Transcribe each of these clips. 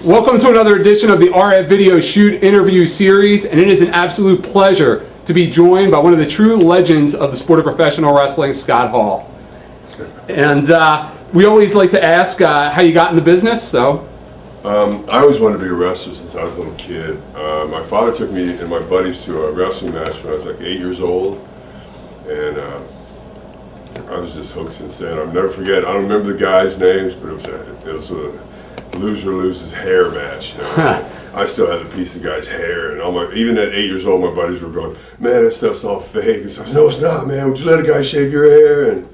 Welcome to another edition of the RF Video Shoot interview series, and it is an absolute pleasure to be joined by one of the true legends of the sport of professional wrestling, Scott Hall. And we always like to ask how you got in the business. So, I always wanted to be a wrestler since I was a little kid. My father took me and my buddies to a wrestling match when I was like 8 years old, and I was just hooked since then. I'll never forget. I don't remember the guys' names, but it was a loser loses hair match. You know? I still had a piece of guy's hair, and even at 8 years old, my buddies were going, "Man, that stuff's all fake." And so I was, "No, it's not, man. Would you let a guy shave your hair?" And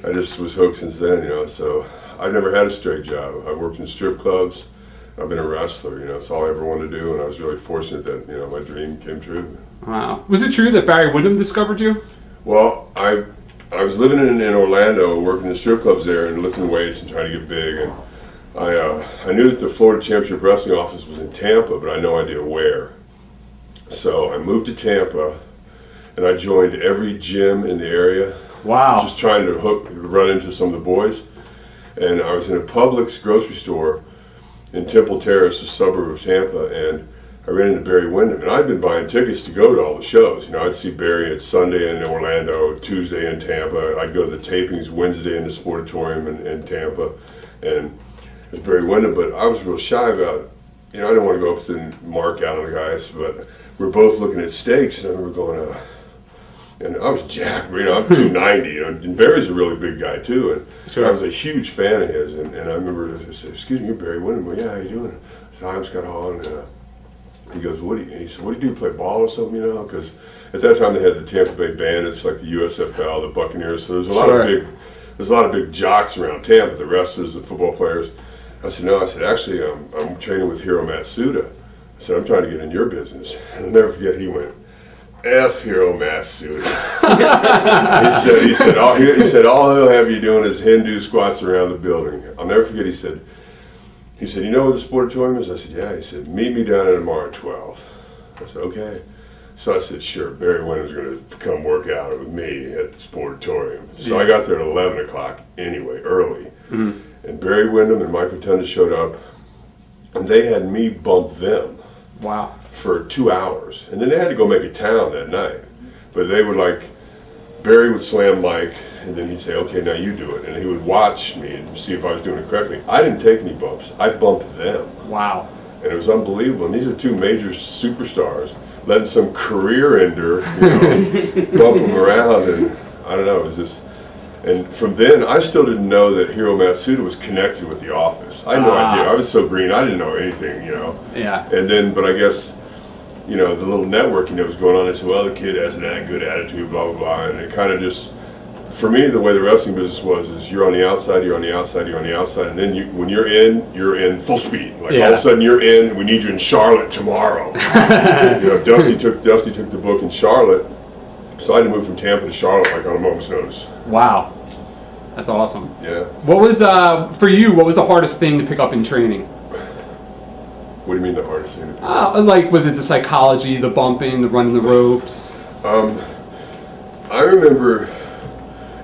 I just was hooked since then, you know. So I've never had a straight job. I worked in strip clubs. I've been a wrestler, you know. It's all I ever wanted to do, and I was really fortunate that, you know, my dream came true. Wow. Was it true that Barry Windham discovered you? Well, I was living in Orlando, working in strip clubs there and lifting weights and trying to get big. And I knew that the Florida Championship Wrestling office was in Tampa, but I had no idea where. So I moved to Tampa, and I joined every gym in the area. Wow. Just trying to run into some of the boys. And I was in a Publix grocery store in Temple Terrace, a suburb of Tampa, and I ran into Barry Windham. And I'd been buying tickets to go to all the shows. You know, I'd see Barry at Sunday in Orlando, Tuesday in Tampa. I'd go to the tapings Wednesday in the Sportatorium in Tampa. And it was Barry Windham, but I was real shy about, you know, I didn't want to go up and mark out on the guys, but we were both looking at steaks, and I remember going, and I was jacked, you know, I'm 290, you know, and Barry's a really big guy too, and sure. I was a huge fan of his, and I remember I said, "Excuse me, you're Barry Windham." Well, "Yeah, how you doing?" I said, "Hi, I'm Scott Hall," and he goes, he said, "What do you do, play ball or something, you know?" Because at that time they had the Tampa Bay Bandits, like the USFL, the Buccaneers, so there's a lot of big jocks around Tampa, the wrestlers, the football players. I said, "No," I said, "Actually, I'm training with Hiro Matsuda." I said, "I'm trying to get in your business." And I'll never forget, he went, "F Hiro Matsuda." he said, "All he'll have you doing is Hindu squats around the building." I'll never forget, he said, "You know where the Sportatorium is?" I said, "Yeah." He said, "Meet me down at tomorrow at 12. I said, "Okay." So I said, "Sure." Barry Windham's going to come work out with me at the Sportatorium. So I got there at 11 o'clock anyway, early. Mm-hmm. And Barry Windham and Mike Rotunda showed up, and they had me bump them. Wow. For 2 hours. And then they had to go make a town that night. But they would Barry would slam Mike, and then he'd say, "Okay, now you do it." And he would watch me and see if I was doing it correctly. I didn't take any bumps. I bumped them. Wow. And it was unbelievable. And these are two major superstars, letting some career ender, you know, bump them around. And I don't know, it was just... And from then, I still didn't know that Hiro Matsuda was connected with the office. I had no idea. I was so green, I didn't know anything, you know. Yeah. And then, but I guess, you know, the little networking that was going on, they said, "Well, the kid has a good attitude, blah, blah, blah." And it kind of just, for me, the way the wrestling business was, is you're on the outside, you're on the outside, you're on the outside. And then when you're in full speed. Like, all of a sudden you're in, we need you in Charlotte tomorrow. You know, Dusty took the book in Charlotte. So I had to move from Tampa to Charlotte, like, on a moment's notice. Wow. That's awesome. Yeah. What was, for you, what was the hardest thing to pick up in training? What do you mean the hardest thing? Like, was it the psychology, the bumping, the running the ropes? I remember,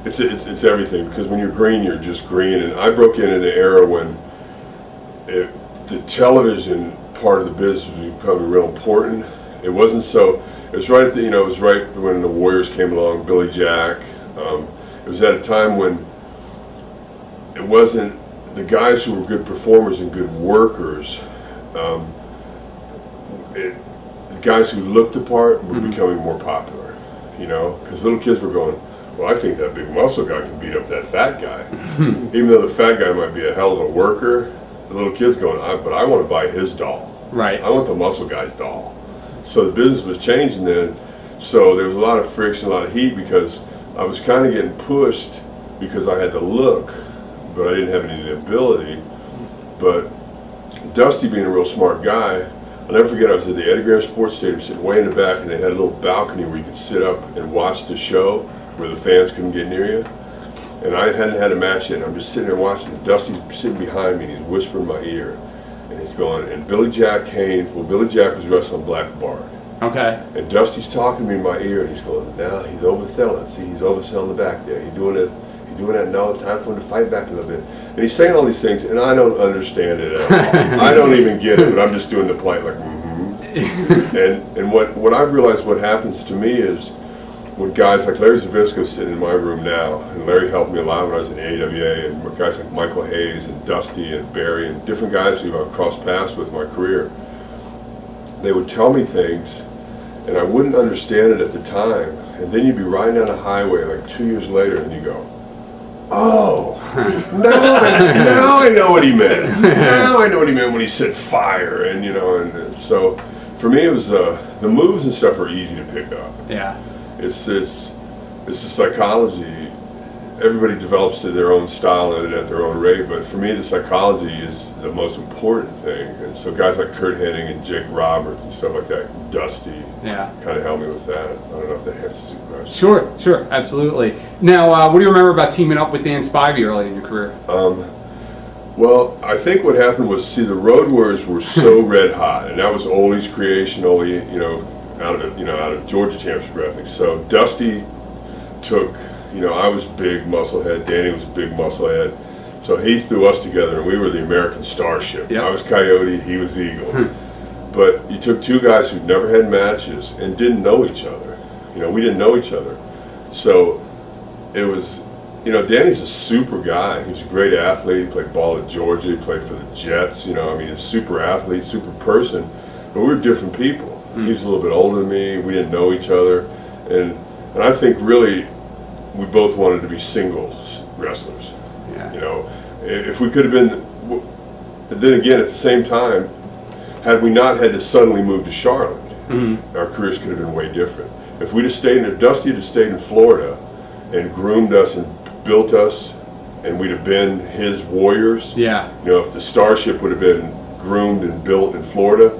it's everything, because when you're green, you're just green. And I broke in an era when the television part of the business was becoming real important. It wasn't so... It was right at it was right when the Warriors came along, Billy Jack. It was at a time when it wasn't the guys who were good performers and good workers. The guys who looked the part were becoming more popular, you know, because little kids were going, "Well, I think that big muscle guy can beat up that fat guy." Even though the fat guy might be a hell of a worker, the little kid's going, "But I want to buy his doll. Right. I want the muscle guy's doll." So the business was changing then, so there was a lot of friction, a lot of heat, because I was kind of getting pushed because I had the look, but I didn't have any ability. But Dusty, being a real smart guy, I'll never forget, I was at the Eddie Graham Sports Stadium sitting way in the back, and they had a little balcony where you could sit up and watch the show where the fans couldn't get near you. And I hadn't had a match yet, and I'm just sitting there watching, and Dusty's sitting behind me, and he's whispering in my ear. And he's going, and Billy Jack was wrestling Black Bart. Okay. And Dusty's talking to me in my ear, and he's going, "Now he's overselling. See, he's overselling the back there. He's You doing that? No, time for him to fight back a little bit. And he's saying all these things, and I don't understand it at all. I don't even get it, but I'm just doing the polite, like, And what I've realized what happens to me is when guys like Larry Zbysko sitting in my room now, and Larry helped me a lot when I was in the AWA, and guys like Michael Hayes and Dusty and Barry and different guys who I've crossed paths with in my career, they would tell me things, and I wouldn't understand it at the time, and then you'd be riding down a highway like 2 years later, and you go, oh, now I know what he meant. Now I know what he meant when he said fire, and and so for me it was the moves and stuff are easy to pick up. Yeah. It's the psychology. Everybody develops their own style and at their own rate, but for me the psychology is the most important thing. And so guys like Kurt Hennig and Jake Roberts and stuff like that, Dusty, kind of helped me with that. I don't know if that answers your question. Sure, absolutely. Now, what do you remember about teaming up with Dan Spivey early in your career? Well, I think what happened was, see, the Road Warriors were so red hot, and that was Ole's creation. Ole, out of Georgia Championship Wrestling. So Dusty took, I was big musclehead, Danny was a big musclehead. So he threw us together, and we were the American Starship. Yep. I was Coyote, he was Eagle. But you took two guys who'd never had matches and didn't know each other. We didn't know each other. So it was, Danny's a super guy. He was a great athlete. He played ball at Georgia. He played for the Jets. He's a super athlete, super person. But we were different people. He was a little bit older than me. We didn't know each other. And I think really we both wanted to be singles wrestlers. Yeah. If we could have been, then again, at the same time, had we not had to suddenly move to Charlotte, our careers could have been way different. If we'd have stayed Dusty had stayed in Florida and groomed us and built us, and we'd have been his warriors. Yeah. If the Starship would have been groomed and built in Florida,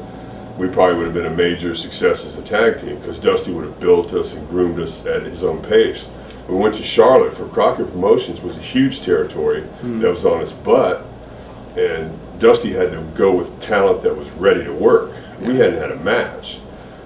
we probably would have been a major success as a tag team, because Dusty would have built us and groomed us at his own pace. We went to Charlotte for Crockett Promotions, was a huge territory that was on its butt, and Dusty had to go with talent that was ready to work. Yeah. We hadn't had a match,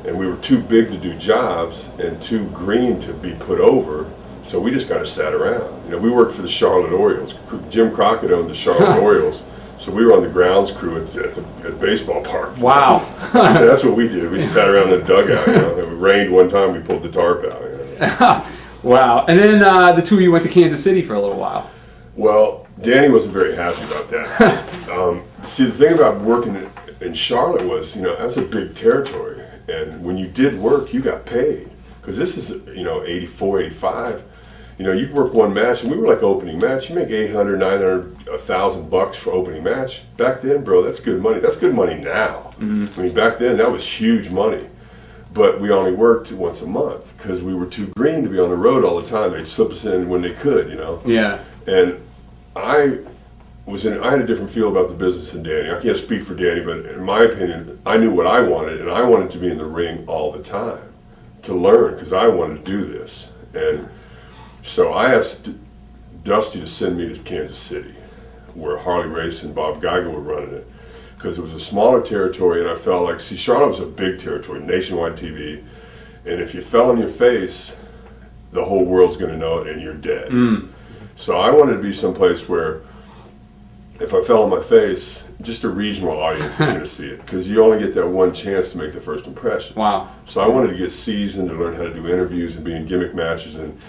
and we were too big to do jobs and too green to be put over, so we just kind of sat around. We worked for the Charlotte Orioles. Jim Crockett owned the Charlotte Orioles. So we were on the grounds crew at the baseball park. Wow. So that's what we did. We sat around in the dugout. It rained one time, we pulled the tarp out. Wow. And then the two of you went to Kansas City for a little while. Well, Danny wasn't very happy about that. See, the thing about working in Charlotte was, that was a big territory. And when you did work, you got paid. Because this is, 84, 85. You'd work one match, and we were like opening match. You make $800, $900, $1,000 for opening match. Back then, bro, that's good money. That's good money now. Back then, that was huge money. But we only worked once a month because we were too green to be on the road all the time. They'd slip us in when they could, Yeah. And I had a different feel about the business than Danny. I can't speak for Danny, but in my opinion, I knew what I wanted, and I wanted to be in the ring all the time to learn, because I wanted to do this. And so I asked Dusty to send me to Kansas City, where Harley Race and Bob Geiger were running it, because it was a smaller territory, and I felt like, Charlotte was a big territory, nationwide TV, and if you fell on your face, the whole world's going to know it, and you're dead. So I wanted to be someplace where, if I fell on my face, just a regional audience is going to see it, because you only get that one chance to make the first impression. Wow. So I wanted to get seasoned, to learn how to do interviews and be in gimmick matches, and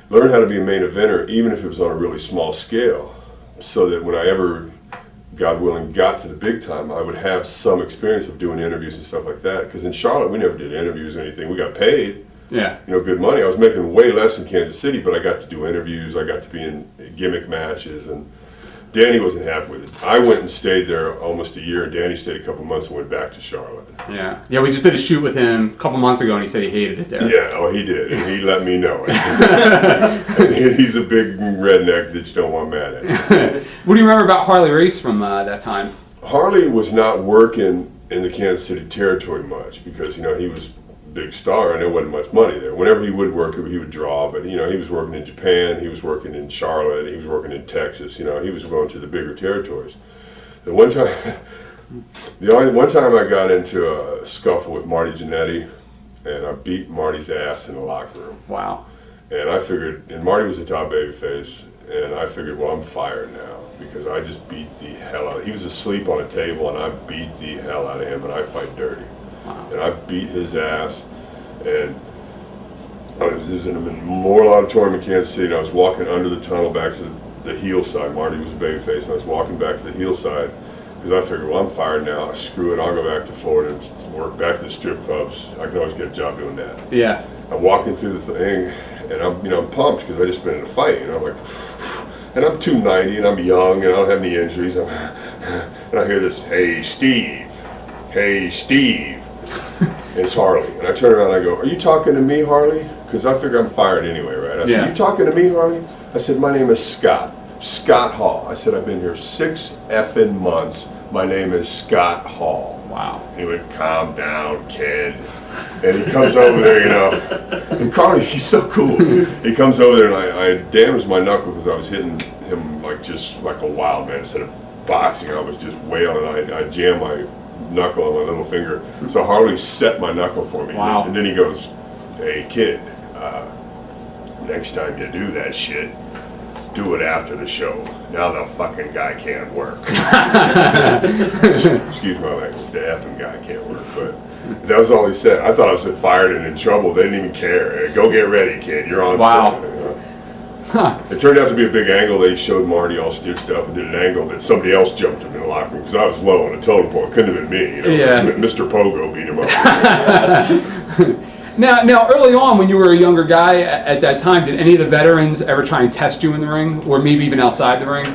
learn how to be a main eventer, even if it was on a really small scale, so that when I ever, God willing, got to the big time, I would have some experience of doing interviews and stuff like that. Because in Charlotte, we never did interviews or anything. We got paid, good money. I was making way less in Kansas City, but I got to do interviews. I got to be in gimmick matches, and Danny wasn't happy with it. I went and stayed there almost a year, and Danny stayed a couple months and went back to Charlotte. Yeah, we just did a shoot with him a couple months ago, and he said he hated it there. Yeah, he did, and he let me know it. He's a big redneck that you don't want mad at. What do you remember about Harley Race from that time? Harley was not working in the Kansas City territory much, because, he was big star and there wasn't much money there. Whenever he would work, he would draw, but he was working in Japan, he was working in Charlotte, he was working in Texas, he was going to the bigger territories. And one time I got into a scuffle with Marty Jannetty, and I beat Marty's ass in the locker room. Wow. And I figured, and Marty was a top babyface, and I figured, well, I'm fired now because I just beat the hell out of him. He was asleep on a table, and I beat the hell out of him, and I fight dirty. Wow. And I beat his ass, and I was in a Memorial Auditorium in Kansas City, and I was walking under the tunnel back to the heel side. Marty was a babyface, and I was walking back to the heel side because I figured, well, I'm fired now. Screw it, I'll go back to Florida and work back to the strip clubs. I can always get a job doing that. Yeah. I'm walking through the thing, and I'm pumped because I just been in a fight, and I'm like, and I'm 290, and I'm young, and I don't have any injuries, and I hear this, hey Steve, and it's Harley, and I turn around and I go, are you talking to me, Harley? Because I figure I'm fired anyway, right? I said, you talking to me, Harley? I said, my name is Scott Hall. I said, I've been here 6 effing months. My name is Scott Hall. Wow. He went, calm down, kid. And he comes over there, you know. And Carly, he's so cool. He comes over there, and I damaged my knuckle because I was hitting him just like a wild man. Instead of boxing, I was just wailing. I jammed my knuckle on my little finger. So Harley set my knuckle for me. Wow. And then he goes, hey, kid, next time you do that shit, do it after the show. Now the fucking guy can't work. Excuse my language, the effing guy can't work. But that was all he said. I thought I was fired and in trouble. They didn't even care. Go get ready, kid. You're on wow. set. You know? Huh. It turned out to be a big angle. They showed Marty all stitched up and did an angle that somebody else jumped him in the locker room because I was low on a totem pole. It couldn't have been me. You know? Yeah. Mr. Pogo beat him up. Now, early on, when you were a younger guy at that time, did any of the veterans ever try and test you in the ring, or maybe even outside the ring?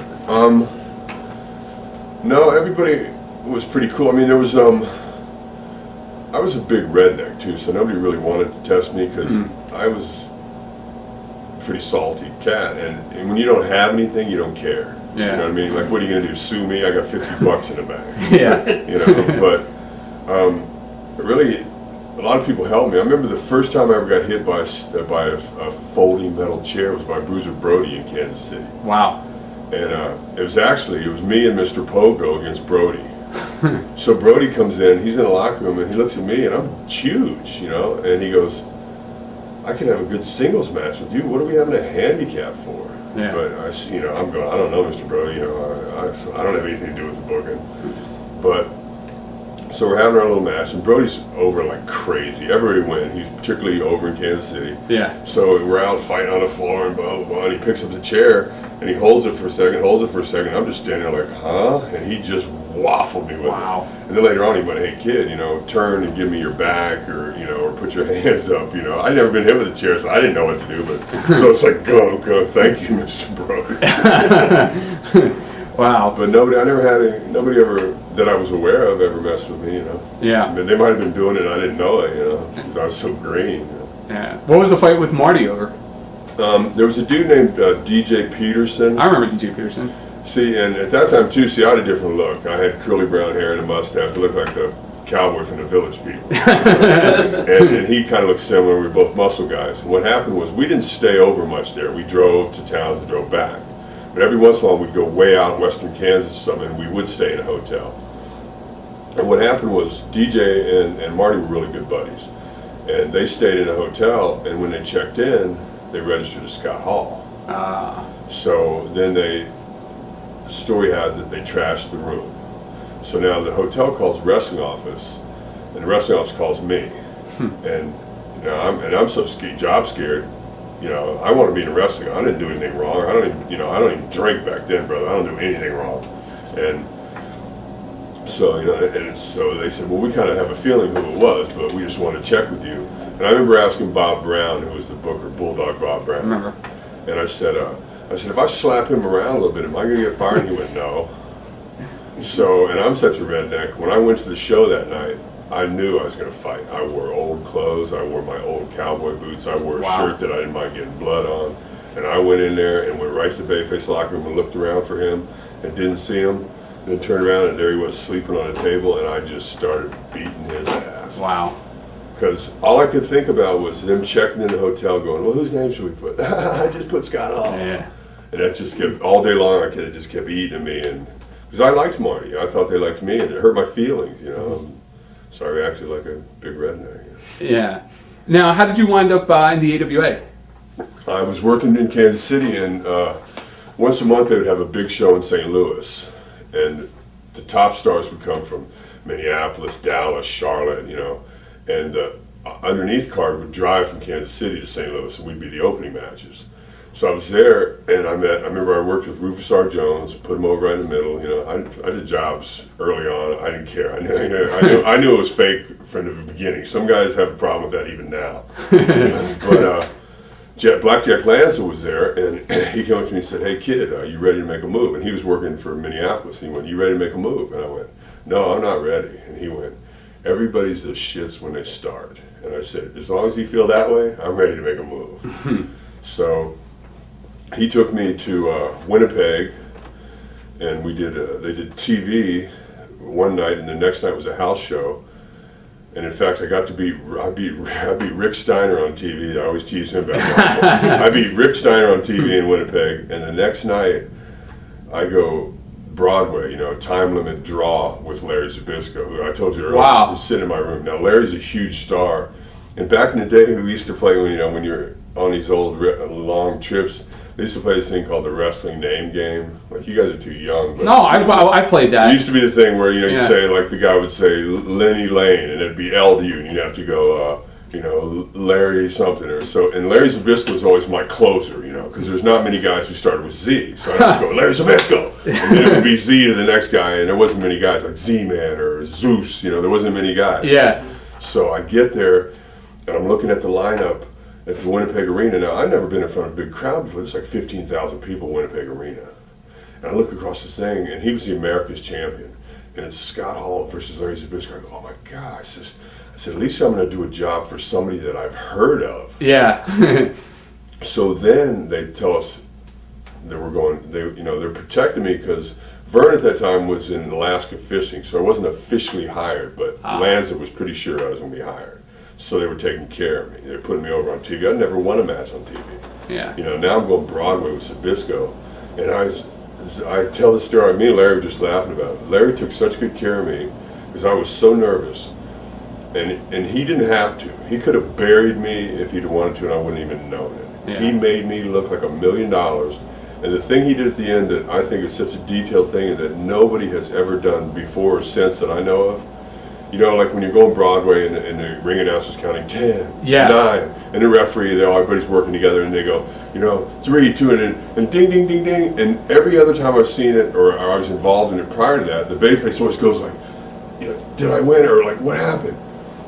No, everybody was pretty cool. I mean, there was I was a big redneck too, so nobody really wanted to test me because I was a pretty salty cat, and when you don't have anything, you don't care. Yeah. You know what I mean? Like, what are you gonna do? Sue me? I got $50 in the bank. Yeah. You know, but really. A lot of people helped me. I remember the first time I ever got hit by a folding metal chair was by Bruiser Brody in Kansas City. Wow. And it was me and Mr. Pogo against Brody. So Brody comes in, he's in the locker room, and he looks at me, and I'm huge, you know, and he goes, I could have a good singles match with you. What are we having a handicap for? Yeah. But I'm going, I don't know, Mr. Brody, you know, I don't have anything to do with the booking. But so we're having our little match, and Brody's over like crazy. Everybody went. He's particularly over in Kansas City. Yeah. So we're out fighting on the floor, and blah, blah, blah, and he picks up the chair, and he holds it for a second, I'm just standing there like, huh? And he just waffled me with it. And then later on, he went, hey, kid, you know, turn and give me your back, or, you know, or put your hands up, you know. I'd never been hit with a chair, so I didn't know what to do, but so it's like, go, thank you, Mr. Brody. Wow. But nobody ever that I was aware of ever messed with me, you know. Yeah. I mean, they might have been doing it, I didn't know it, you know, because I was so green. You know? Yeah. What was the fight with Marty over? There was a dude named DJ Peterson. I remember DJ Peterson. See, and at that time too, I had a different look. I had curly brown hair and a mustache. I looked like the cowboy from the Village People. and he kind of looked similar. We were both muscle guys. And what happened was we didn't stay over much there. We drove to towns and drove back. But every once in a while we'd go way out in western Kansas or something, and we would stay in a hotel. And what happened was DJ and Marty were really good buddies. And they stayed in a hotel, and when they checked in, they registered as Scott Hall. So then the story has it, they trashed the room. So now the hotel calls the wrestling office, and the wrestling office calls me. And you know, I'm so job scared. You know, I want to be in wrestling. I didn't do anything wrong. I don't even drink back then, brother. I don't do anything wrong. And so, you know, and so they said, well, we kind of have a feeling who it was, but we just want to check with you. And I remember asking Bob Brown, who was the booker, Bulldog Bob Brown. I remember. And I said, if I slap him around a little bit, am I going to get fired? And he went, no. So, and I'm such a redneck. When I went to the show that night, I knew I was going to fight. I wore old clothes. I wore my old cowboy boots. I wore a shirt that I didn't mind getting blood on. And I went in there and went right to the Bayface locker room and looked around for him and didn't see him. Then turned around and there he was sleeping on a table, and I just started beating his ass. Wow. Because all I could think about was them checking in the hotel going, well, whose name should we put? I just put Scott Hall. Yeah. And that just kept, all day long, it just kept eating at me. And because I liked Marty. I thought they liked me, and it hurt my feelings, you know. So I reacted like a big redneck. Yeah. Now, how did you wind up in the AWA? I was working in Kansas City, and once a month they would have a big show in St. Louis, and the top stars would come from Minneapolis, Dallas, Charlotte, you know, and underneath card would drive from Kansas City to St. Louis, and we'd be the opening matches. So I was there, and I remember I worked with Rufus R. Jones, put him over right in the middle. You know, I did jobs early on. I didn't care. I knew it was fake from the beginning. Some guys have a problem with that even now. But Blackjack Lanza was there, and he came up to me and said, "Hey kid, are you ready to make a move?" And he was working for Minneapolis. And he went, "You ready to make a move?" And I went, "No, I'm not ready." And he went, "Everybody's the shits when they start." And I said, "As long as you feel that way, I'm ready to make a move." So he took me to Winnipeg, and we did. They did TV one night, and the next night was a house show. And in fact, I beat Rick Steiner on TV. I always tease him about that. I beat Rick Steiner on TV in Winnipeg, and the next night I go Broadway, you know, time limit draw with Larry Zbysko, who I told you earlier is sitting in my room. Now Larry's a huge star, and back in the day, we used to play when you're on these old long trips. They used to play this thing called the wrestling name game. Like, you guys are too young. But no, I played that. It used to be the thing where, you know, you say, like, the guy would say Lenny Lane, and it'd be L to you, and you'd have to go, you know, Larry something or so. And Larry Zbysko was always my closer, you know, because there's not many guys who started with Z. So I'd have to go, Larry Zbysko! And then it would be Z to the next guy, and there wasn't many guys, like Z-Man or Zeus, you know, there wasn't many guys. Yeah. So I get there, and I'm looking at the lineup at the Winnipeg Arena. Now, I've never been in front of a big crowd before. There's like 15,000 people in Winnipeg Arena. And I look across this thing, and he was the America's champion. And it's Scott Hall versus Larry Zbysko. I go, oh my God. I said, at least I'm going to do a job for somebody that I've heard of. Yeah. So then they tell us that they're protecting me because Vern at that time was in Alaska fishing, so I wasn't officially hired, but Lanza was pretty sure I was going to be hired. So they were taking care of me. They were putting me over on TV. I'd never won a match on TV. Yeah. You know, now I'm going Broadway with Zbysko, and I tell the story. Me and Larry were just laughing about it. Larry took such good care of me because I was so nervous, and he didn't have to. He could have buried me if he'd wanted to, and I wouldn't even known it. Yeah. He made me look like $1 million, and the thing he did at the end that I think is such a detailed thing and that nobody has ever done before or since that I know of. You know, like when you're going Broadway and the ring announcer's counting 10, 9, and the referee, everybody's working together, and they go, you know, 3, 2, and ding, ding, ding, ding. And every other time I've seen it, or I was involved in it prior to that, the babyface always goes like, you know, did I win, or like, what happened?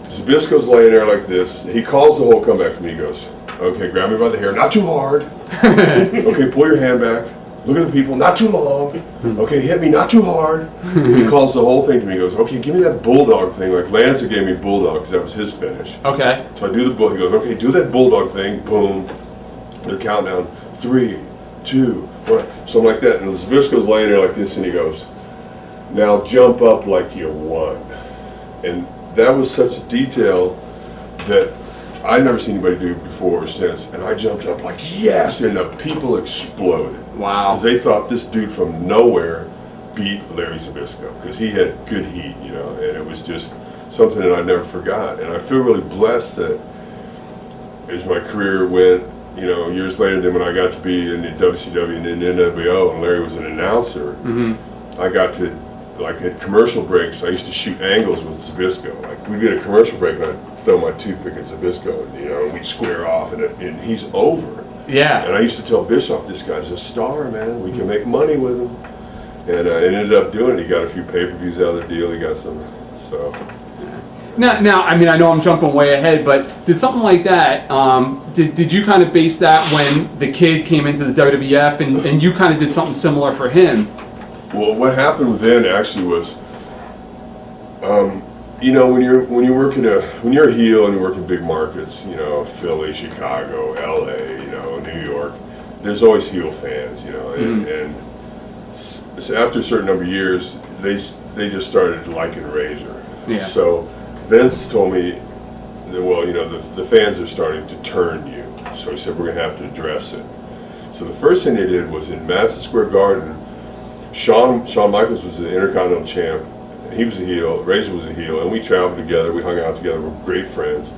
Zbysko's laying there like this. He calls the whole comeback to me. He goes, okay, grab me by the hair, not too hard. Okay, pull your hand back. Look at the people, not too long. Okay, hit me, not too hard. He calls the whole thing to me. He goes, okay, give me that bulldog thing. Like Lanza gave me bulldog because that was his finish. Okay. So I do the bulldog. He goes, okay, do that bulldog thing. Boom. They're counting down 3, 2, 1. So I'm like that. And Zbysko's laying there like this, and he goes, now jump up like you won. And that was such a detail that I'd never seen anybody do before or since, and I jumped up like, yes, and the people exploded. Wow. Because they thought this dude from nowhere beat Larry Zbysko, because he had good heat, you know, and it was just something that I never forgot. And I feel really blessed that as my career went, you know, years later, then when I got to be in the WCW and in the NWO, and Larry was an announcer, I got to, like at commercial breaks, I used to shoot angles with Zbysko. Like we'd be at a commercial break and I'd throw my toothpick at Zbysko, and, you know, and we'd square off, and he's over. Yeah. And I used to tell Bischoff, this guy's a star, man. We can make money with him. And I ended up doing it. He got a few pay-per-views out of the deal. He got some, so. Now, I mean, I know I'm jumping way ahead, but did something like that, did you kind of base that when the kid came into the WWF and you kind of did something similar for him? Well, what happened then actually was, you know, when you're a heel and you work in big markets, you know, Philly, Chicago, LA, you know, New York, there's always heel fans, you know, and so after a certain number of years, they just started liking Razor. Yeah. So Vince told me that, well, you know, the fans are starting to turn you. So he said, we're going to have to address it. So the first thing they did was in Madison Square Garden, Shawn Michaels was the Intercontinental champ. He was a heel, Razor was a heel, and we traveled together, we hung out together, we were great friends.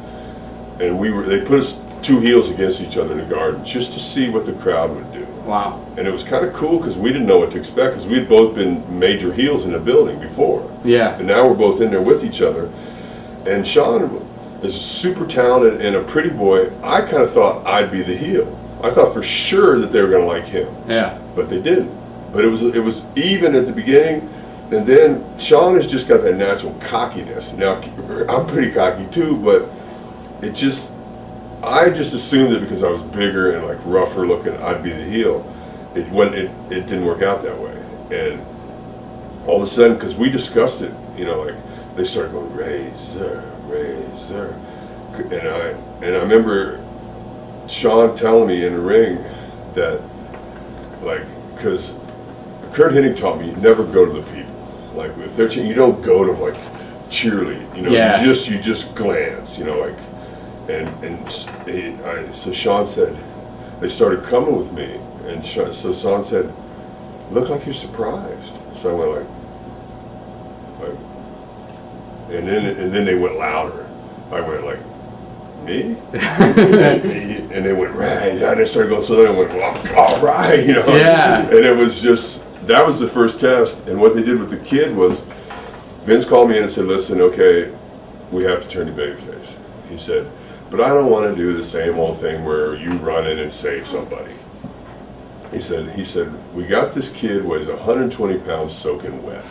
And they put us two heels against each other in the garden just to see what the crowd would do. Wow. And it was kind of cool because we didn't know what to expect because we'd both been major heels in the building before. Yeah. And now we're both in there with each other. And Sean is super talented and a pretty boy. I kind of thought I'd be the heel. I thought for sure that they were going to like him. Yeah. But they didn't. But it was even at the beginning. And then Sean has just got that natural cockiness. Now, I'm pretty cocky too, but I just assumed that because I was bigger and like rougher looking, I'd be the heel. It didn't work out that way. And all of a sudden, because we discussed it, like they started going Razor, Razor, and I remember Sean telling me in the ring that because Kurt Hennig taught me you never go to the people. Like if they're you don't go to them like cheerlead, Yeah. you just glance, so Sean said they started coming with me, and so Sean said, "Look like you're surprised." So I went like, and then they went louder. I went like, "Me?" and they went right, and they started going. So then I went, "Well, all right," Yeah. And it was just. That was the first test, and what they did with the kid was, Vince called me in and said, "Listen, okay, we have to turn you babyface." He said, "But I don't want to do the same old thing where you run in and save somebody." He said, "We got this kid weighs 120 pounds soaking wet."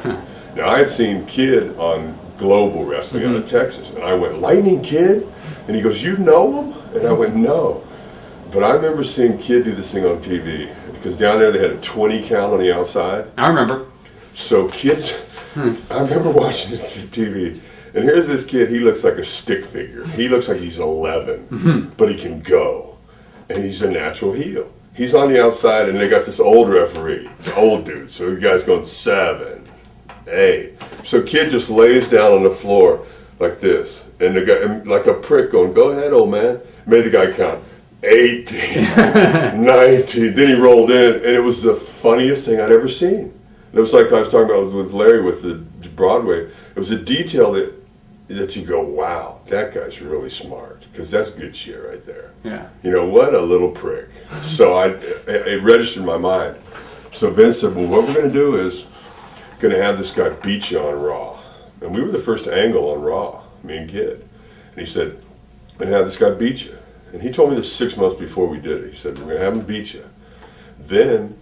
Now I had seen Kid on Global Wrestling out of Texas, and I went, "Lightning Kid?" And he goes, "You know him?" And I went, "No." But I remember seeing Kid do this thing on TV. Because down there they had a 20 count on the outside. I remember. So kids, I remember watching it on TV, and here's this kid, he looks like a stick figure. He looks like he's 11, but he can go. And he's a natural heel. He's on the outside, and they got this old referee, the old dude. So the guy's going 7, 8. So Kid just lays down on the floor like this. And the guy, like a prick going, "Go ahead, old man." Made the guy count. 18, 19, then he rolled in, and it was the funniest thing I'd ever seen. It was like I was talking about with Larry with the Broadway. It was a detail that you go, "Wow, that guy's really smart," because that's good shit right there. Yeah. What a little prick. So it registered in my mind. So Vince said, "Well, what we're going to do is going to have this guy beat you on Raw." And we were the first angle on Raw, me and Kid. And he said, "We're going to have this guy beat you." And he told me this 6 months before we did it. He said, "We're going to have him beat you. Then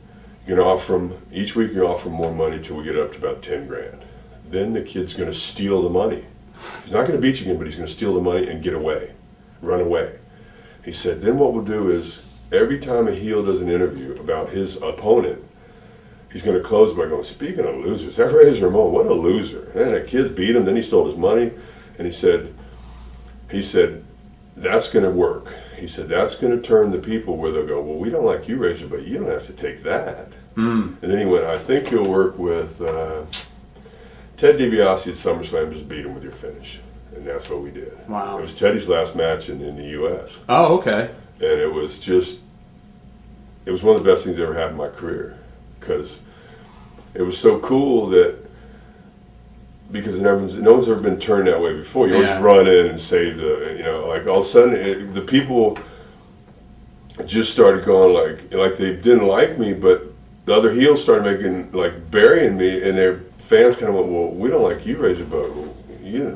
you're going to offer him, each week you're going to offer him more money till we get up to about 10 grand. Then the kid's going to steal the money. He's not going to beat you again, but he's going to steal the money and get away, run away." He said, "Then what we'll do is every time a heel does an interview about his opponent, he's going to close by going, 'Speaking of losers, that Razor Ramon, what a loser. Man, that kid's beat him, then he stole his money.'" And he said, "That's going to work." He said, "That's going to turn the people where they'll go, 'Well, we don't like you, Razor, but you don't have to take that.'" And then he went, "I think you'll work with Ted DiBiase at SummerSlam, just beat him with your finish." And that's what we did. Wow. It was Teddy's last match in the U.S. Oh, okay. And it was one of the best things that ever happened in my career. Because it was so cool because no one's ever been turned that way before. You always run in and save like all of a sudden the people just started going like they didn't like me, but the other heels started burying me, and their fans kind of went, "Well, we don't like you, Razor, but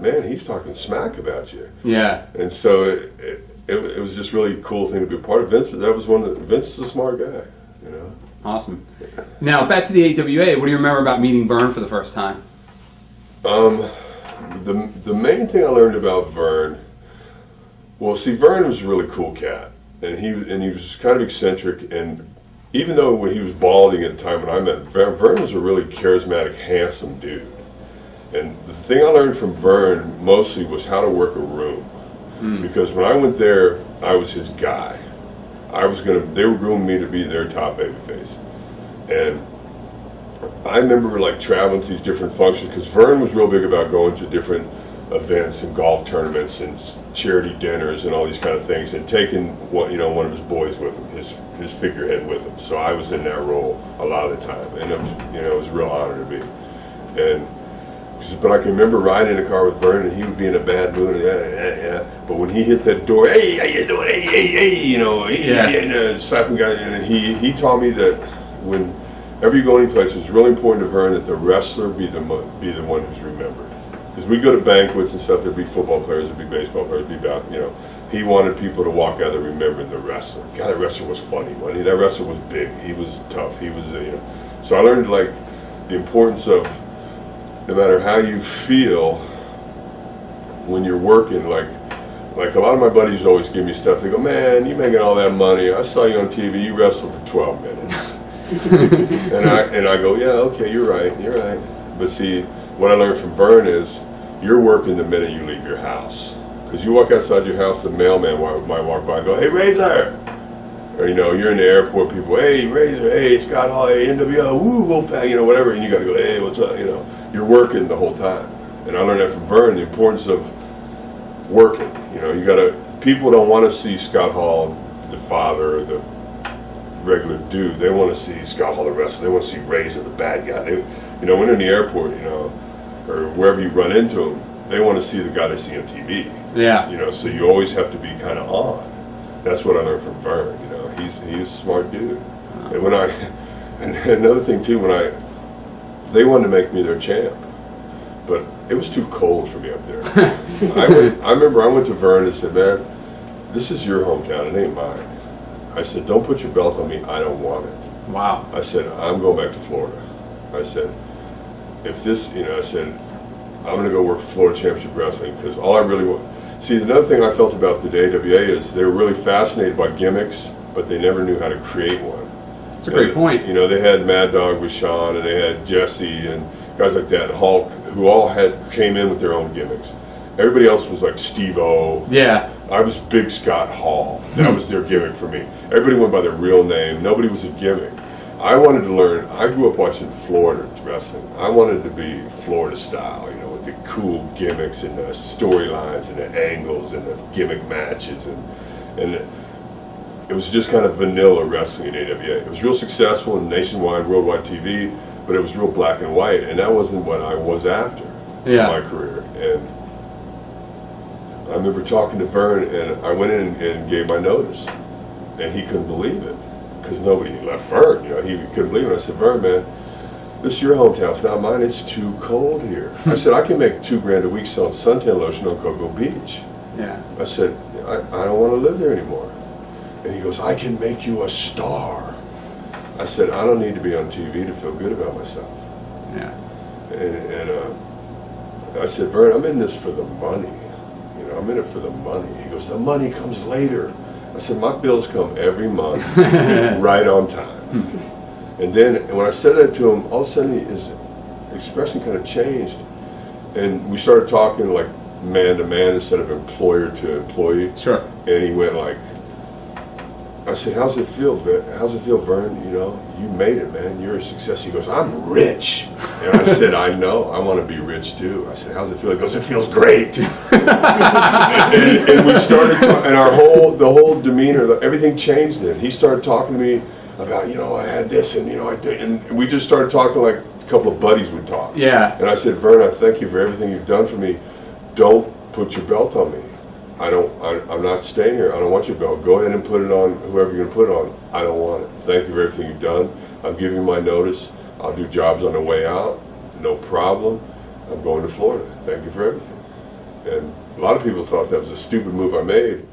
man, he's talking smack about you." Yeah. And so it was just really a cool thing to be a part of. Vince is a smart guy, Awesome. Now back to the AWA. What do you remember about meeting Vern for the first time? The main thing I learned about Vern, Vern was a really cool cat, and he was kind of eccentric, and even though when he was balding at the time when I met Vern was a really charismatic, handsome dude. And the thing I learned from Vern mostly was how to work a room, because when I went there, I was his guy. They were grooming me to be their top babyface, and I remember traveling to these different functions because Vern was real big about going to different events and golf tournaments and charity dinners and all these kind of things, and taking one of his boys with him, his figurehead with him. So I was in that role a lot of the time, and it was a real honor to be. And But I can remember riding in the car with Vern, and he would be in a bad mood. And but when he hit that door, hey, how you doing? Hey, you know, slapping guys. And he taught me that whenever you go any place, it's really important to Vern that the wrestler be the one who's remembered. Because we go to banquets and stuff, there'd be football players, there'd be baseball players, there'd be he wanted people to walk out there remembering the wrestler. God, that wrestler was funny, wasn't he? That wrestler was big. He was tough. He was, So I learned like the importance of no matter how you feel when you're working. Like a lot of my buddies always give me stuff. They go, man, you making all that money. I saw you on TV. You wrestled for 12 minutes. and I go, yeah, okay, you're right. But see, what I learned from Vern is you're working the minute you leave your house. Because you walk outside your house, the mailman might walk by and go, hey, Razor! Or, you're in the airport, people, hey, Razor, hey, Scott Hall, hey, NWO, woo, Wolfpack, whatever, and you got to go, hey, what's up, You're working the whole time. And I learned that from Vern, the importance of working. You got to, people don't want to see Scott Hall, the father, or the regular dude. They want to see Scott Hall, the wrestler. They want to see Razor, the bad guy. When they're in the airport, or wherever you run into him, they want to see the guy they see on TV. Yeah. So you always have to be kind of on. That's what I learned from Vern. He's a smart dude. And and another thing too, they wanted to make me their champ, but it was too cold for me up there. I remember I went to Vern and said, man, this is your hometown, it ain't mine. I said, don't put your belt on me, I don't want it. Wow. I said, I'm going back to Florida. I said, if this, I said, I'm going to go work for Florida Championship Wrestling, because all I really want. See, another thing I felt about the AWA is they were really fascinated by gimmicks, but they never knew how to create one. That's a great point. They had Mad Dog with Sean, and they had Jesse, and guys like that, and Hulk, who all came in with their own gimmicks. Everybody else was like Steve-O. Yeah. I was Big Scott Hall. That was their gimmick for me. Everybody went by their real name. Nobody was a gimmick. I wanted to learn. I grew up watching Florida wrestling. I wanted to be Florida style, with the cool gimmicks and the storylines and the angles and the gimmick matches, and it was just kind of vanilla wrestling in AWA. It was real successful in nationwide, worldwide TV, but it was real black and white, and that wasn't what I was after in my career. And I remember talking to Vern, and I went in and gave my notice, and he couldn't believe it. Because nobody left Vern, he couldn't believe it. I said, Vern, man, this is your hometown, it's not mine, it's too cold here. I said, I can make $2,000 a week selling suntan lotion on Cocoa Beach. Yeah. I said, I don't want to live there anymore. And he goes, I can make you a star. I said, I don't need to be on TV to feel good about myself. Yeah. And I said, Vern, I'm in this for the money. I'm in it for the money. He goes, the money comes later. I said, my bills come every month, right on time. And then when I said that to him, all of a sudden his expression kind of changed. And we started talking like man to man instead of employer to employee. Sure. And he went like, I said, how's it feel, Vern? You made it, man. You're a success. He goes, I'm rich. And I said, I know. I want to be rich too. I said, how's it feel? He goes, it feels great. and we started, and the whole demeanor, everything changed then. He started talking to me about, I had this, and I did, and we just started talking like a couple of buddies would talk. Yeah. And I said, Vern, I thank you for everything you've done for me. Don't put your belt on me. I'm not staying here. I don't want your belt. Go ahead and put it on whoever you're going to put it on. I don't want it. Thank you for everything you've done. I'm giving you my notice. I'll do jobs on the way out. No problem. I'm going to Florida. Thank you for everything. And a lot of people thought that was a stupid move I made.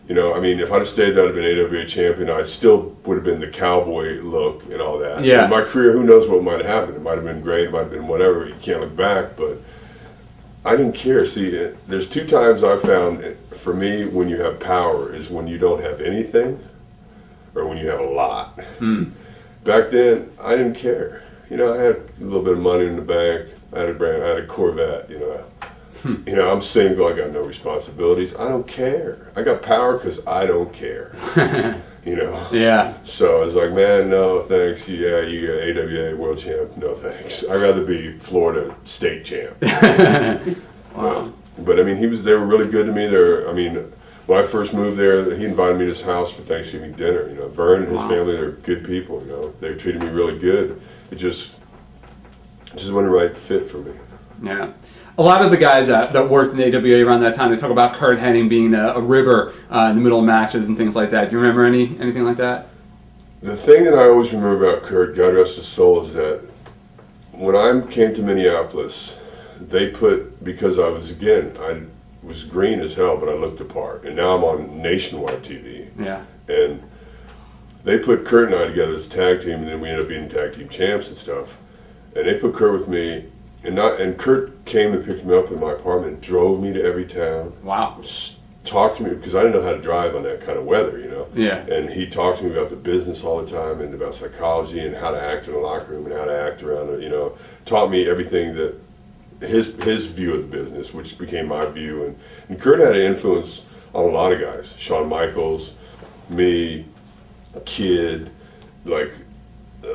If I'd have stayed there, I'd have been AWA champion. I still would have been the cowboy look and all that. Yeah. In my career, who knows what might have happened. It might have been great. It might have been whatever. You can't look back, but I didn't care. See, there's two times I've found, for me, when you have power is when you don't have anything or when you have a lot. Back then, I didn't care. I had a little bit of money in the bank. I had a Corvette, I'm single, I got no responsibilities. I don't care. I got power because I don't care. Yeah. So I was like, man, no, thanks. Yeah, you got AWA world champ. No, thanks. I'd rather be Florida state champ. Wow. But they were really good to me. When I first moved there, he invited me to his house for Thanksgiving dinner. Vern and his family, they're good people. They treated me really good. just wasn't the right fit for me. Yeah. A lot of the guys that worked in AWA around that time, they talk about Kurt Hennig being a ribber in the middle of matches and things like that. Do you remember anything like that? The thing that I always remember about Kurt, God rest his soul, is that when I came to Minneapolis, they put, because I was green as hell, but I looked the part. And now I'm on nationwide TV. Yeah. And they put Kurt and I together as a tag team, and then we ended up being tag team champs and stuff. And they put Kurt with me, and Kurt came and picked me up in my apartment, drove me to every town. Wow. Talked to me, because I didn't know how to drive on that kind of weather, you know. Yeah. And he talked to me about the business all the time, and about psychology, and how to act in a locker room, and how to act around it, you know. Taught me everything that his view of the business, which became my view. And Kurt had an influence on a lot of guys. Shawn Michaels, me, Kid, like,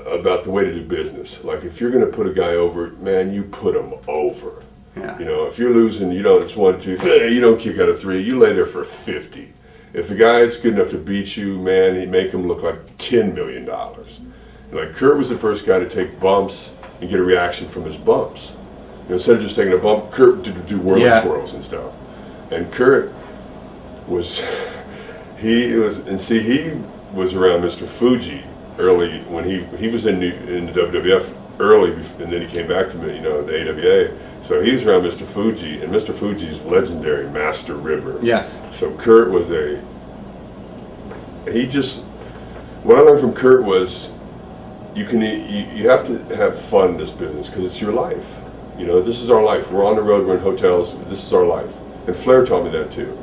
about the way to do business. Like, if you're going to put a guy over, man, you put him over. Yeah. You know, if you're losing, you don't, it's 1, 2, 3, you don't kick out of 3, you lay there for 50. If the guy's good enough to beat you, man, he'd make him look like $10 million. Like, Kurt was the first guy to take bumps and get a reaction from his bumps. You know, instead of just taking a bump, Kurt did do whirling twirls and stuff. And Kurt was, he was around Mr. Fuji early when he was in the WWF early, and then he came back to me, you know, the AWA. So he was around Mr. Fuji, and Mr. Fuji's legendary master ribber. Yes. So Kurt was what I learned from Kurt was you have to have fun in this business because it's your life. You know, this is our life. We're on the road, we're in hotels, this is our life. And Flair taught me that too.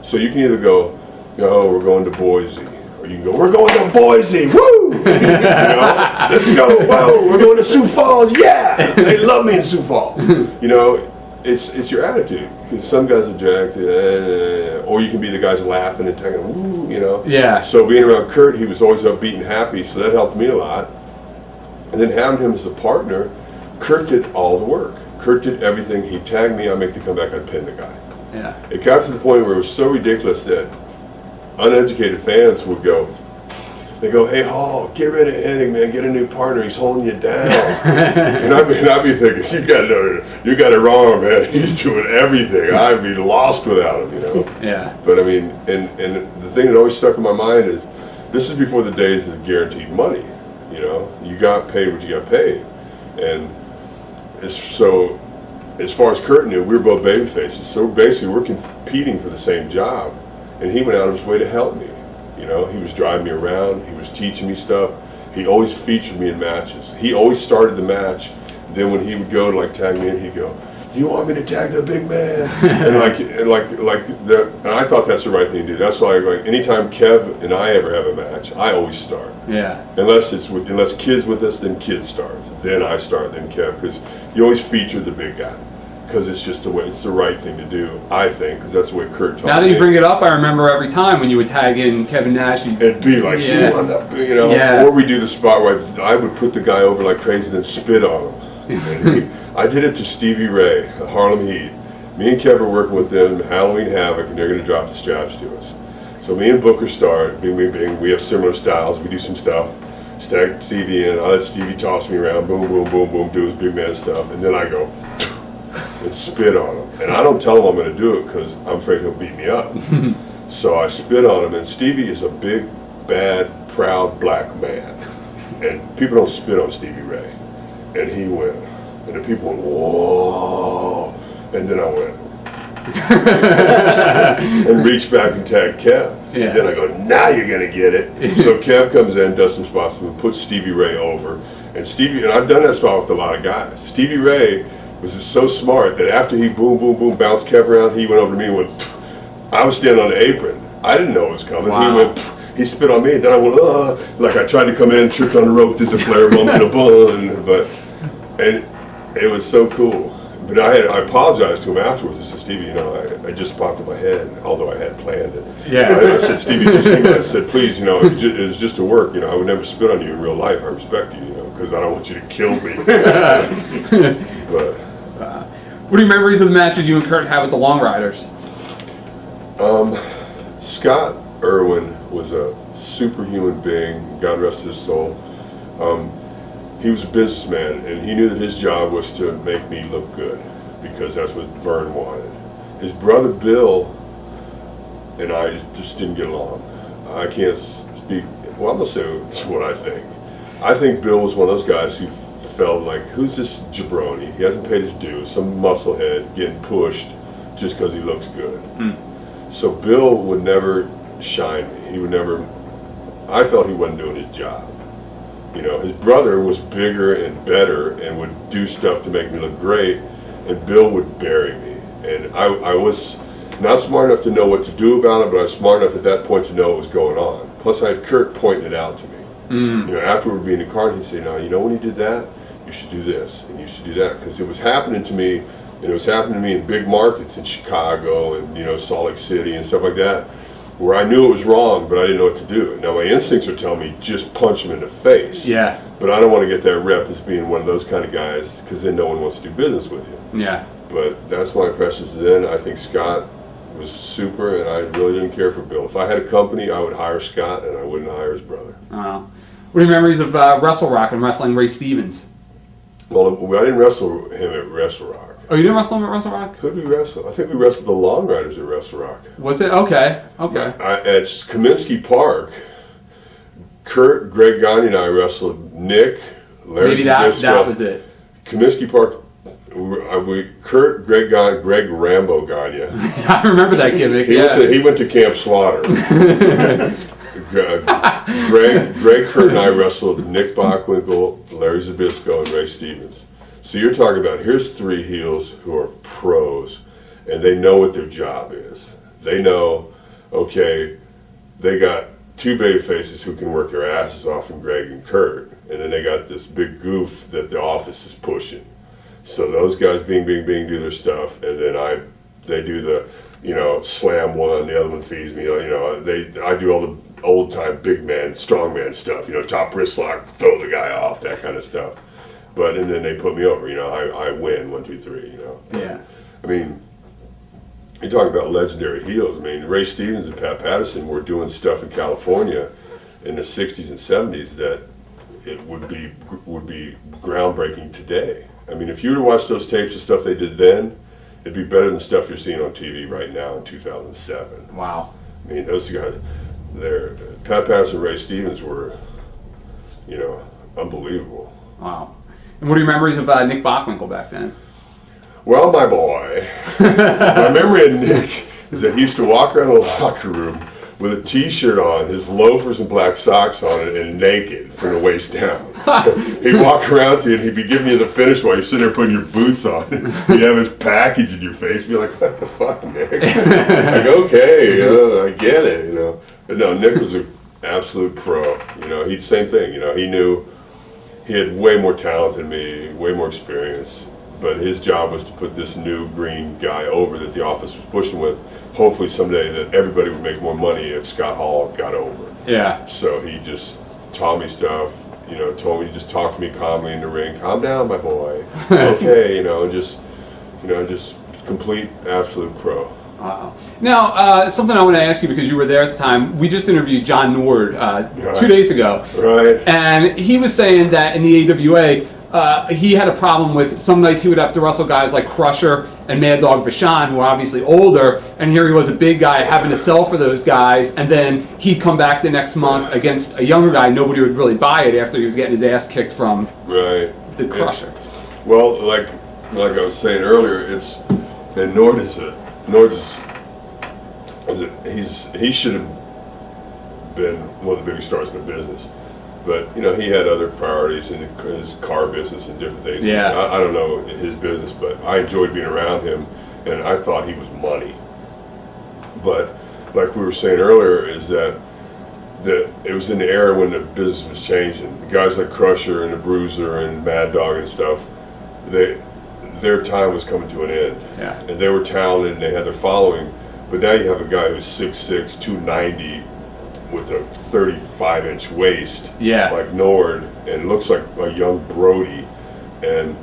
So you can either go, oh, we're going to Boise. Or you can go, we're going to Boise, woo! You know, let's go, whoa, we're going to Sioux Falls, yeah! They love me in Sioux Falls. You know, it's your attitude. Because some guys are jacked, or you can be the guys laughing and taking, woo, you know? Yeah. So being around Kurt, he was always upbeat and happy, so that helped me a lot. And then having him as a partner, Kurt did all the work. Kurt did everything. He'd tag me, I'd make the comeback, I'd pin the guy. Yeah. It got to the point where it was so ridiculous that uneducated fans would go, hey Hall, get rid of Hennig, man, get a new partner, he's holding you down. and I'd be thinking, you got it wrong, man, he's doing everything, I'd be lost without him, you know. Yeah. But I mean, and the thing that always stuck in my mind is, this is before the days of guaranteed money, you know, you got paid what you got paid. And so, as far as Kurt knew, we were both baby faces, so basically we're competing for the same job. And he went out of his way to help me. You know, he was driving me around, he was teaching me stuff. He always featured me in matches. He always started the match. Then when he would go to like tag me in, he'd go, "You want me to tag the big man?" and I thought that's the right thing to do. That's why, like, anytime Kev and I ever have a match, I always start. Yeah. Unless Kid's with us, then Kid starts. Then I start, then Kev, because you always feature the big guy. Because it's just the way, it's the right thing to do, I think, because that's the way Kurt taught me. Now that you bring it up, I remember every time when you would tag in Kevin Nash. It'd be like, yeah. You know, or we do the spot where I would put the guy over like crazy and then spit on him. I did it to Stevie Ray, at Harlem Heat. Me and Kev are working with them, Halloween Havoc, and they're going to drop the straps to us. So me and Booker start, bing, bing, bing. We have similar styles. We do some stuff. Stack Stevie in. I let Stevie toss me around, boom, boom, boom, boom, do his big man stuff, and then I go and spit on him. And I don't tell him I'm going to do it because I'm afraid he'll beat me up. So I spit on him, and Stevie is a big, bad, proud black man. And people don't spit on Stevie Ray. And he went. And the people went, whoa. And then I went. and reached back and tagged Kev. Yeah. And then I go, now you're going to get it. So Kev comes in, does some spots, and puts Stevie Ray over. And I've done that spot with a lot of guys. Stevie Ray was just so smart that after he boom, boom, boom, bounced Kev around, he went over to me and went, I was standing on the apron. I didn't know it was coming. Wow. He spit on me, and then I went, like I tried to come in, tripped on the rope, did the Flair bump in a bun, and it was so cool. But I apologized to him afterwards. I said, Stevie, you know, I just popped in my head, although I had planned it. Yeah. I said, Stevie, I said, please, you know, it was just a work. You know, I would never spit on you in real life. I respect you, you know, because I don't want you to kill me. But what are your memories of the matches you and Kurt had with the Long Riders? Scott Irwin was a superhuman being, God rest his soul. he was a businessman, and he knew that his job was to make me look good, because that's what Vern wanted. His brother Bill and I just didn't get along. I can't speak, well, I'm going to say what I think. I think Bill was one of those guys who felt like, who's this jabroni? He hasn't paid his dues, some musclehead getting pushed just because he looks good. So Bill would never shine me. He would never, I felt he wasn't doing his job. You know, his brother was bigger and better and would do stuff to make me look great, and Bill would bury me. And I was not smart enough to know what to do about it, but I was smart enough at that point to know what was going on. Plus, I had Kurt pointing it out to me. You know, after we'd be in the car, he'd say, "No, you know when you did that, you should do this, and you should do that," because it was happening to me, and it was happening to me in big markets in Chicago and, you know, Salt Lake City and stuff like that, where I knew it was wrong, but I didn't know what to do. Now, my instincts are telling me, just punch him in the face. Yeah. But I don't want to get that rep as being one of those kind of guys, because then no one wants to do business with you. Yeah. But that's my impressions then. I think Scott was super, and I really didn't care for Bill. If I had a company, I would hire Scott, and I wouldn't hire his brother. What are your memories of Wrestle Rock and wrestling Ray Stevens? Well, I didn't wrestle him at Wrestle Rock. Oh, you didn't wrestle him at Wrestle Rock? Who did we wrestle? I think we wrestled the Long Riders at Wrestle Rock. Was it? Okay. Okay. At Kaminsky Park, Kurt, Greg Gagne, and I wrestled Nick, Larry Maybe Zbysko. that was it. Kaminsky Park, Kurt, Greg Gagne, Greg Rambo Gagne. I remember that gimmick. He went to Camp Slaughter. Greg, Kurt, and I wrestled Nick Bockwinkel, Larry Zbysko, and Ray Stevens. So you're talking about, here's three heels who are pros, and they know what their job is. They know, okay, they got two baby faces who can work their asses off in Greg and Kurt, and then they got this big goof that the office is pushing. So those guys bing, do their stuff, and then they do the, you know, slam one, the other one feeds me, you know, I do all the old time big man, strong man stuff, you know, top wrist lock, throw the guy off, that kind of stuff. And then they put me over, you know, I win, 1, 2, 3, you know. Yeah. I mean, you're talking about legendary heels. I mean, Ray Stevens and Pat Patterson were doing stuff in California in the 60s and 70s that it would be groundbreaking today. I mean, if you were to watch those tapes of stuff they did then, it'd be better than stuff you're seeing on TV right now in 2007. Wow. I mean, those guys, Pat Patterson and Ray Stevens were, you know, unbelievable. Wow. And what are your memories of Nick Bockwinkel back then? Well, my boy, my memory of Nick is that he used to walk around the locker room with a T-shirt on, his loafers and black socks on, and naked from the waist down. He'd walk around to you, and he'd be giving you the finish while you're sitting there putting your boots on. He'd have his package in your face, be like, "What the fuck, Nick?" Like, okay, I get it, you know. But no, Nick was an absolute pro. You know, same thing. You know, he knew he had way more talent than me, way more experience. But his job was to put this new green guy over that the office was pushing with. Hopefully someday that everybody would make more money if Scott Hall got over. Yeah. So he just taught me stuff, you know, told me, just talk to me calmly in the ring. Calm down, my boy. Okay, you know, just complete, absolute pro. Wow. Now, something I want to ask you, because you were there at the time. We just interviewed John Nord 2 days ago. Right. And he was saying that in the AWA, he had a problem with some nights he would have to wrestle guys like Crusher and Mad Dog Vachon, who are obviously older, and here he was, a big guy, having to sell for those guys, and then he'd come back the next month against a younger guy. Nobody would really buy it after he was getting his ass kicked from the Crusher. Well, like I was saying earlier, he should have been one of the biggest stars in the business. But, you know, he had other priorities in his car business and different things. Yeah. I don't know his business, but I enjoyed being around him, and I thought he was money. But, like we were saying earlier, is that it was in the era when the business was changing. Guys like Crusher and the Bruiser and Mad Dog and stuff, their time was coming to an end. Yeah. And they were talented and they had their following. But now you have a guy who's 6'6", 290, with a 35-inch waist, yeah, like Nord, and looks like a young Brody, and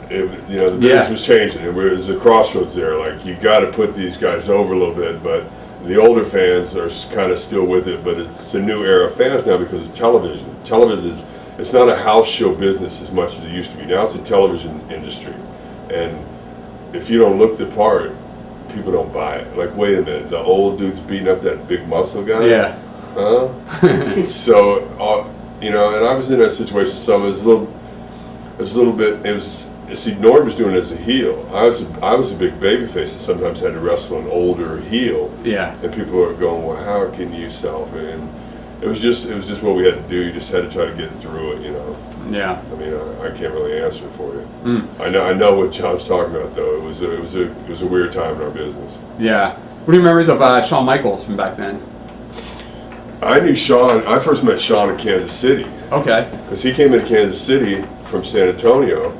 the business was changing. There was a crossroads there. Like, you got to put these guys over a little bit, but the older fans are kind of still with it. But it's a new era of fans now because of television. Television it's not a house show business as much as it used to be. Now it's a television industry, and if you don't look the part, people don't buy it. Like, wait a minute, the old dude's beating up that big muscle guy? Yeah. Huh? So, you know, and I was in that situation. So it was a little bit. See, Norm was doing it as a heel. I was a big babyface and sometimes had to wrestle an older heel. Yeah. And people were going, well, how can you sell? And it was just what we had to do. You just had to try to get through it, you know. Yeah. I mean, I can't really answer for you. I know what John's talking about, though. It was a weird time in our business. Yeah. What are your memories of Shawn Michaels from back then? I knew Shawn. I first met Shawn in Kansas City. Okay. Because he came into Kansas City from San Antonio,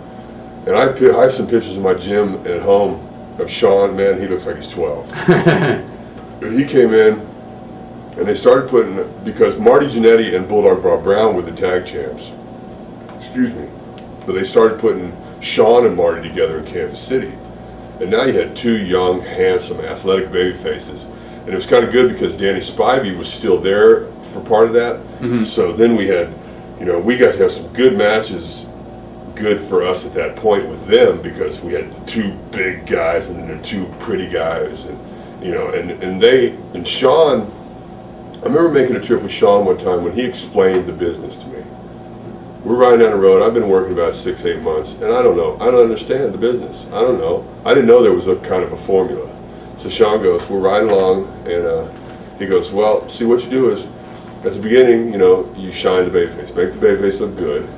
and I have some pictures of my gym at home of Shawn. Man, he looks like he's 12. And he came in, and they started putting, because Marty Jannetty and Bulldog Bob Brown were the tag champs. Excuse me. But they started putting Shawn and Marty together in Kansas City. And now you had two young, handsome, athletic baby faces. And it was kind of good because Danny Spivey was still there for part of that. So then we had, you know, we got to have some good matches, good for us at that point with them, because we had the two big guys and then the two pretty guys. And, you know, and Shawn, I remember making a trip with Shawn one time when he explained the business to me. We're riding down the road. I've been working about 6-8 months, and I don't know. I don't understand the business. I don't know. I didn't know there was a kind of a formula. So Shawn goes, we're riding along, and he goes, well, see, what you do is, at the beginning, you know, you shine the babyface, make the babyface look good.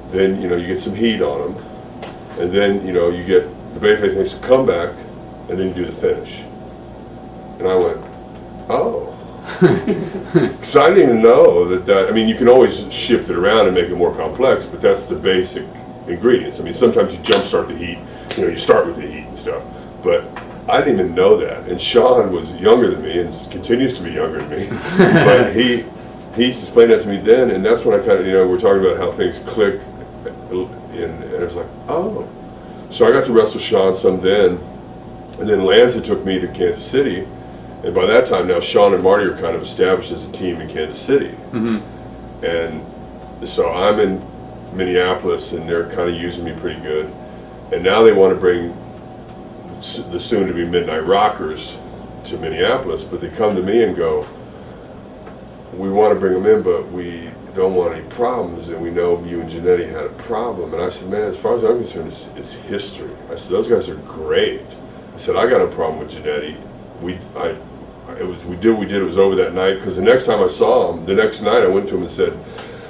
Then, you know, you get some heat on him, and then, you know, you get the babyface makes a comeback, and then you do the finish. And I went, oh. Because I didn't even know that, I mean, you can always shift it around and make it more complex, but that's the basic ingredients. I mean, sometimes you jumpstart the heat, you know, you start with the heat and stuff, but I didn't even know that. And Shawn was younger than me and continues to be younger than me, but he explained that to me then, and that's when I kind of, you know, we're talking about how things click, and it was like, oh. So I got to wrestle Shawn some then, and then Lanza took me to Kansas City. And by that time now, Shawn and Marty are kind of established as a team in Kansas City. And so I'm in Minneapolis, and they're kind of using me pretty good. And now they want to bring the soon-to-be Midnight Rockers to Minneapolis, but they come to me and go, we want to bring them in, but we don't want any problems, and we know you and Jannetty had a problem. And I said, man, as far as I'm concerned, it's history. I said, those guys are great. I said, I got a problem with Jannetty. We did what it was over that night, because the next time I saw him, the next night I went to him and said,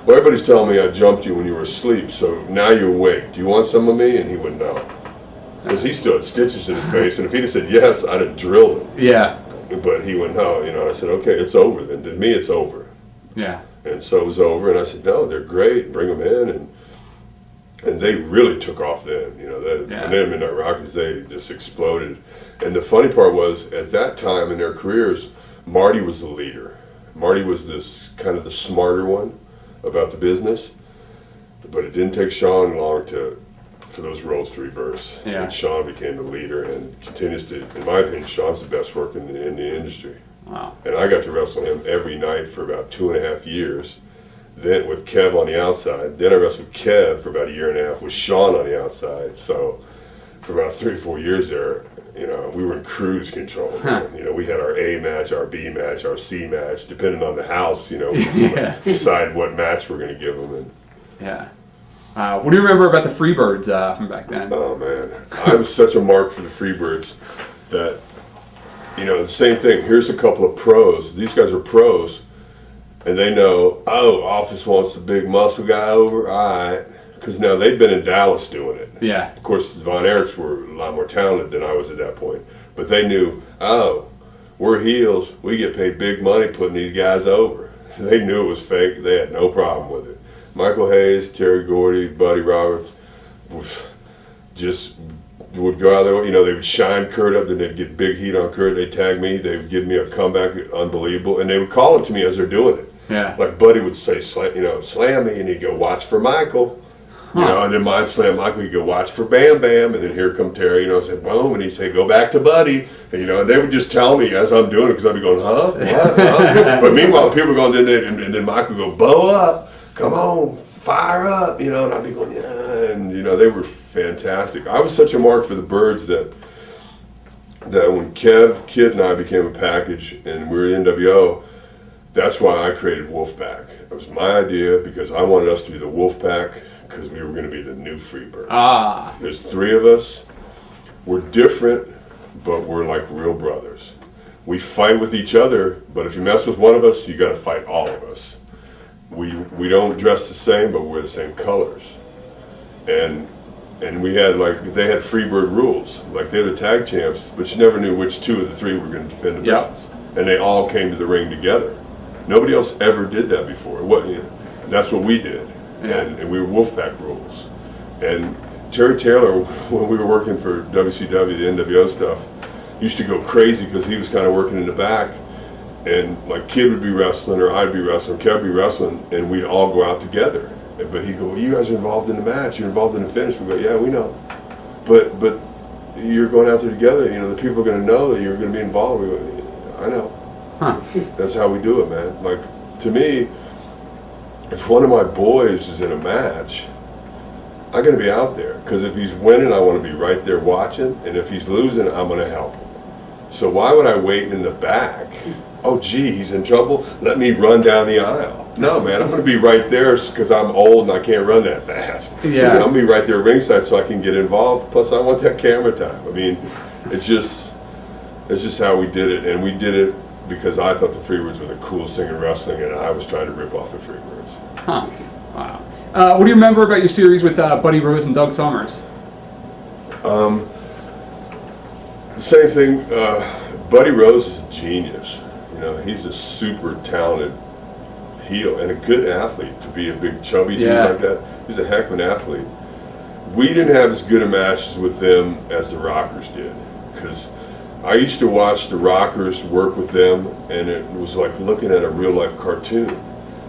well, everybody's telling me I jumped you when you were asleep, so now you're awake. Do you want some of me? And he wouldn't know. Because he still had stitches in his face, and if he'd have said yes, I'd have drilled him. Yeah. But he wouldn't know, you know. I said, okay, it's over then. To me, it's over. Yeah. And so it was over, and I said, no, they're great, bring them in. And they really took off then, you know. When they had Midnight Rockers, they just exploded. And the funny part was, at that time in their careers, Marty was the leader. Marty was this kind of the smarter one about the business, but it didn't take Shawn long for those roles to reverse. Yeah. And Shawn became the leader and continues to, in my opinion, Shawn's the best worker in the industry. Wow. And I got to wrestle him every night for about 2.5 years. Then with Kev on the outside. Then I wrestled Kev for about 1.5 years with Shawn on the outside. So for about 3 or 4 years there, you know, we were in cruise control. You know, we had our A match, our B match, our C match, depending on the house. You know, we decide what match we're going to give them. What do you remember about the Freebirds from back then? Oh man, I was such a mark for the Freebirds that, you know, the same thing. Here's a couple of pros. These guys are pros, and they know, oh, Office wants the big muscle guy over. All right. Because now they'd been in Dallas doing it. Yeah. Of course, Von Erichs were a lot more talented than I was at that point. But they knew, oh, we're heels. We get paid big money putting these guys over. They knew it was fake. They had no problem with it. Michael Hayes, Terry Gordy, Buddy Roberts just would go out there. You know, they would shine Kurt up, then they'd get big heat on Kurt. They'd tag me. They would give me a comeback, unbelievable. And they would call it to me as they're doing it. Yeah. Like Buddy would say, slam me, and he'd go, watch for Michael. You know, and then mine slam Michael, he'd go, watch for Bam Bam, and then here come Terry, you know, say, boom, and he'd say, go back to Buddy, and, you know, and they would just tell me as I'm doing it, because I'd be going, huh? What? Huh? But meanwhile, people were going, and then Michael would go, bow up, come on, fire up, you know, and I'd be going, yeah, and you know, they were fantastic. I was such a mark for the Birds that when Kev, Kid, and I became a package and we were NWO, that's why I created Wolfpack. It was my idea because I wanted us to be the Wolfpack because we were going to be the new Freebirds. Ah. There's 3 of us. We're different, but we're like real brothers. We fight with each other, but if you mess with one of us, you got to fight all of us. We don't dress the same, but we're the same colors. And we had they had Freebird rules. Like they're the tag champs, but you never knew which 2 of the 3 were going to defend the belts. And they all came to the ring together. Nobody else ever did that before. That's what we did. Yeah. And we were Wolfpack rules. And Terry Taylor, when we were working for WCW, the NWO stuff, used to go crazy because he was kind of working in the back. And like Kid would be wrestling, or I'd be wrestling, Kev would be wrestling, and we'd all go out together. But he'd go, well, you guys are involved in the match, you're involved in the finish. We go, yeah, we know. But you're going out there together, you know, the people are going to know that you're going to be involved. We go, I know. Huh. That's how we do it, man. Like, to me, if one of my boys is in a match, I'm going to be out there. Because if he's winning, I want to be right there watching. And if he's losing, I'm going to help him. So why would I wait in the back? Oh, gee, he's in trouble. Let me run down the aisle. No, man, I'm going to be right there because I'm old and I can't run that fast. Yeah. I'm going to be right there ringside so I can get involved. Plus, I want that camera time. I mean, it's just how we did it. And we did it because I thought the Freebirds were the coolest thing in wrestling, and I was trying to rip off the Freebirds. Huh. Wow. What do you remember about your series with Buddy Rose and Doug Summers? The same thing. Buddy Rose is a genius. You know, he's a super talented heel and a good athlete to be a big chubby dude like that. He's a heck of an athlete. We didn't have as good a matches with them as the Rockers did, because I used to watch the Rockers work with them, and it was like looking at a real life cartoon.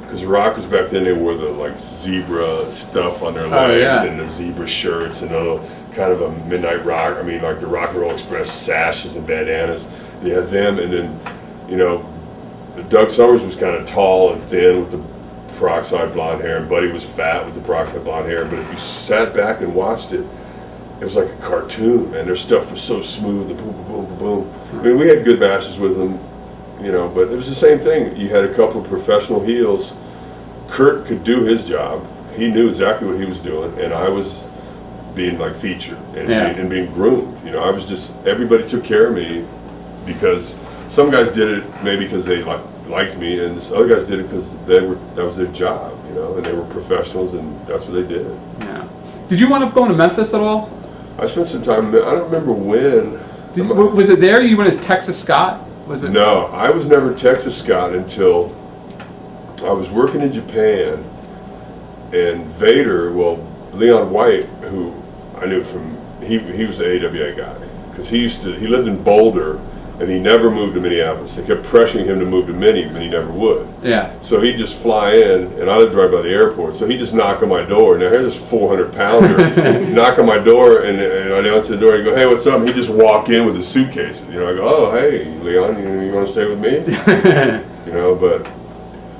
Because the Rockers back then, they wore the zebra stuff on their legs and the zebra shirts and a kind of a midnight rock. I mean, like the Rock and Roll Express sashes and bandanas. And you had them, and then, you know, Doug Summers was kind of tall and thin with the peroxide blonde hair, and Buddy was fat with the peroxide blonde hair. But if you sat back and watched it, it was like a cartoon, man. Their stuff was so smooth, the boom, boom, boom, boom. I mean, we had good matches with them, you know, but it was the same thing. You had a couple of professional heels. Kurt could do his job. He knew exactly what he was doing, and I was being featured and being groomed. You know, I was just, everybody took care of me because some guys did it maybe because they liked me, and other guys did it because that was their job, you know, and they were professionals, and that's what they did. Yeah. Did you wind up going to Memphis at all? I spent some time. I don't remember when. Was it there you went as Texas Scott? Was it? No, I was never Texas Scott until I was working in Japan, and Vader, Leon White, who I knew from, he was the AWA guy, because he lived in Boulder, and he never moved to Minneapolis. They kept pressuring him to move to Minnie, but he never would. Yeah. So he'd just fly in, and I lived right by the airport, so he'd just knock on my door. Now here's this 400-pounder knock on my door, and I'd answer the door, and he'd go, hey, what's up? And he'd just walk in with his suitcases. You know, I go, oh, hey, Leon, you want to stay with me? You know, but,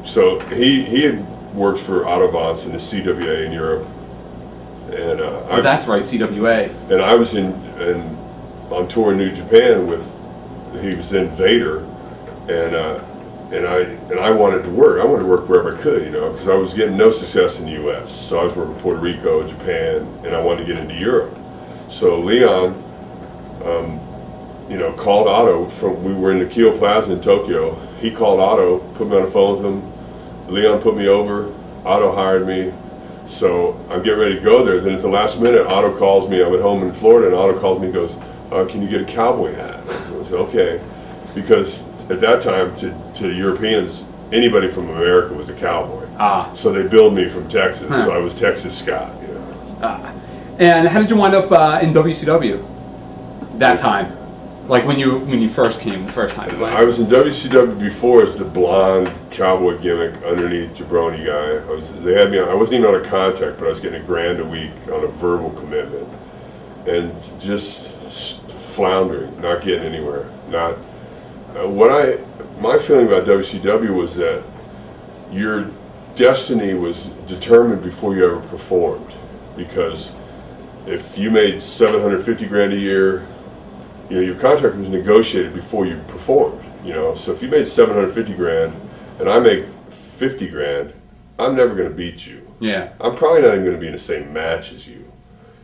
so he had worked for Autovance in the CWA in Europe. And that's right, CWA. And I was on tour in New Japan with, he was then Vader, and I wanted to work. I wanted to work wherever I could, you know, because I was getting no success in the U.S. So I was working Puerto Rico, Japan, and I wanted to get into Europe. So Leon, you know, called Otto we were in the Kyo Plaza in Tokyo. He called Otto, put me on the phone with him. Leon put me over. Otto hired me. So I'm getting ready to go there. Then at the last minute, Otto calls me. I'm at home in Florida, and Otto calls me and goes, can you get a cowboy hat? I said, okay. Because at that time, to Europeans, anybody from America was a cowboy. So they billed me from Texas, so I was Texas Scott. You know. And how did you wind up in WCW that time? Like when you first came the first time? I was in WCW before as the blonde cowboy gimmick underneath Jabroni guy. They had me on, I wasn't even on a contract, but I was getting $1,000 a week on a verbal commitment, and just floundering, not getting anywhere. My feeling about WCW was that destiny was determined before you ever performed, because if you made $750,000 a year, you know, your contract was negotiated before you performed. You know, so if you made $750,000 and I make $50,000, I'm never going to beat you. Yeah. I'm probably not even going to be in the same match as you,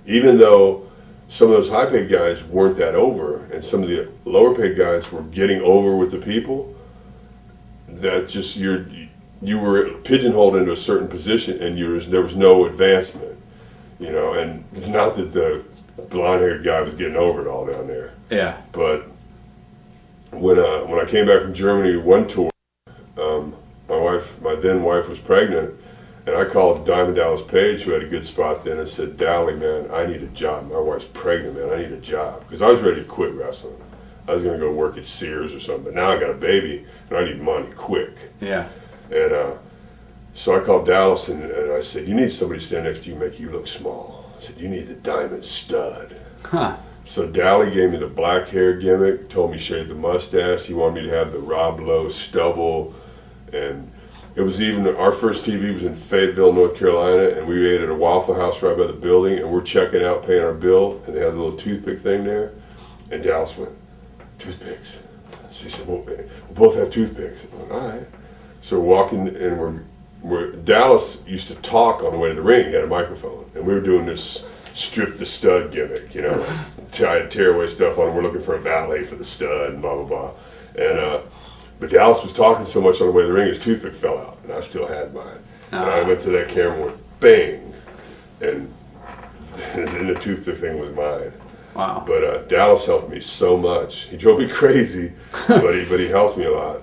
even though some of those high-paid guys weren't that over, and some of the lower-paid guys were getting over with the people. That just you were pigeonholed into a certain position, and there was no advancement. You know, and it's not that the blonde-haired guy was getting over it all down there. Yeah. But when I came back from Germany one tour, my then wife was pregnant, and I called Diamond Dallas Page, who had a good spot then, and said, "Dally, man, I need a job. My wife's pregnant, man. I need a job." Because I was ready to quit wrestling. I was going to go work at Sears or something. But now I got a baby, and I need money quick. Yeah. And so I called Dallas, and I said, "You need somebody to stand next to you and make you look small." I said, "You need the diamond stud." Huh. So Dally gave me the black hair gimmick, told me shave the mustache. He wanted me to have the Rob Lowe stubble. And it was even, our first TV was in Fayetteville, North Carolina, and we ate at a Waffle House right by the building, and we're checking out, paying our bill, and they had a little toothpick thing there. And Dallas went, "Toothpicks?" So he said, "Well, we both have toothpicks." I went, "All right." So we're walking, and Dallas used to talk on the way to the ring. He had a microphone, and we were doing this strip the stud gimmick, you know, tear away stuff on him. We're looking for a valet for the stud, and blah blah blah. And but Dallas was talking so much on the way to the ring, his toothpick fell out, and I still had mine. And I went to that camera and went bang, and then the toothpick thing was mine. Wow. But Dallas helped me so much. He drove me crazy, but he helped me a lot.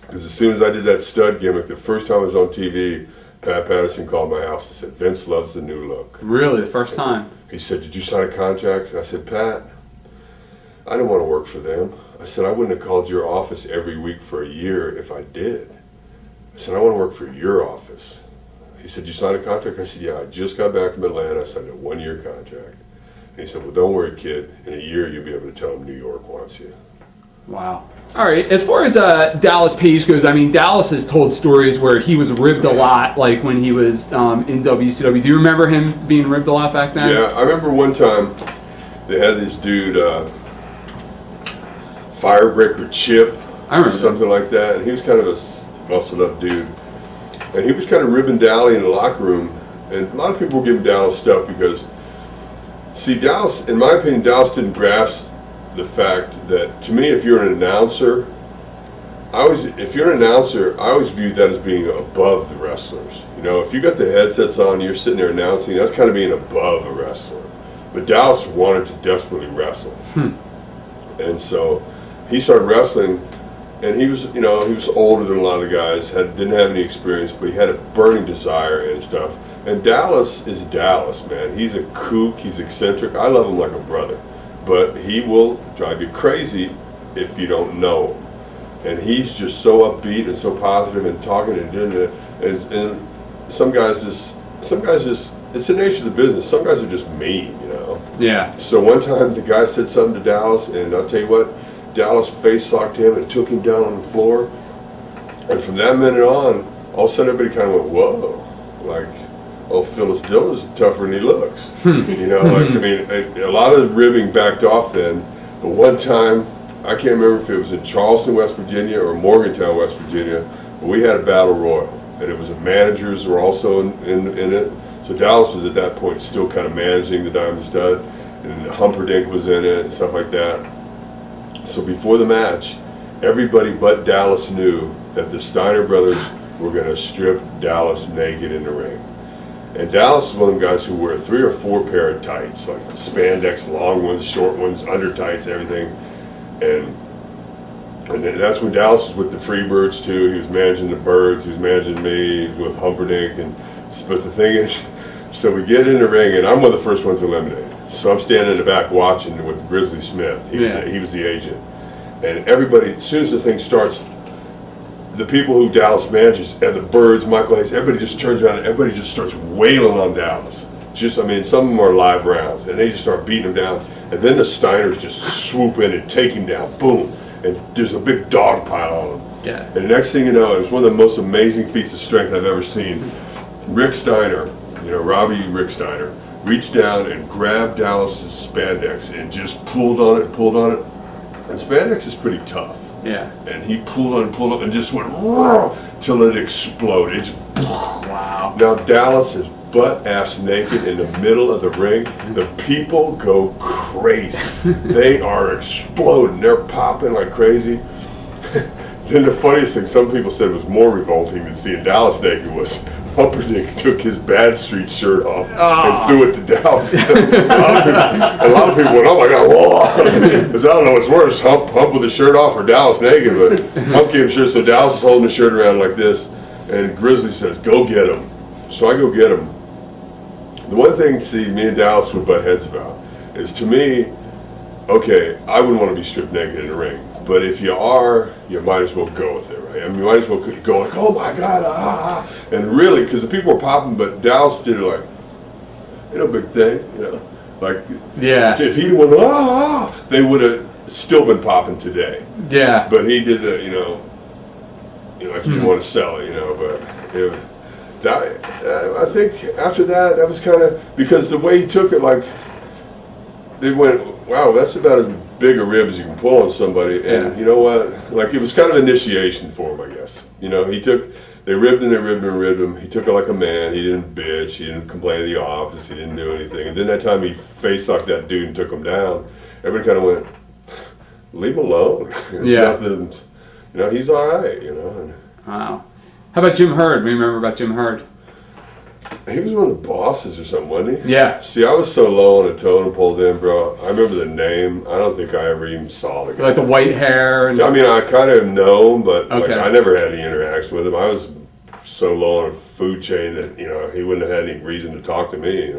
Because as soon as I did that stud gimmick, the first time I was on TV, Pat Patterson called my house and said, "Vince loves the new look." Really, the first time? He said, "Did you sign a contract?" And I said, "Pat, I didn't want to work for them." I said, "I wouldn't have called your office every week for a year if I did." I said, "I want to work for your office." He said, "You signed a contract?" I said, "Yeah, I just got back from Atlanta. I signed a 1-year contract." And he said, "Well, don't worry, kid. In a year, you'll be able to tell them New York wants you." Wow. All right. As far as Dallas Page goes, I mean, Dallas has told stories where he was ribbed a lot, like when he was in WCW. Do you remember him being ribbed a lot back then? Yeah, I remember one time they had this dude, Firebreaker Chip, I remember or something like that, and he was kind of a muscled up dude. And he was kind of ribbing Dally in the locker room, and a lot of people were giving Dallas stuff because, see, Dallas, in my opinion, Dallas didn't grasp the fact that, to me, if you're an announcer, I always viewed that as being above the wrestlers. You know, if you got the headsets on, you're sitting there announcing, that's kind of being above a wrestler. But Dallas wanted to desperately wrestle. And so he started wrestling, and he was, you know, he was older than a lot of the guys, didn't have any experience, but he had a burning desire and stuff. And Dallas is Dallas, man. He's a kook, he's eccentric. I love him like a brother. But he will drive you crazy if you don't know him. And he's just so upbeat and so positive and talking and doing it. And some guys just, it's the nature of the business. Some guys are just mean, you know. Yeah. So one time the guy said something to Dallas, and I'll tell you what, Dallas face socked him and took him down on the floor. And from that minute on, all of a sudden everybody kind of went, whoa, like, oh, Phyllis Diller's tougher than he looks. You know, like, I mean, a lot of the ribbing backed off then. But one time, I can't remember if it was in Charleston, West Virginia, or Morgantown, West Virginia, but we had a battle royal, and it was the managers were also in it. So Dallas was at that point still kind of managing the Diamond Stud, and Humperdinck was in it and stuff like that. So before the match, everybody but Dallas knew that the Steiner brothers were going to strip Dallas naked in the ring. And Dallas is one of the guys who wear 3 or 4 pair of tights, like spandex, long ones, short ones, under tights, everything. And then that's when Dallas was with the Freebirds too. He was managing the Birds, he was managing me, he was with Humperdinck. But the thing is, so we get in the ring, and I'm one of the first ones eliminated. So I'm standing in the back watching with Grizzly Smith. He was the agent. And everybody, as soon as the thing starts, the people who Dallas manages, and the Birds, Michael Hayes, everybody just turns around and everybody just starts wailing on Dallas. Just, I mean, some of them are live rounds, and they just start beating him down. And then the Steiners just swoop in and take him down, boom. And there's a big dog pile on him. Yeah. And the next thing you know, it was one of the most amazing feats of strength I've ever seen. Rick Steiner, Rick Steiner, reached down and grabbed Dallas's spandex and just pulled on it. And spandex is pretty tough. Yeah. And he pulled on, and just went till it exploded. Wow. Now Dallas is butt-ass naked in the middle of the ring. The people go crazy. They are exploding. They're popping like crazy. Then the funniest thing some people said was more revolting than seeing Dallas naked was Humperdinck took his Bad Street shirt off and threw it to Dallas. A lot of people went, oh my God, whoa. Because I don't know what's worse, Hump with his shirt off or Dallas naked, but Hump gave him shirt, so Dallas is holding the shirt around like this, and Grizzly says, go get him. So I go get him. The one thing, see, me and Dallas would butt heads about is, to me, okay, I wouldn't want to be stripped naked in the ring. But if you are, you might as well go with it, right? I mean, you might as well go like, oh my God, and really, because the people were popping, but Dallas did it like, big thing, like, yeah. If he'd went, they would have still been popping today. Yeah. But he did the, like he didn't want to sell it, but I think after that, that was kind of, because the way he took it, like, they went, wow, that's about as big a rib as you can pull on somebody, and you know what? Like, it was kind of initiation for him, I guess. They ribbed him. He took it like a man. He didn't bitch. He didn't complain to the office. He didn't do anything. And then that time he face sucked that dude and took him down, everybody kind of went, leave him alone. Yeah. Nothing, he's all right, And Wow. How about Jim Herd? We remember about Jim Herd. he was one of the bosses or something, wasn't he? Yeah. See, I was so low on the totem pole then, bro. I remember the name. I don't think I ever even saw the guy. Like the white hair. And I mean, I kind of know him, but Okay. I never had any interaction with him. I was so low on a food chain that, he wouldn't have had any reason to talk to me,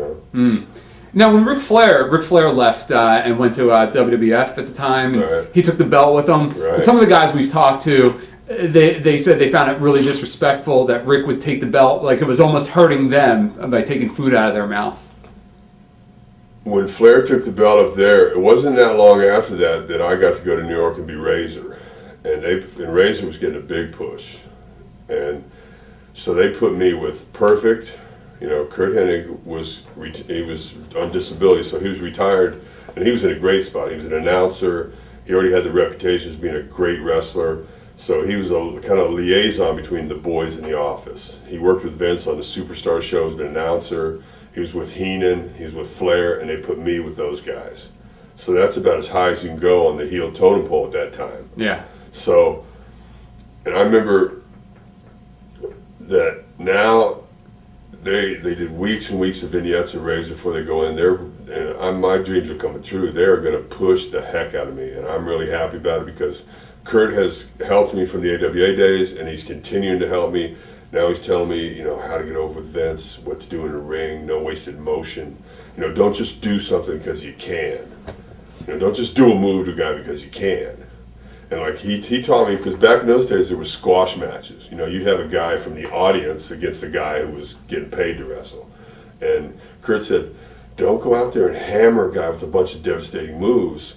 Now, when Ric Flair left and went to WWF at the time, and Right. he took the belt with him. Right. And some of the guys we've talked to, they said they found it really disrespectful that Rick would take the belt, like it was almost hurting them by taking food out of their mouth. When Flair took the belt up there, it wasn't that long after that I got to go to New York and be Razor. And Razor was getting a big push. And so they put me with Perfect. Kurt Hennig was on disability, so he was retired, and he was in a great spot. He was an announcer. He already had the reputation as being a great wrestler. So he was a kind of liaison between the boys in the office. He worked with Vince on the Superstar shows as an announcer. He was with Heenan, he was with Flair, and they put me with those guys. So that's about as high as you can go on the heel totem pole at that time. Yeah. So, and I remember that now they did weeks and weeks of vignettes of Razor before they go in there, and my dreams are coming true. They're going to push the heck out of me, and I'm really happy about it because Kurt has helped me from the AWA days, and he's continuing to help me. Now he's telling me, how to get over with Vince, what to do in the ring, no wasted motion. Don't just do something because you can. Don't just do a move to a guy because you can. And like he taught me, because back in those days there were squash matches. You'd have a guy from the audience against a guy who was getting paid to wrestle. And Kurt said, don't go out there and hammer a guy with a bunch of devastating moves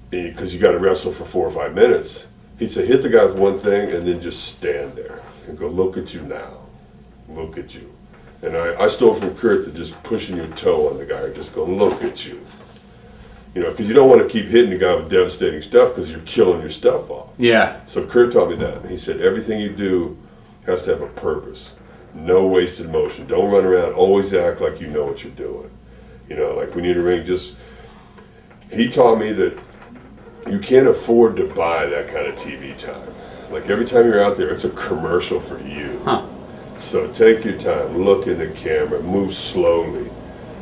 because you got to wrestle for 4 or 5 minutes. He'd say, hit the guy with one thing and then just stand there and go, look at you now. Look at you. And I stole from Kurt to just pushing your toe on the guy, just going, look at you. Because you don't want to keep hitting the guy with devastating stuff because you're killing your stuff off. Yeah. So Kurt taught me that. He said, everything you do has to have a purpose. No wasted motion. Don't run around. Always act like you know what you're doing. Like when you're in the ring, he taught me that you can't afford to buy that kind of TV time. Like every time you're out there, it's a commercial for you. Huh. So take your time, look in the camera, move slowly.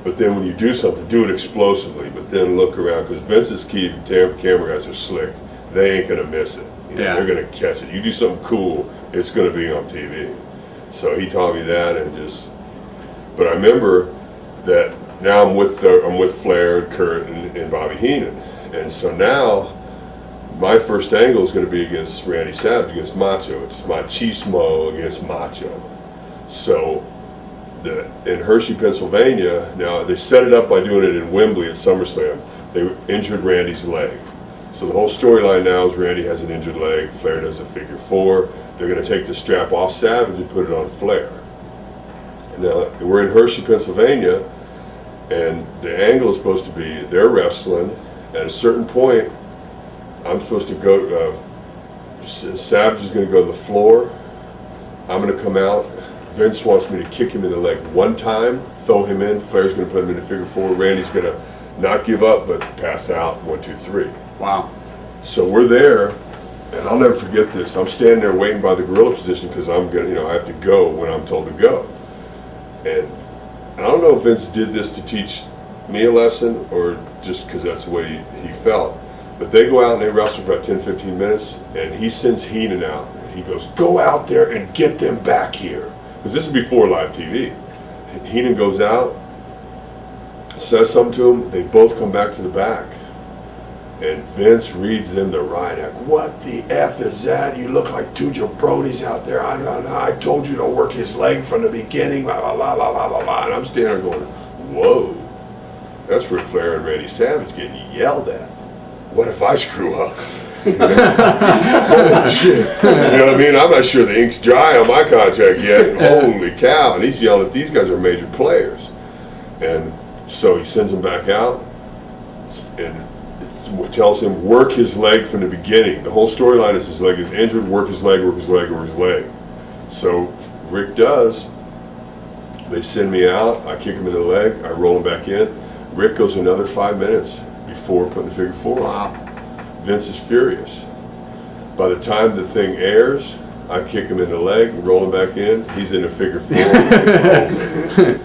But then when you do something, do it explosively, but then look around, because Vince's key, the camera guys are slick. They ain't going to miss it. They're going to catch it. You do something cool, it's going to be on TV. So he taught me that, but I remember that now I'm with Flair and Kurt and Bobby Heenan. And so now my first angle is going to be against Randy Savage, against Macho. It's Machismo against Macho. So in Hershey, Pennsylvania, now they set it up by doing it in Wembley at SummerSlam. They injured Randy's leg. So the whole storyline now is Randy has an injured leg, Flair does a figure 4. They're going to take the strap off Savage and put it on Flair. Now, we're in Hershey, Pennsylvania, and the angle is supposed to be they're wrestling. At a certain point, I'm supposed to go, Savage is going to go to the floor. I'm going to come out. Vince wants me to kick him in the leg one time, throw him in. Flair's going to put him in a figure 4. Randy's going to not give up, but pass out. 1, 2, 3. Wow. So we're there, and I'll never forget this. I'm standing there waiting by the gorilla position because I'm going, I have to go when I'm told to go. And I don't know if Vince did this to teach me a lesson or just because that's the way he felt. But they go out and they wrestle for about 10, 15 minutes, and he sends Heenan out. He goes, go out there and get them back here. Because this is before live TV. Heenan goes out, says something to him, they both come back to the back. And Vince reads them the riot act. What the F is that? You look like 2 jabronis out there. I told you to work his leg from the beginning, blah, blah, blah, blah, blah, blah, blah. And I'm standing there going, whoa. That's Ric Flair and Randy Savage getting yelled at. What if I screw up? Holy shit. You know what I mean? I'm not sure the ink's dry on my contract yet. Holy cow. And he's yelling at these guys are major players. And so he sends them back out and tells him work his leg from the beginning. The whole storyline is his leg is injured, work his leg, work his leg, work his leg. So Rick does. They send me out, I kick him in the leg, I roll him back in. Rick goes another 5 minutes before putting the figure 4 on. Vince is furious. By the time the thing airs, I kick him in the leg, roll him back in, he's in a figure 4. It's over.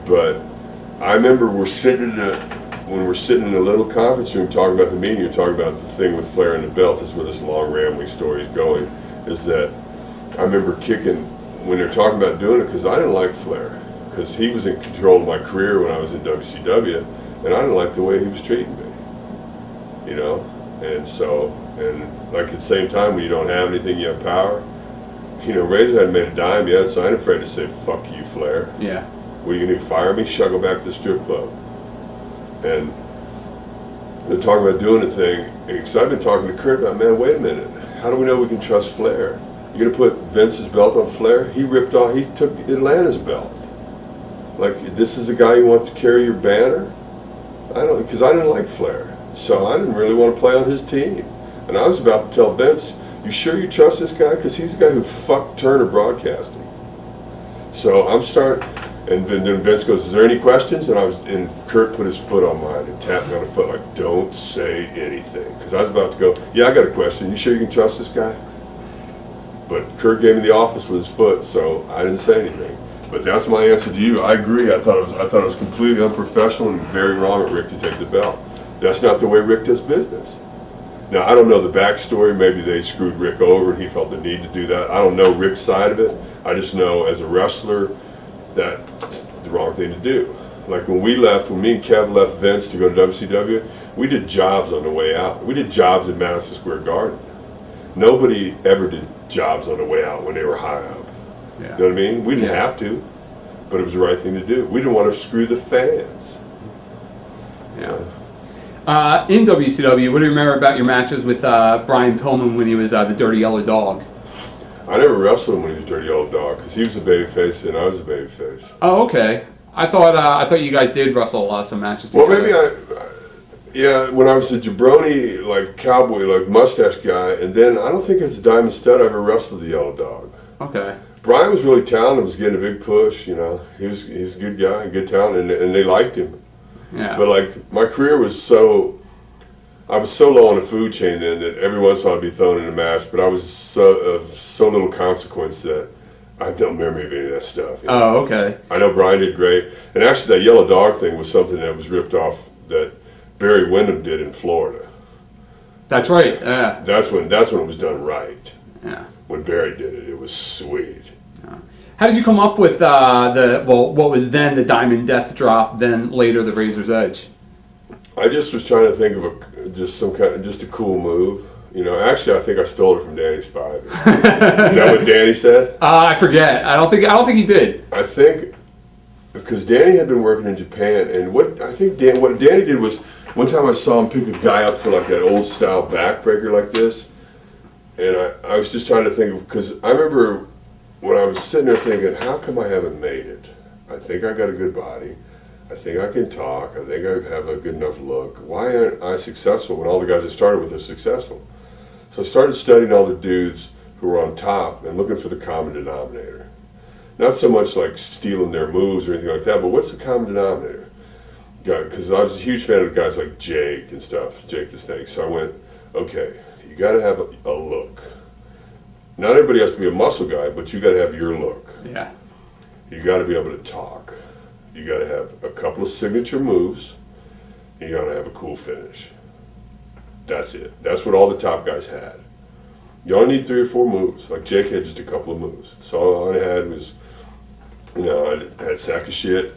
But I remember when we're sitting in a little conference room talking about the meeting, you're talking about the thing with Flair and the belt. This is where this long rambling story is going. Is that I remember kicking when they're talking about doing it because I didn't like Flair because he was in control of my career when I was in WCW, and I didn't like the way he was treating me. And so like at the same time when you don't have anything, you have power. Razor hadn't made a dime yet, so I ain't afraid to say fuck you, Flair. Yeah. What are you gonna do? Fire me? Shall I go back to the strip club? And they're talking about doing the thing, because I've been talking to Kurt about, man, wait a minute. How do we know we can trust Flair? You're going to put Vince's belt on Flair? He took Atlanta's belt. Like, this is the guy you want to carry your banner? Because I didn't like Flair. So I didn't really want to play on his team. And I was about to tell Vince, you sure you trust this guy? Because he's the guy who fucked Turner Broadcasting. So I'm starting... And then Vince goes, is there any questions? And Kurt put his foot on mine and tapped me on the foot like, don't say anything. Because I was about to go, yeah, I got a question. You sure you can trust this guy? But Kurt gave me the office with his foot, so I didn't say anything. But that's my answer to you. I agree. I thought it was completely unprofessional and very wrong of Rick to take the belt. That's not the way Rick does business. Now, I don't know the backstory. Maybe they screwed Rick over and he felt the need to do that. I don't know Rick's side of it. I just know as a wrestler, that's the wrong thing to do. Like when me and Kev left Vince to go to WCW, we did jobs on the way out. We did jobs at Madison Square Garden. Nobody ever did jobs on the way out when they were high up. Yeah. You know what I mean? We didn't have to, but it was the right thing to do. We didn't want to screw the fans. Yeah. In WCW, what do you remember about your matches with Brian Pillman when he was the Dirty Yellow Dog? I never wrestled him when he was Dirty Yellow Dog because he was a babyface and I was a babyface. Oh, okay. I thought you guys did wrestle some matches together. Well, maybe when I was a jabroni, like cowboy, like mustache guy, and then I don't think as a Diamond Stud I ever wrestled the Yellow Dog. Okay. Brian was really talented, was getting a big push, He was a good guy, good talent, and they liked him. Yeah. But like my career was I was so low on the food chain then that every once in a while I'd be thrown in a match, but I was of so little consequence that I don't remember any of that stuff. Oh, okay. I know Brian did great. And actually that Yellow Dog thing was something that was ripped off that Barry Windham did in Florida. That's right, yeah. That's when it was done right. Yeah. When Barry did it, it was sweet. Yeah. How did you come up with what was then the Diamond Death Drop, then later the Razor's Edge? I just was trying to think of just a cool move. Actually, I think I stole it from Danny Spivey. Is that what Danny said? I forget. I don't think he did. I think because Danny had been working in Japan, and what Danny did was one time I saw him pick a guy up for like that old style backbreaker like this, and I was just trying to think of, because I remember when I was sitting there thinking, how come I haven't made it? I think I got a good body. I think I can talk. I think I have a good enough look. Why aren't I successful when all the guys I started with are successful? So I started studying all the dudes who were on top and looking for the common denominator. Not so much like stealing their moves or anything like that, but what's the common denominator? Because I was a huge fan of guys like Jake and stuff, Jake the Snake. So I went, okay, you got to have a look. Not everybody has to be a muscle guy, but you got to have your look. Yeah. You got to be able to talk. You got to have a couple of signature moves. And you got to have a cool finish. That's it. That's what all the top guys had. You only need 3 or 4 moves. Like Jake had just a couple of moves. So all I had was, I had sack of shit.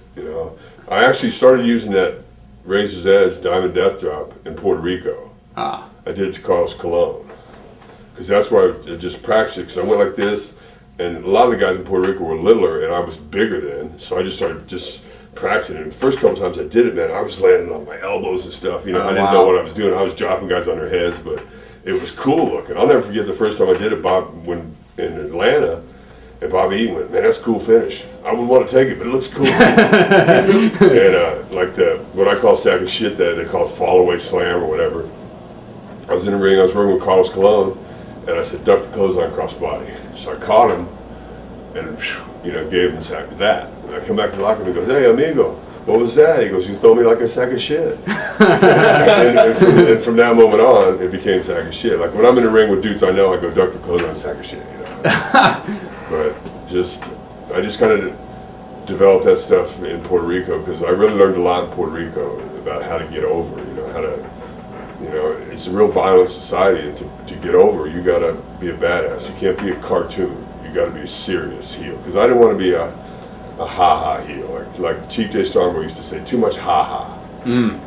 I actually started using that Razor's Edge Diamond Death Drop in Puerto Rico. I did it to Carlos Colon. Because that's where I just practiced it. Because I went like this. And a lot of the guys in Puerto Rico were littler, and I was bigger then, so I just started practicing. And the first couple times I did it, man, I was landing on my elbows and stuff. I didn't know what I was doing. I was dropping guys on their heads, but it was cool looking. I'll never forget the first time I did it, when in Atlanta, and Bobby Eaton went, man, that's a cool finish. I wouldn't want to take it, but it looks cool. And like what I call sack of shit, that they call fall away slam or whatever. I was in the ring, I was working with Carlos Colon. And I said, duck the clothesline crossbody. So I caught him and, gave him a sack of that. And I come back to the locker room and he goes, hey, amigo, what was that? He goes, you throw me like a sack of shit. and from that moment on, it became sack of shit. Like when I'm in the ring with dudes I know, I go, duck the clothesline, sack of shit. But I just kind of developed that stuff in Puerto Rico because I really learned a lot in Puerto Rico about how to get over, how to, it's a real violent society, and to get over, you got to be a badass. You can't be a cartoon. You got to be a serious heel. Because I didn't want to be a ha-ha heel. Like Chief Jay Strongbow used to say, too much ha-ha.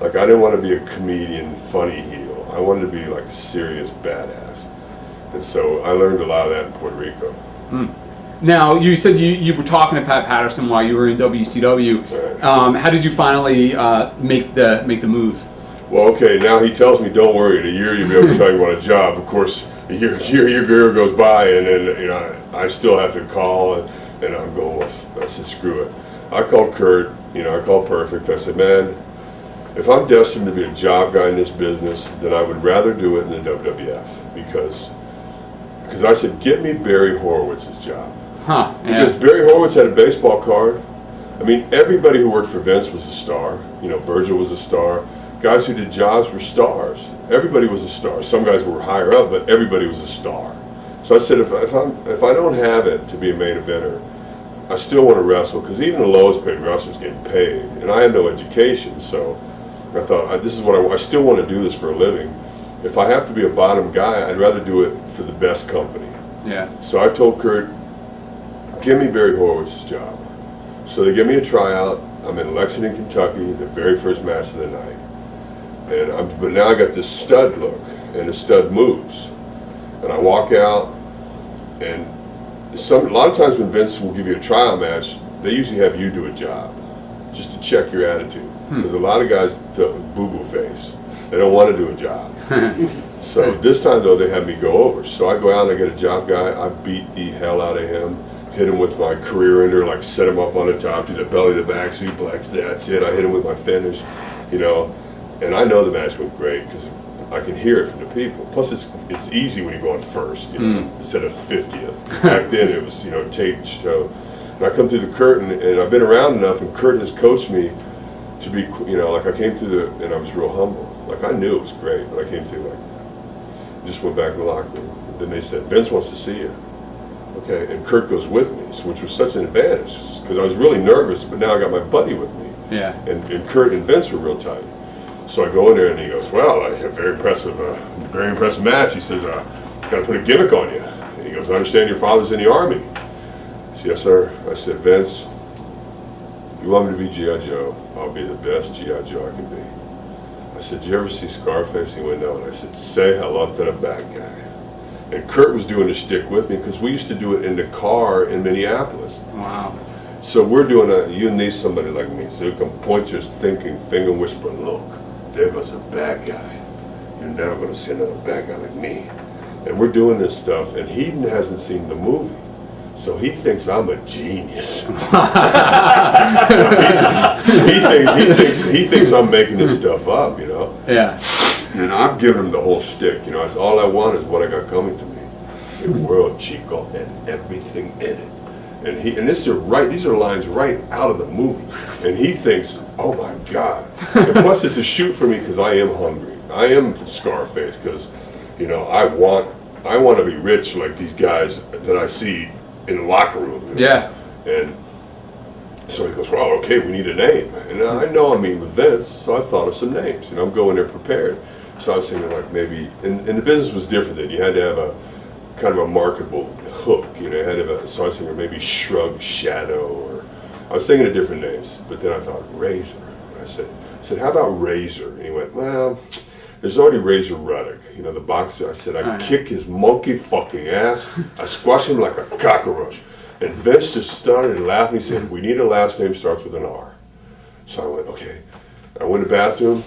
Like I didn't want to be a comedian, funny heel. I wanted to be like a serious badass. And so I learned a lot of that in Puerto Rico. Now, you said you were talking to Pat Patterson while you were in WCW. Right. How did you finally make the move? Well, okay, now he tells me, don't worry, in a year you'll be able to tell you about a job. Of course, a year goes by, and then I still have to call, and I'm going, well, I said, screw it. I called Kurt, I called Perfect. I said, man, if I'm destined to be a job guy in this business, then I would rather do it in the WWF, because I said, get me Barry Horowitz's job. Yeah. Because Barry Horowitz had a baseball card. I mean, everybody who worked for Vince was a star. Virgil was a star. Guys who did jobs were stars. Everybody was a star. Some guys were higher up, but everybody was a star. So I said, if I don't have it to be a main eventer, I still want to wrestle, because even the lowest paid wrestlers getting paid, and I had no education. So I thought, this is what I still want to do this for a living. If I have to be a bottom guy, I'd rather do it for the best company. Yeah. So I told Kurt, give me Barry Horowitz's job. So they give me a tryout. I'm in Lexington, Kentucky, the very first match of the night. But now I got this stud look, and the stud moves. And I walk out, and a lot of times when Vince will give you a trial match, they usually have you do a job, just to check your attitude. Because a lot of guys boo-boo face. They don't want to do a job. So this time, though, they had me go over. So I go out and I get a job guy. I beat the hell out of him, hit him with my career ender, like set him up on the top, do the belly to back suplex. That's it. I hit him with my finish, And I know the match went great because I can hear it from the people. Plus, it's easy when you go on first, instead of 50th. Back then, it was taped show. And I come through the curtain, and I've been around enough, and Kurt has coached me to be, like I came through and I was real humble. Like I knew it was great, but I came through just went back in the locker room. And then they said, Vince wants to see you. Okay, and Kurt goes with me, which was such an advantage because I was really nervous, but now I got my buddy with me. Yeah. And Kurt and Vince were real tight. So I go in there and he goes, well, I had a very impressive match. He says, got to put a gimmick on you. And he goes, I understand your father's in the Army. I said, yes, sir. I said, Vince, you want me to be G.I. Joe? I'll be the best G.I. Joe I can be. I said, did you ever see Scarface? He went, no. And I said, say hello to the bad guy. And Kurt was doing the shtick with me because we used to do it in the car in Minneapolis. Wow. So we're doing you need somebody like me. So you can point your thinking finger, whisper, look. there goes a bad guy. You're never going to see another bad guy like me. And we're doing this stuff, and he hasn't seen the movie. So he thinks I'm a genius. he thinks I'm making this stuff up, you know? Yeah. And I'm giving him the whole shtick, you know. It's all I want is what I got coming to me. The world, Chico, and everything in it. And these are lines right out of the movie. And he thinks, oh my God. And plus it's a shoot for me because I am hungry. I am Scarface because, you know, I want to be rich like these guys that I see in the locker room. You know? Yeah. And so he goes, well, okay, we need a name. And I know I'm meeting with Vince, so I thought of some names. You know, I'm going there prepared. So I was thinking like maybe, and the business was different then. You had to have a kind of a marketable hook. You know, you had to have so I was thinking maybe Shrug Shadow, or I was thinking of different names. But then I thought Razor. And I said, how about Razor? And he went, well, there's already Razor Ruddock, you know, the boxer. I said, I kick his monkey fucking ass. I squash him like a cockroach. And Vince just started laughing. He said, we need a last name starts with an R. So I went, okay. I went to the bathroom.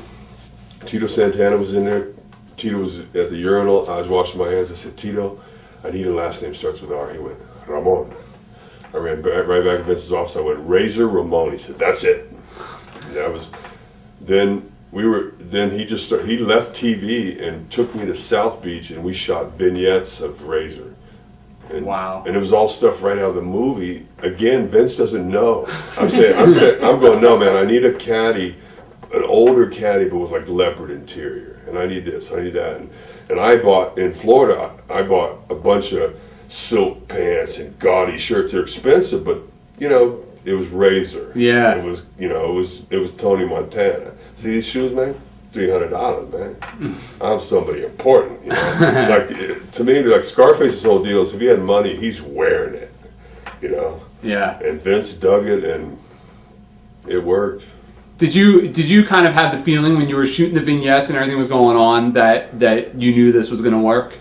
Tito Santana was in there. Tito was at the urinal. I was washing my hands. I said, Tito, I need a last name starts with R. He went, Ramon. I ran right back to Vince's office. I went, Razor Ramon. He said, that's it. And that was, then he left TV and took me to South Beach, and we shot vignettes of Razor. And, wow. And it was all stuff right out of the movie. Again, Vince doesn't know. I'm going, no, man, I need a caddy, an older caddy, but with like leopard interior. And I need this, I need that. And I bought, in Florida, I bought a bunch of silk pants and gaudy shirts. They're expensive, but, you know, it was Razor. Yeah. It was, you know, it was Tony Montana. See these shoes, man? $300, man. I'm somebody important, you know. Like, to me, like Scarface's whole deal is if he had money, he's wearing it, you know. Yeah. And Vince dug it, and it worked. Did you kind of have the feeling when you were shooting the vignettes and everything was going on that you knew this was going to work?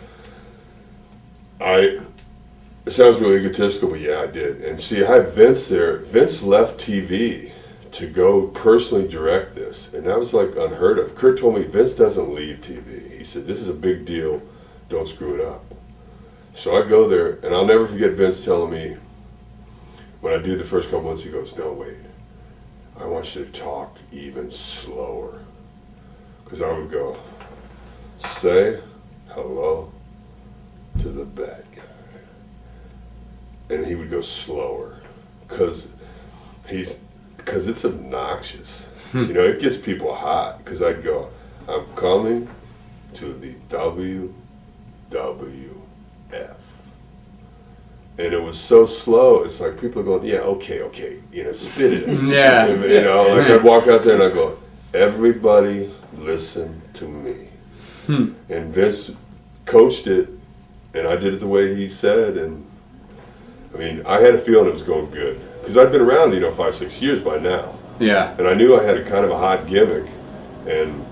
It sounds really egotistical, but yeah, I did. And see, I had Vince there. Vince left TV to go personally direct this, and that was like unheard of. Kurt told me Vince doesn't leave TV. He said, this is a big deal, don't screw it up. So I go there, and I'll never forget Vince telling me, when I do the first couple months, he goes, no, wait, I want you to talk even slower. Because I would go, say hello to the bad guy. And he would go slower, because it's obnoxious. You know, it gets people hot, because I'd go, I'm coming to the WWF. And it was so slow, it's like people are going, yeah, okay, you know, spit it. Yeah. You know, like I'd walk out there and I'd go, everybody listen to me. And Vince coached it, and I did it the way he said, and I mean, I had a feeling it was going good. Because I'd been around, you know, 5-6 years by now. Yeah. And I knew I had a kind of a hot gimmick. And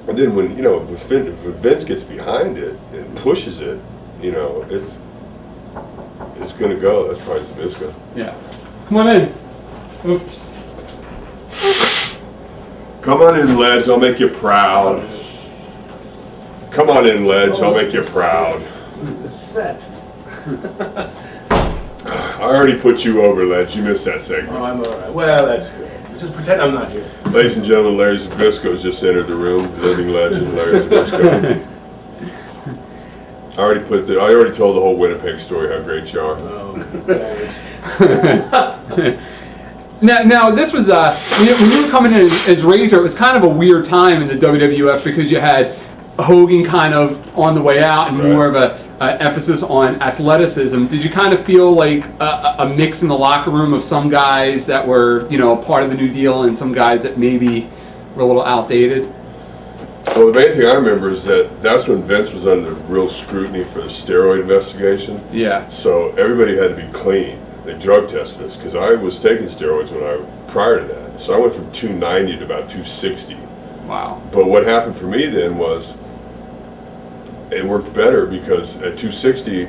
then when, you know, if Vince gets behind it and pushes it, you know, it's going to go. That's probably Zbysko. Yeah. Come on in. Oops. Come on in, Ledge. I'll make you proud. Come on in, Ledge. I'll make you proud. The set. I already put you over, Ledge. You missed that segment. Oh, I'm all right. Well, that's good. Just pretend I'm not here. Ladies and gentlemen, Larry Zbysko has just entered the room. Living legend, Larry Zbysko. I already told the whole Winnipeg story, how great you are. Oh, thanks. Now this was when you were coming in as Razor, it was kind of a weird time in the WWF because you had Hogan kind of on the way out and more of a emphasis on athleticism. Did you kind of feel like a mix in the locker room of some guys that were, you know, part of the New Deal and some guys that maybe were a little outdated? Well, the main thing I remember is that's when Vince was under real scrutiny for the steroid investigation. Yeah. So everybody had to be clean. They drug tested us because I was taking steroids prior to that. So I went from 290 to about 260. Wow. But what happened for me then was it worked better because at 260,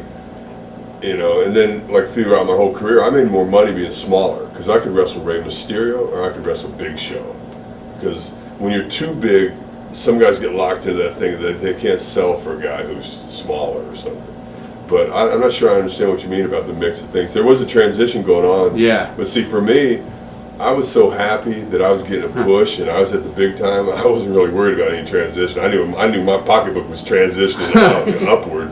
you know, and then like throughout my whole career, I made more money being smaller because I could wrestle Rey Mysterio or I could wrestle Big Show. Because when you're too big, some guys get locked into that thing that they can't sell for a guy who's smaller or something. But I'm not sure I understand what you mean about the mix of things. There was a transition going on. Yeah. But see, for me, I was so happy that I was getting a push and I was at the big time. I wasn't really worried about any transition. I knew my pocketbook was transitioning upward.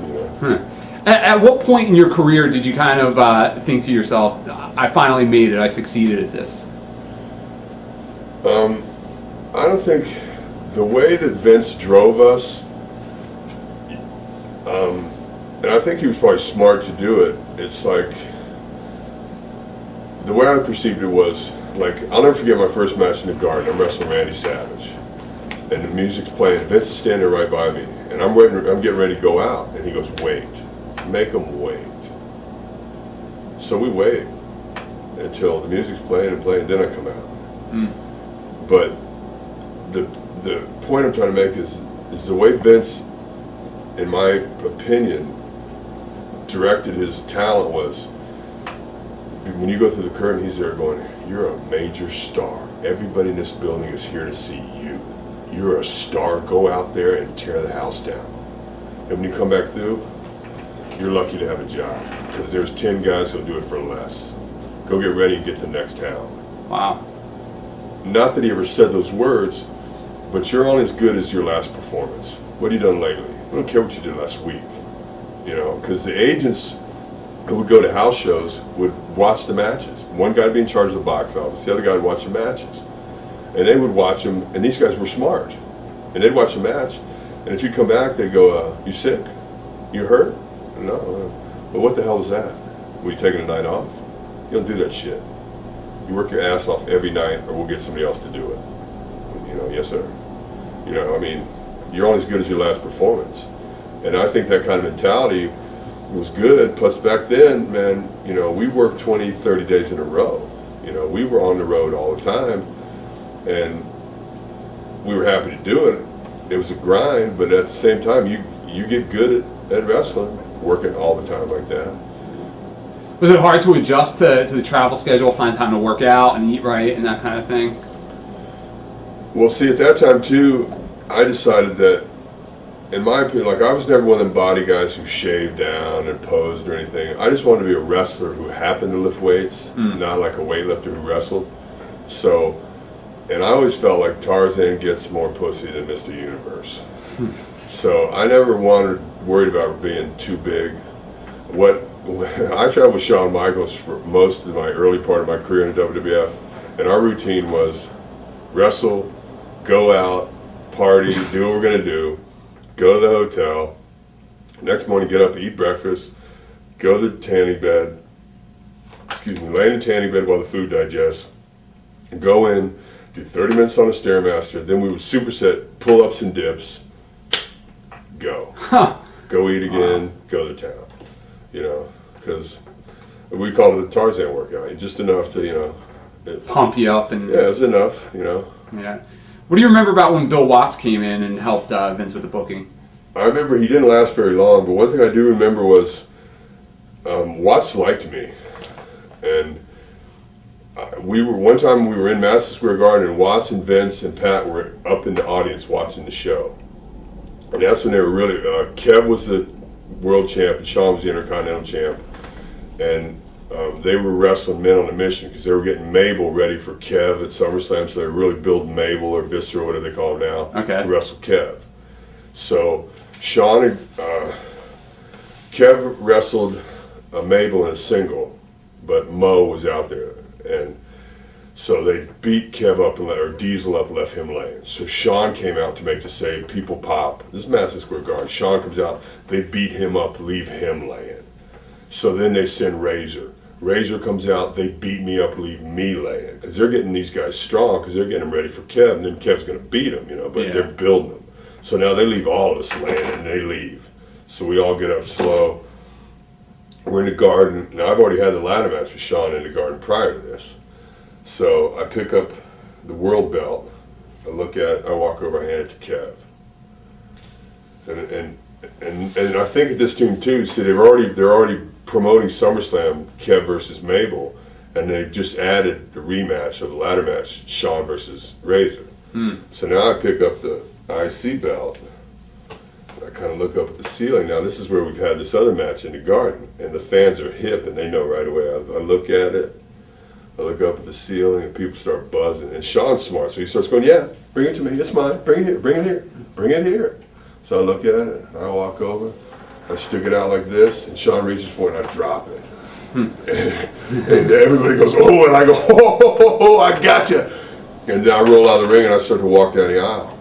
At what point in your career did you kind of think to yourself, I finally made it, I succeeded at this? I don't think the way that Vince drove us, and I think he was probably smart to do it, it's like, the way I perceived it was, like, I'll never forget my first match in the Garden. I'm wrestling Randy Savage, and the music's playing. Vince is standing right by me, and I'm getting ready to go out, and he goes, "Wait, make him wait." So we wait until the music's playing and playing, then I come out. But the point I'm trying to make is the way Vince, in my opinion, directed his talent was, when you go through the curtain, he's there going, "You're a major star. Everybody in this building is here to see you. You're a star. Go out there and tear the house down. And when you come back through, you're lucky to have a job, because there's 10 guys who'll do it for less. Go get ready and get to the next town." Wow. Not that he ever said those words, but you're only as good as your last performance. What have you done lately? I don't care what you did last week. Because the agents who would go to house shows would watch the matches. One guy would be in charge of the box office, the other guy would watch the matches. And they would watch them, and these guys were smart. And they'd watch the match, and if you come back, they'd go, "You sick? You hurt?" "No." "But what the hell was that? Were you taking a night off?" You don't do that shit. You work your ass off every night, or we'll get somebody else to do it. "Yes, sir." You're only as good as your last performance. And I think that kind of mentality was good. Plus back then, man, we worked 20, 30 days in a row. We were on the road all the time, and we were happy to do it. It was a grind, but at the same time, you get good at wrestling, working all the time like that. Was it hard to adjust to the travel schedule, find time to work out and eat right and that kind of thing? Well, see, at that time, too, I decided that, in my opinion, like, I was never one of them body guys who shaved down and posed or anything. I just wanted to be a wrestler who happened to lift weights, not like a weightlifter who wrestled. So, and I always felt like Tarzan gets more pussy than Mr. Universe. So I never worried about being too big. I traveled with Shawn Michaels for most of my early part of my career in the WWF, and our routine was wrestle, go out, party, do what we're going to do, go to the hotel, next morning get up, eat breakfast, go to the tanning bed, lay in the tanning bed while the food digests, go in, do 30 minutes on the Stairmaster, then we would superset pull-ups and dips, go. Go eat again, go to town. Because we called it the Tarzan workout, just enough to, Pump you up and... Yeah, it was enough, Yeah. What do you remember about when Bill Watts came in and helped Vince with the booking? I remember he didn't last very long, but one thing I do remember was Watts liked me. And one time we were in Madison Square Garden, and Watts and Vince and Pat were up in the audience watching the show. And that's when they were really... Kev was the world champ, and Shawn was the Intercontinental champ. And they were wrestling men on a mission because they were getting Mabel ready for Kev at SummerSlam, so they were really building Mabel, or Viscera, whatever they call him now, to wrestle Kev. So Kev wrestled Mabel in a single, but Mo was out there, and so they beat Kev up or Diesel up and left him laying. So Shawn came out to make the save. People pop. This is Madison Square Garden. Shawn comes out. They beat him up, leave him laying. So then they send Razor. Razor comes out, they beat me up, leave me laying. Because they're getting these guys strong, because they're getting them ready for Kev, and then Kev's going to beat them, but they're building them. So now they leave all of us laying, and they leave. So we all get up slow. We're in the Garden. Now, I've already had the ladder match with Shawn in the Garden prior to this. So I pick up the world belt, I look at it, I walk over, I hand it to Kev. And I think at this team too, see, they're already promoting SummerSlam, Kev versus Mabel, and they just added the rematch of the ladder match, Shawn versus Razor. So now I pick up the IC belt. I kind of look up at the ceiling. Now, this is where we've had this other match in the Garden, and the fans are hip, and they know right away. I look at it, I look up at the ceiling, and people start buzzing. And Sean's smart, so he starts going, yeah, bring it to me. It's mine. Bring it here. Bring it here. Bring it here. So I look at it, I walk over, I stick it out like this, and Sean reaches for it, and I drop it. And everybody goes, oh, and I go, oh, I got you. And then I roll out of the ring, and I start to walk down the aisle.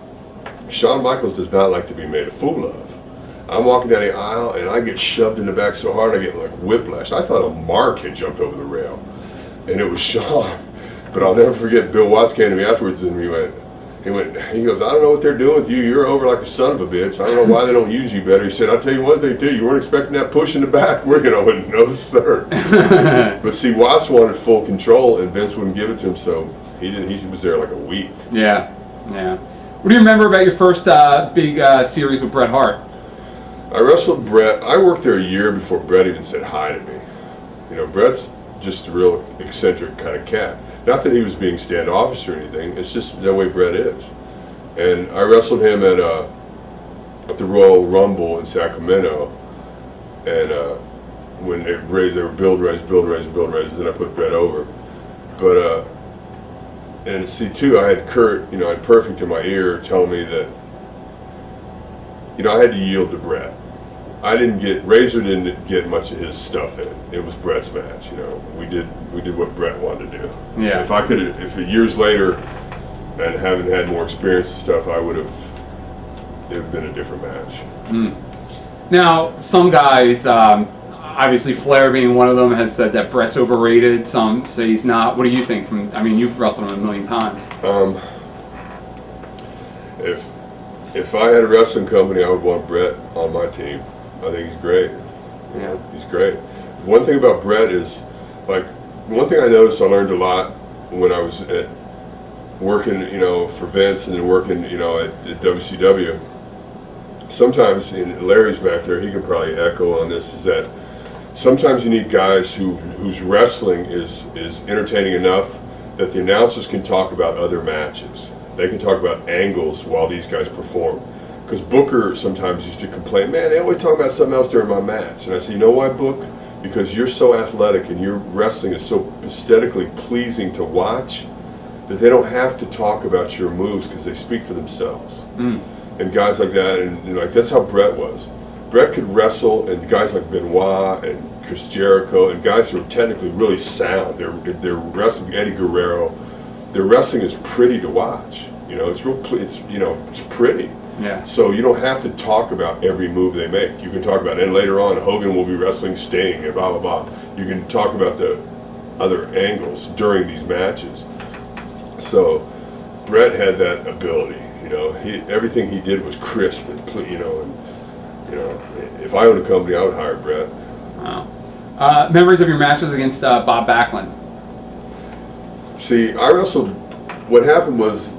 Shawn Michaels does not like to be made a fool of. I'm walking down the aisle, and I get shoved in the back so hard I get like whiplash. I thought a mark had jumped over the rail, and it was Shawn. But I'll never forget, Bill Watts came to me afterwards, and he goes, I don't know what they're doing with you. You're over like a son of a bitch. I don't know why they don't use you better. He said, I'll tell you one thing, too. You weren't expecting that push in the back. We're going to win. No, sir. But see, Watts wanted full control, and Vince wouldn't give it to him, so he was there like a week. Yeah. What do you remember about your first big series with Bret Hart? I wrestled Bret. I worked there a year before Bret even said hi to me. You know, Bret's just a real eccentric kind of cat. Not that he was being standoffish or anything. It's just the way Bret is. And I wrestled him at the Royal Rumble in Sacramento. And when they were build raise, then I put Bret over. But and see too, I had Kurt, I had Perfect in my ear telling me that, I had to yield to Bret. Razor didn't get much of his stuff in. It was Bret's match, We did what Bret wanted to do. Yeah. If years later and having had more experience and stuff, it would have been a different match. Now, some guys, obviously Flair being one of them, has said that Bret's overrated. Some say he's not. What do you think? You've wrestled him a million times. If I had a wrestling company, I would want Bret on my team. I think he's great. Yeah. He's great. One thing about Bret is, one thing I noticed, I learned a lot when I was working, for Vince and then working, at WCW. Sometimes, and Larry's back there, he can probably echo on this, is that sometimes you need guys whose wrestling is entertaining enough that the announcers can talk about other matches. They can talk about angles while these guys perform. Because Booker sometimes used to complain, man, they always talk about something else during my match. And I say, you know why, Book? Because you're so athletic and your wrestling is so aesthetically pleasing to watch that they don't have to talk about your moves because they speak for themselves. And guys like that, and that's how Bret was. Bret could wrestle, and guys like Benoit and Chris Jericho, and guys who are technically really sound. They're wrestling, Eddie Guerrero. Their wrestling is pretty to watch. It's pretty. Yeah. So you don't have to talk about every move they make. You can talk about it, and later on, Hogan will be wrestling Sting, and blah, blah, blah. You can talk about the other angles during these matches. So Bret had that ability. Everything he did was crisp and if I owned a company, I would hire Bret. Wow. Memories of your matches against Bob Backlund? See, I wrestled. What happened was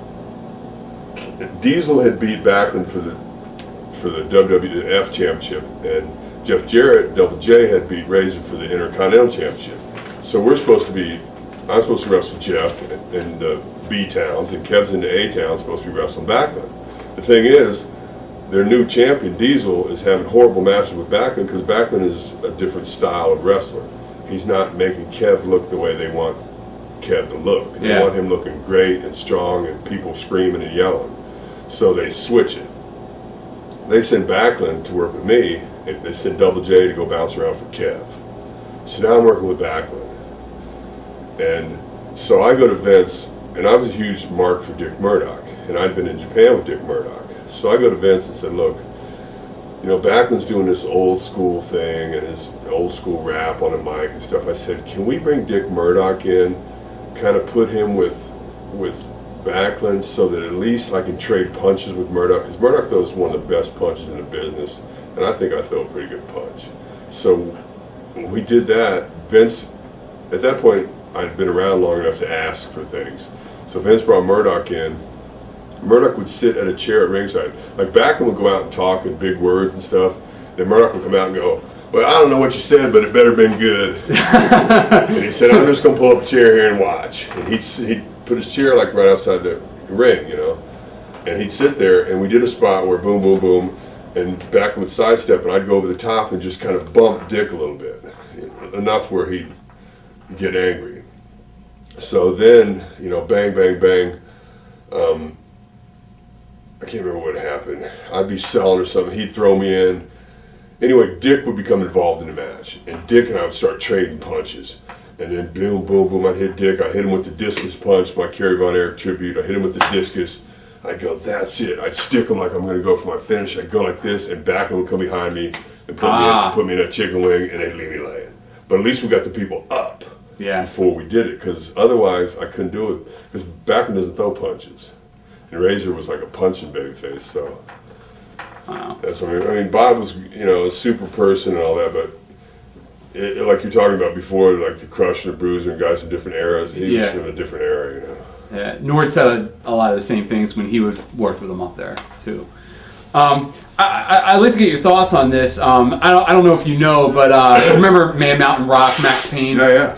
Diesel had beat Backlund for the WWF Championship, and Jeff Jarrett, Double J, had beat Razor for the Intercontinental Championship. So I'm supposed to wrestle Jeff in the B towns, and Kev's in the A towns, supposed to be wrestling Backlund. The thing is, their new champion, Diesel, is having horrible matches with Backlund because Backlund is a different style of wrestler. He's not making Kev look the way they want Kev to look. They want him looking great and strong and people screaming and yelling. So they switch it. They send Backlund to work with me, and they send Double J to go bounce around for Kev. So now I'm working with Backlund. And so I go to Vince, and I was a huge mark for Dick Murdoch, and I'd been in Japan with Dick Murdoch. So I go to Vince and said, look, Backlund's doing this old school thing and his old school rap on a mic and stuff. I said, can we bring Dick Murdoch in, kind of put him with Backlund so that at least I can trade punches with Murdoch? Because Murdoch throws one of the best punches in the business, and I think I throw a pretty good punch. So we did that. Vince, at that point, I'd been around long enough to ask for things. So Vince brought Murdoch in. Murdoch would sit at a chair at ringside. Like Backlund would go out and talk in big words and stuff. Then Murdoch would come out and go, well, I don't know what you said, but it better have been good. And he said, I'm just going to pull up a chair here and watch. And he'd put his chair like right outside the ring, and he'd sit there, and we did a spot where boom, boom, boom, and back would sidestep, and I'd go over the top and just kind of bump Dick a little bit, enough where he'd get angry. So then, you know, bang, bang, bang. I can't remember what happened. I'd be selling or something. He'd throw me in. Anyway, Dick would become involved in the match, and Dick and I would start trading punches. And then boom, boom, boom, I'd hit Dick. I'd hit him with the discus punch, my Kerry Von Erich tribute. I'd hit him with the discus. I'd go, that's it. I'd stick him like I'm going to go for my finish. I'd go like this, and Backlund would come behind me and put me in a chicken wing, and they'd leave me laying. But at least we got the people up before we did it, because otherwise I couldn't do it. Because Backlund doesn't throw punches. And Razor was like a punching babyface, so that's what I mean. Bob was, you know, a super person and all that, but like you're talking about before, like the Crush and the Bruiser and guys in different eras, he was in a different era, you know. Yeah, Nord said a lot of the same things when he would work with them up there too. I'd like to get your thoughts on this. I don't know if you know, but remember Man Mountain Rock, Max Payne? Yeah.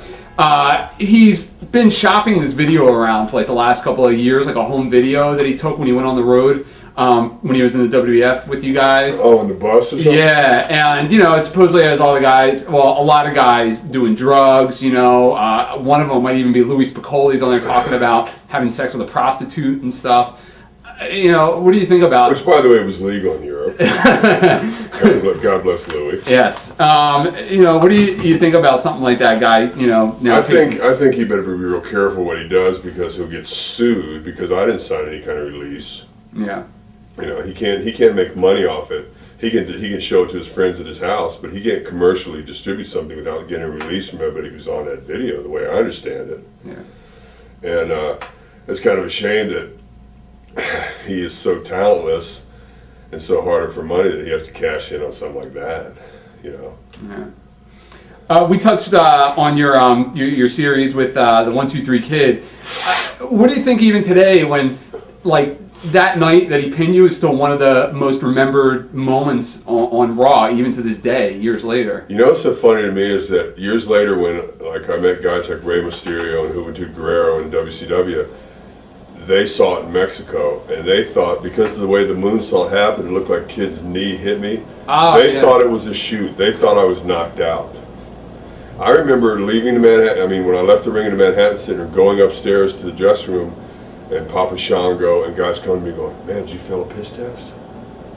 He's been shopping this video around for like the last couple of years, like a home video that he took when he went on the road when he was in the WWF with you guys. Oh, in the bus or something? Yeah, and you know, it supposedly has all the guys, well, a lot of guys doing drugs, you know. One of them might even be Louis Spicoli's on there talking about having sex with a prostitute and stuff. You know, what do you think about... Which, by the way, was legal in Europe. God bless Louis. Yes. You know, what do you think about something like that, guy? You know, now I think he better be real careful what he does, because he'll get sued, because I didn't sign any kind of release. Yeah. You know, he can't make money off it. He can show it to his friends at his house, but he can't commercially distribute something without getting a release from everybody who's on that video, the way I understand it. Yeah. And it's kind of a shame that he is so talentless and so hard for money that he has to cash in on something like that, you know. Yeah. We touched on your series with the 1, 2, 3 Kid. What do you think even today, when like that night that he pinned you is still one of the most remembered moments on Raw, even to this day, years later? You know what's so funny to me is that years later, when like I met guys like Rey Mysterio and Juventud Guerrero in WCW, they saw it in Mexico, and they thought, because of the way the moonsault happened, it looked like Kid's knee hit me. They thought it was a shoot. They thought I was knocked out. I remember leaving the Manhattan, when I left the ring in the Manhattan Center, going upstairs to the dressing room, and Papa Shango and guys coming to me going, man, did you fail a piss test?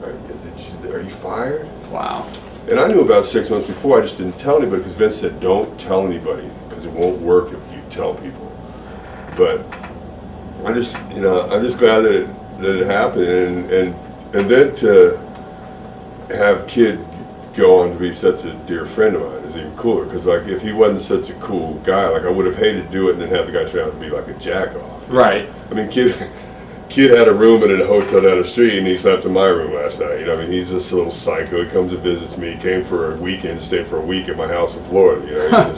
Are you fired? Wow. And I knew about 6 months before, I just didn't tell anybody, because Vince said, don't tell anybody, because it won't work if you tell people. But I'm just glad that it happened, and then to have Kid go on to be such a dear friend of mine is even cooler, because like if he wasn't such a cool guy, like I would have hated to do it and then have the guy turn out to be like a jack off. Right. I mean, Kid had a room in a hotel down the street, and he slept in my room last night. You know, I mean, he's just a little psycho. He comes and visits me. He came for a weekend, stayed for a week at my house in Florida. You know,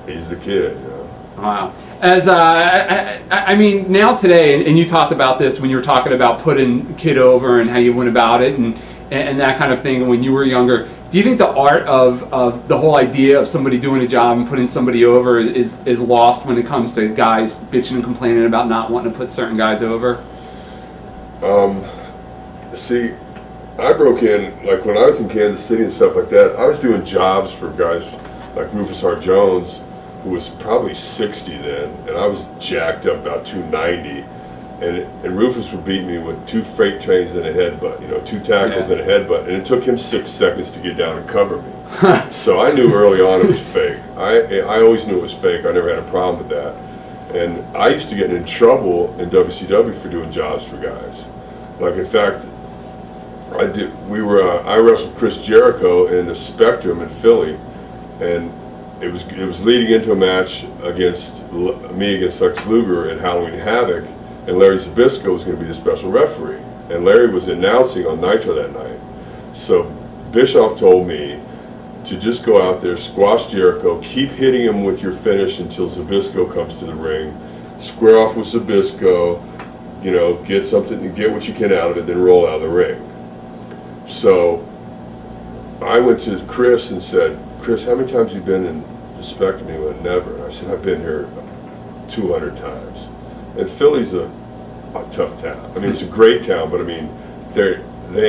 he's the kid. You know. Wow. As I mean, now today, and you talked about this when you were talking about putting Kid over and how you went about it and that kind of thing when you were younger. Do you think the art of the whole idea of somebody doing a job and putting somebody over is lost when it comes to guys bitching and complaining about not wanting to put certain guys over? See, I broke in, like when I was in Kansas City and stuff like that, I was doing jobs for guys like Rufus R. Jones, who was probably 60 then, and I was jacked up about 290. And Rufus would beat me with 2 freight trains and a headbutt, 2 tackles and a headbutt, and it took him 6 seconds to get down and cover me. So I knew early on it was fake. I always knew it was fake. I never had a problem with that. And I used to get in trouble in WCW for doing jobs for guys. Like, in fact, I wrestled Chris Jericho in the Spectrum in Philly, and it was leading into a match against Lex Luger at Halloween Havoc. And Larry Zbysko was going to be the special referee. And Larry was announcing on Nitro that night. So Bischoff told me to just go out there, squash Jericho, keep hitting him with your finish until Zbysko comes to the ring, square off with Zbysko, get something, get what you can out of it, then roll out of the ring. So I went to Chris and said, Chris, how many times have you been in the Spectrum? He went, never. And I said, I've been here 200 times. And Philly's a a tough town. I mean, it's a great town, but I mean, they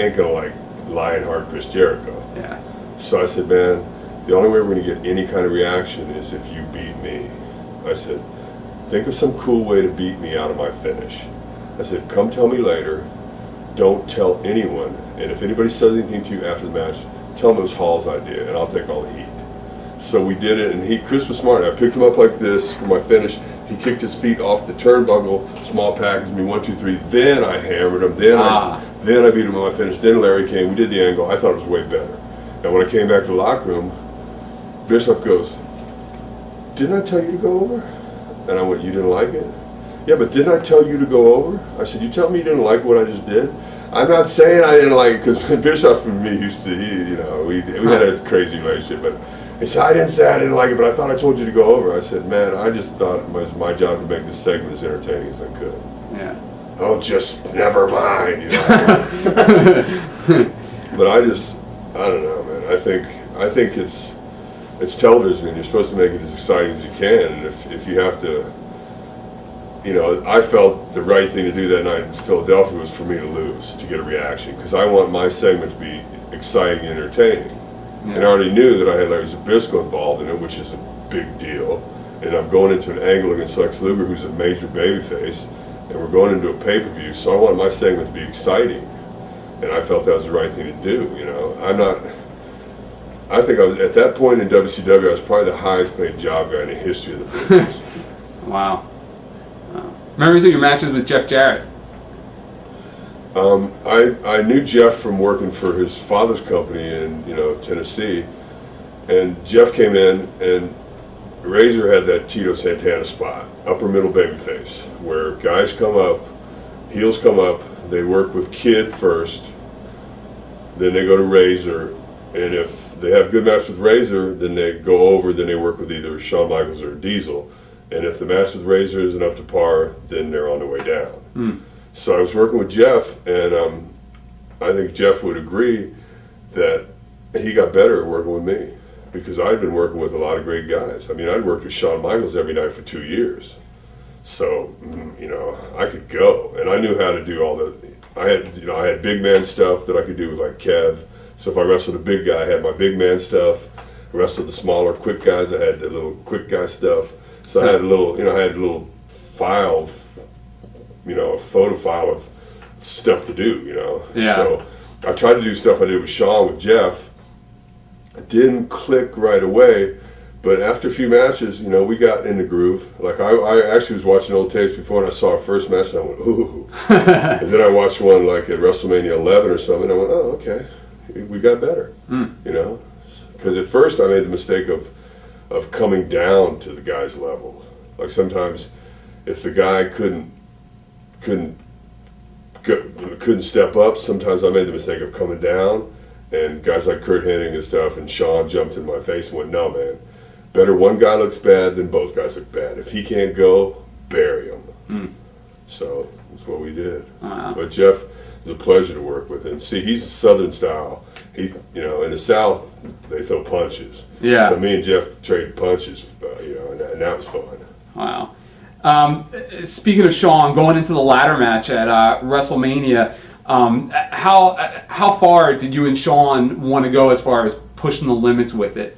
ain't gonna like Lionheart Chris Jericho. Yeah. So I said, man, the only way we're gonna get any kind of reaction is if you beat me. I said, think of some cool way to beat me out of my finish. I said, come tell me later. Don't tell anyone. And if anybody says anything to you after the match, tell them it was Hall's idea, and I'll take all the heat. So we did it, and Chris was smart. I picked him up like this for my finish. He kicked his feet off the turnbuckle, small package me 1, 2, 3. Then I hammered him. Then I beat him on my finish. Then Larry came. We did the angle. I thought it was way better. And when I came back to the locker room, Bischoff goes, "Didn't I tell you to go over?" And I went, "You didn't like it?" "Yeah, but didn't I tell you to go over?" I said, "You tell me you didn't like what I just did?" I'm not saying I didn't like it, because Bischoff and me used to, we had a crazy relationship, but he said, "I didn't say I didn't like it, but I thought I told you to go over." I said, "Man, I just thought it was my job to make this segment as entertaining as I could." Yeah. "Oh, just never mind." But I don't know, man. I think it's television, and you're supposed to make it as exciting as you can. And if you have to, I felt the right thing to do that night in Philadelphia was for me to lose, to get a reaction, because I want my segment to be exciting and entertaining. Yeah. And I already knew that I had Larry Zbysko involved in it, which is a big deal. And I'm going into an angle against Lex Luger, who's a major babyface, and we're going into a pay-per-view, so I wanted my segment to be exciting. And I felt that was the right thing to do, I think I was, at that point in WCW, I was probably the highest paid job guy in the history of the business. Wow. Memories of your matches with Jeff Jarrett? I knew Jeff from working for his father's company in Tennessee, and Jeff came in, and Razor had that Tito Santana spot, upper middle babyface, where guys come up, heels come up, they work with Kid first, then they go to Razor, and if they have good match with Razor, then they go over, then they work with either Shawn Michaels or Diesel, and if the match with Razor isn't up to par, then they're on their way down. So I was working with Jeff, and I think Jeff would agree that he got better at working with me, because I'd been working with a lot of great guys. I mean, I'd worked with Shawn Michaels every night for 2 years. So, I could go, and I knew how to do all the, I had big man stuff that I could do with like Kev. So if I wrestled a big guy, I had my big man stuff. I wrestled the smaller quick guys, I had the little quick guy stuff. So I had a little file, a photo file of stuff to do, Yeah. So I tried to do stuff I did with Shawn, with Jeff. It didn't click right away, but after a few matches, we got in the groove. Like I actually was watching old tapes before, and I saw our first match, and I went, ooh. And then I watched one like at WrestleMania 11 or something, and I went, oh, okay, we got better, Because at first I made the mistake of coming down to the guy's level. Like sometimes, if the guy couldn't step up, sometimes I made the mistake of coming down, and guys like Kurt Hennig and stuff, and Shawn jumped in my face and went, no, man, better one guy looks bad than both guys look bad. If he can't go, bury him. So that's what we did. Wow. But Jeff is a pleasure to work with, and see, he's a Southern style. He, in the South, they throw punches. Yeah. So me and Jeff traded punches, and that was fun. Wow. Speaking of Shawn, going into the ladder match at WrestleMania, how far did you and Shawn want to go as far as pushing the limits with it?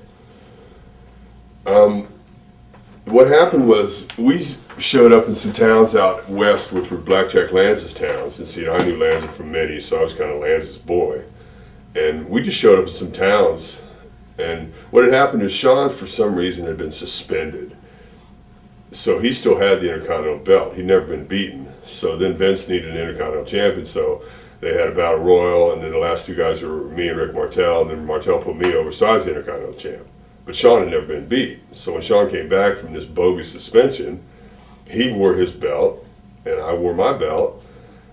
What happened was we showed up in some towns out west, which were Blackjack Lanza's towns. And I knew Lanza from many, so I was kind of Lanza's boy. And we just showed up in some towns. And what had happened is Shawn, for some reason, had been suspended. So he still had the Intercontinental belt. He'd never been beaten. So then Vince needed an Intercontinental champion, so they had a battle royal, and then the last two guys were me and Rick Martel, and then Martel put me over, so I was the Intercontinental champ. But Shawn had never been beat. So when Shawn came back from this bogus suspension, he wore his belt, and I wore my belt,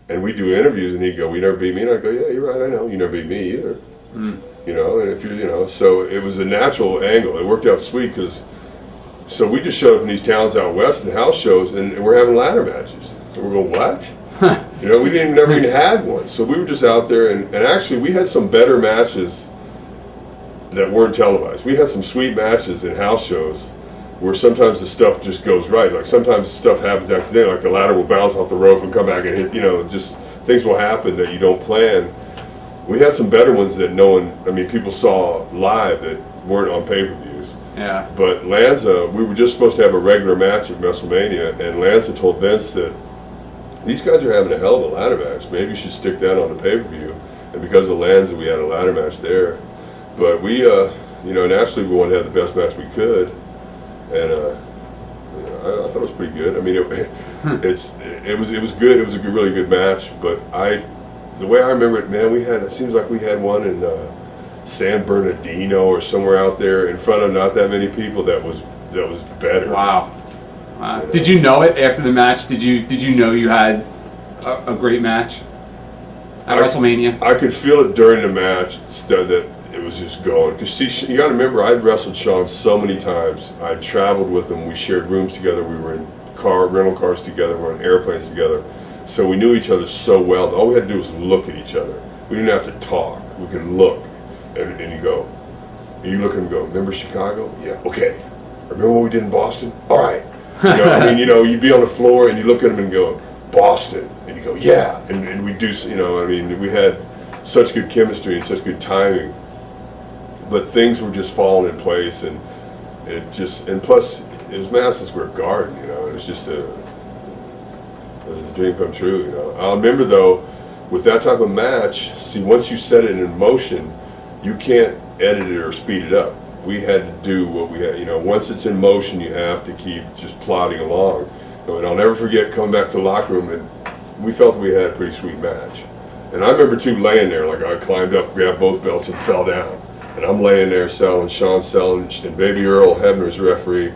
and we'd do interviews, and he'd go, "We never beat me," and I'd go, "Yeah, you're right, I know, you never beat me either." And if so it was a natural angle. It worked out sweet, because so we just showed up in these towns out west and house shows, and we're having ladder matches. And we're going, what? We never even had one. So we were just out there, and actually we had some better matches that weren't televised. We had some sweet matches in house shows where sometimes the stuff just goes right. Like sometimes stuff happens accidentally, like the ladder will bounce off the rope and come back and hit, just things will happen that you don't plan. We had some better ones that people saw live that weren't on pay-per-views. Yeah. But Lanza, we were just supposed to have a regular match at WrestleMania, and Lanza told Vince that these guys are having a hell of a ladder match. Maybe you should stick that on the pay-per-view. And because of Lanza, we had a ladder match there. But we, naturally we wanted to have the best match we could. And I thought it was pretty good. I mean, it was good. It was a really good match. But the way I remember it, man, it seems like we had one in San Bernardino or somewhere out there in front of not that many people. That was better. Wow. Did you know it after the match? Did you know you had a great match at WrestleMania? I could feel it during the match that it was just going. Because see, you got to remember, I'd wrestled Sean so many times. I'd traveled with him. We shared rooms together. We were in rental cars together. We were in airplanes together. So we knew each other so well. All we had to do was look at each other. We didn't have to talk. We could look, and you look at him and go, remember Chicago? Yeah. Okay. Remember what we did in Boston? All right. You'd be on the floor and you look at him and go, Boston, and you go, yeah, and we do, we had such good chemistry and such good timing, but things were just falling in place, and plus it was Madison Square Garden, it was just it was a dream come true, I remember though, with that type of match, see, once you set it in motion, you can't edit it or speed it up. We had to do what we had, once it's in motion, you have to keep just plodding along. And I'll never forget coming back to the locker room, and we felt we had a pretty sweet match. And I remember too laying there, like I climbed up, grabbed both belts, and fell down. And I'm laying there selling, Sean's selling, and Baby Earl Hebner's referee.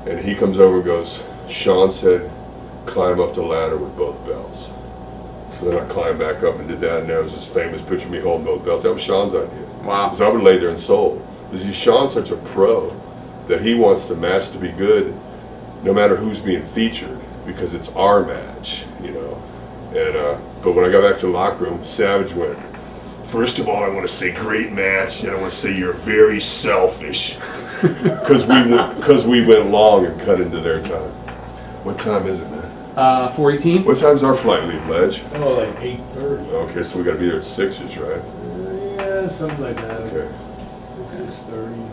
And he comes over and goes, Sean said, climb up the ladder with both belts. So then I climbed back up and did that, and there was this famous picture of me holding both belts. That was Sean's idea. Wow. Because I would lay there and sold. Because Sean's such a pro that he wants the match to be good no matter who's being featured, because it's our match, but when I got back to the locker room, Savage went, first of all, I want to say great match, and I want to say you're very selfish, because we went long and cut into their time. What time is it, man? 4:18. What time's our flight leave, Ledge? Oh, like 8:30. Okay, so we got to be there at 6ish, right? Yeah, something like that. Okay. 6:30.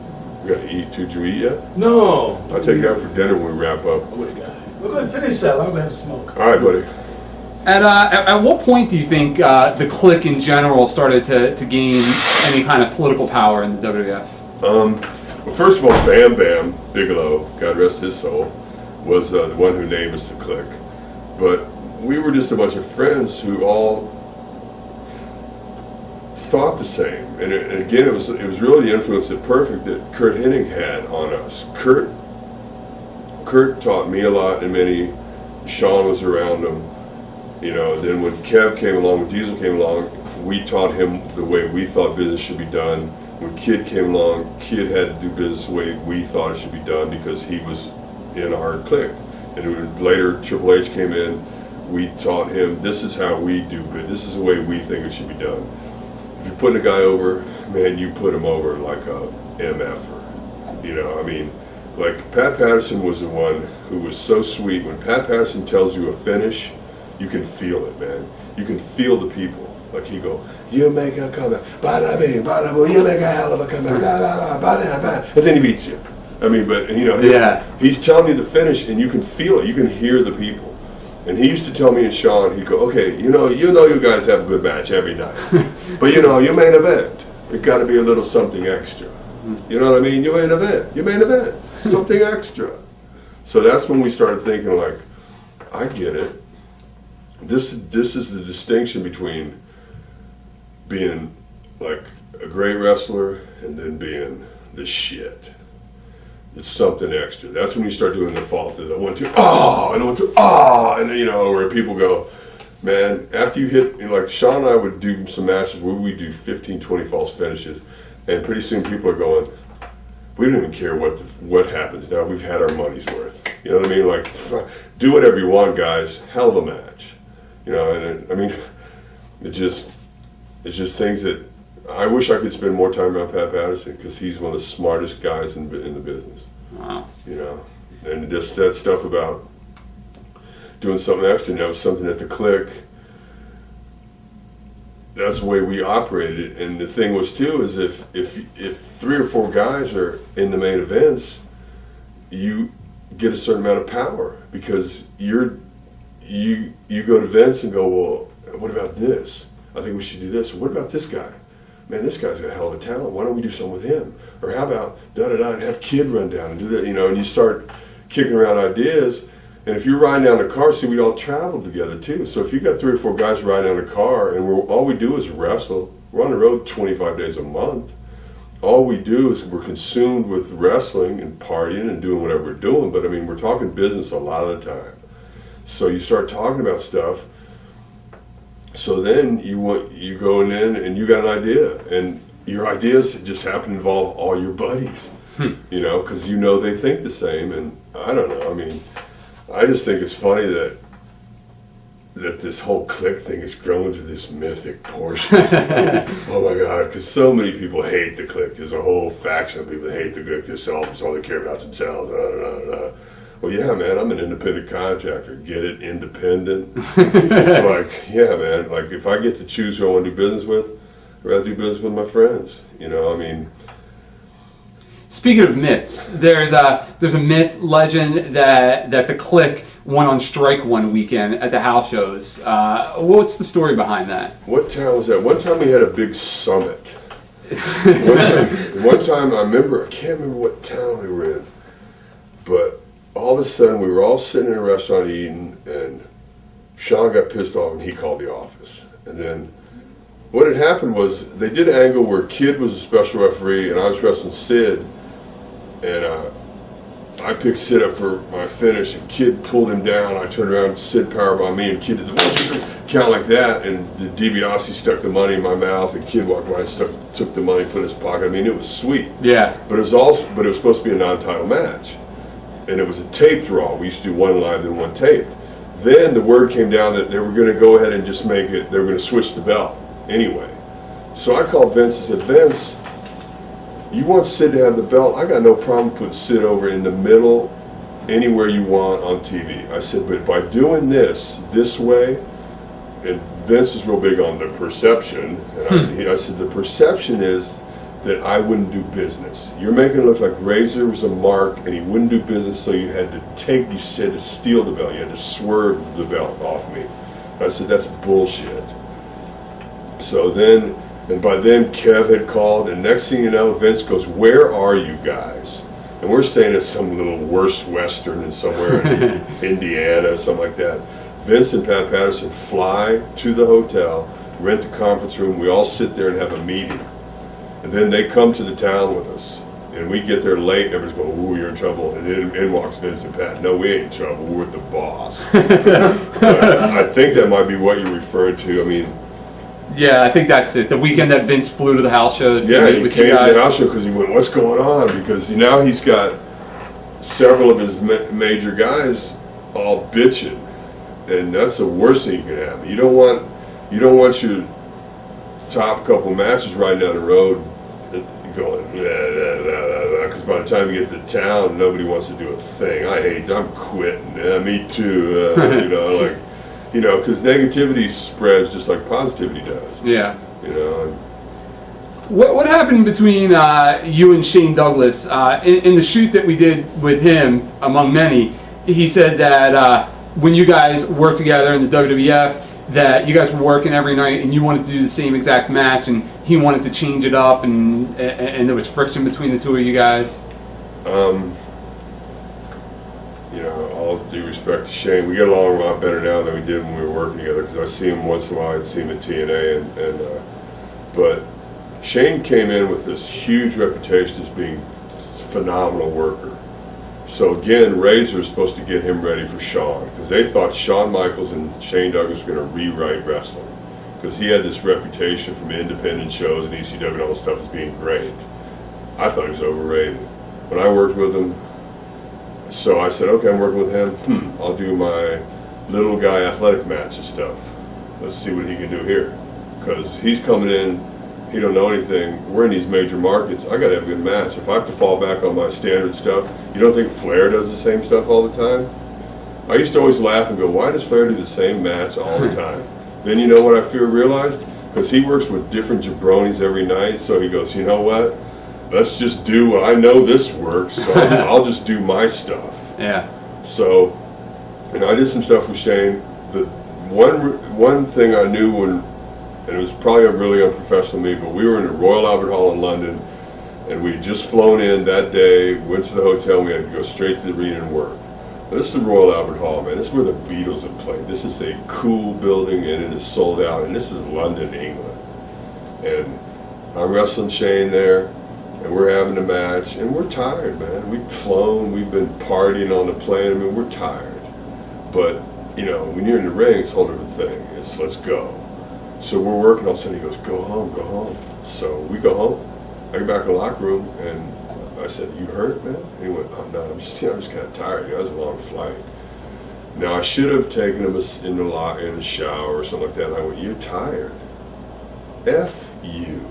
We got to eat. Did you eat yet? No. I'll take you out for dinner when we wrap up. What do you got? We're going to finish that. I'm going to have a smoke. All right, buddy. At what point do you think the clique in general started to gain any kind of political power in the WWF? Well, first of all, Bam Bam Bigelow, God rest his soul, was the one who named us the clique. But we were just a bunch of friends who all thought the same. And again, it was really the influence that Perfect that Kurt Hennig had on us. Kurt taught me a lot, and Sean was around him. Then when Kev came along, when Diesel came along, we taught him the way we thought business should be done. When Kid came along, Kid had to do business the way we thought it should be done because he was in our clique. And when later Triple H came in, we taught him, this is how we do business. This is the way we think it should be done. If you're putting a guy over, man, you put him over like a MFer. Like Pat Patterson was the one who was so sweet. When Pat Patterson tells you a finish, you can feel it, man. You can feel the people. Like he go, you make a comeback, bada bing, bada boom, you make a hell of a comeback, bada bada bada, and then he beats you. He's telling you the finish, and you can feel it. You can hear the people. And he used to tell me and Sean, he'd go, okay, you guys have a good match every night, but your main event, it got to be a little something extra. You know what I mean? Your main event, something extra. So that's when we started thinking, like, I get it. This is the distinction between being like a great wrestler and then being the shit. It's something extra. That's when you start doing the false. I went to where people go, man, after you hit, like Sean and I would do some matches where we do 15, 20 false finishes, and pretty soon people are going, we don't even care what happens now. We've had our money's worth. You know what I mean? Like, do whatever you want, guys. Hell of a match. It's just things that I wish I could spend more time around Pat Patterson because he's one of the smartest guys in the business. Wow. you know. And just that stuff about doing something extra, you know, something at the Click. That's the way we operated. And the thing was too is if 3 or 4 guys are in the main events, you get a certain amount of power because you go to Vince and go, well, what about this? I think we should do this. What about this guy? Man, this guy's got a hell of a talent. Why don't we do something with him? Or how about da-da-da and have Kid run down and do that, you know, and you start kicking around ideas. And if you're riding down a car, see, we all travel together too. So if you got 3 or 4 guys riding down a car and all we do is wrestle, we're on the road 25 days a month. All we do is we're consumed with wrestling and partying and doing whatever we're doing. But I mean, we're talking business a lot of the time. So you start talking about stuff. So then you go in and you got an idea, and your ideas just happen to involve all your buddies, you know, because you know they think the same. And I don't know. I mean, I just think it's funny that this whole Click thing has grown to this mythic portion. Oh my God, because so many people hate the Click. There's a whole faction of people that hate the Click. They're selfish. All they care about themselves. Well, yeah, man, I'm an independent contractor. Get it? Independent. It's like, yeah, man, like if I get to choose who I want to do business with, I'd rather do business with my friends. You know, I mean. Speaking of myths, there's a myth legend that the Click went on strike one weekend at the house shows. What's the story behind that? What town was that? One time we had a big summit. One time I can't remember what town we were in, but all of a sudden we were all sitting in a restaurant eating, and Sean got pissed off and he called the office. And then what had happened was they did an angle where Kid was a special referee and I was wrestling Sid, and I picked Sid up for my finish, and Kid pulled him down. I turned around, Sid powerbombed me, and Kid did the 1, 2, 3 count like that, and the DiBiase stuck the money in my mouth, and Kid walked by and took the money, put it in his pocket. I mean, it was sweet. Yeah. But it was supposed to be a non-title match, and it was a tape draw. We used to do 1 live then 1 taped. Then the word came down that they were going to go ahead and just make it. They were going to switch the belt anyway. So I called Vince and said, Vince, you want Sid to have the belt? I got no problem putting Sid over in the middle, anywhere you want on TV. I said, but by doing this way, and Vince was real big on the perception, and I said, the perception is that I wouldn't do business. You're making it look like Razor was a mark and he wouldn't do business, so you had to steal the belt. You had to swerve the belt off me. I said, that's bullshit. So then, and by then Kev had called, and next thing you know, Vince goes, where are you guys? And we're staying at some little worst Western in somewhere in Indiana or something like that. Vince and Pat Patterson fly to the hotel, rent a conference room, we all sit there and have a meeting. And then they come to the town with us. And we get there late, and everybody's going, ooh, you're in trouble. And then in walks Vince and Pat. No, we ain't in trouble, we're with the boss. I think that might be what you're referring to. I mean, yeah, I think that's it. The weekend that Vince flew to the house shows. Yeah, he came to the house show because he went, what's going on? Because now he's got several of his major guys all bitching. And that's the worst thing you can have. You don't want your top couple matches riding down the road going, because by the time you get to town, nobody wants to do a thing. I'm quitting. Me too. Because negativity spreads just like positivity does. Yeah. And what happened between you and Shane Douglas in the shoot that we did with him, among many? He said that when you guys worked together in the WWF, that you guys were working every night and you wanted to do the same exact match, and he wanted to change it up, and there was friction between the two of you guys. All due respect to Shane, we get along a lot better now than we did when we were working together, because I see him once in a while. I'd see him at TNA, but Shane came in with this huge reputation as being a phenomenal worker. So again, Razor was supposed to get him ready for Shawn, because they thought Shawn Michaels and Shane Douglas were going to rewrite wrestling, because he had this reputation from independent shows and ECW and all this stuff as being great. I thought he was overrated. When I worked with him, so I said, okay, I'm working with him. I'll do my little guy athletic match and stuff. Let's see what he can do here, because he's coming in. he don't know anything. We're in these major markets. I got to have a good match. If I have to fall back on my standard stuff, you don't think Flair does the same stuff all the time? I used to always laugh and go, why does Flair do the same match all the time? Then you know what I realized? Because he works with different jabronis every night, so he goes, you know what? Let's just do what I know this works, so I'll just do my stuff. Yeah. So, I did some stuff with Shane. The one thing I knew when, and it was probably really unprofessional of me, but we were in the Royal Albert Hall in London, and we had just flown in that day, went to the hotel, and we had to go straight to the arena and work. Now, this is the Royal Albert Hall, man. This is where the Beatles have played. This is a cool building, and it is sold out, and this is London, England. And I'm wrestling Shane there, and we're having a match, and we're tired, man. We've flown, we've been partying on the plane. I mean, we're tired. But, you know, when you're in the ring, it's a whole different thing. It's let's go. So we're working, all of a sudden he goes, go home, go home. So we go home. I get back in the locker room, and I said, you hurt, man? And he went, oh, no, I'm just kind of tired. It was a long flight. Now, I should have taken him in the shower or something like that, and I went, you're tired. F you.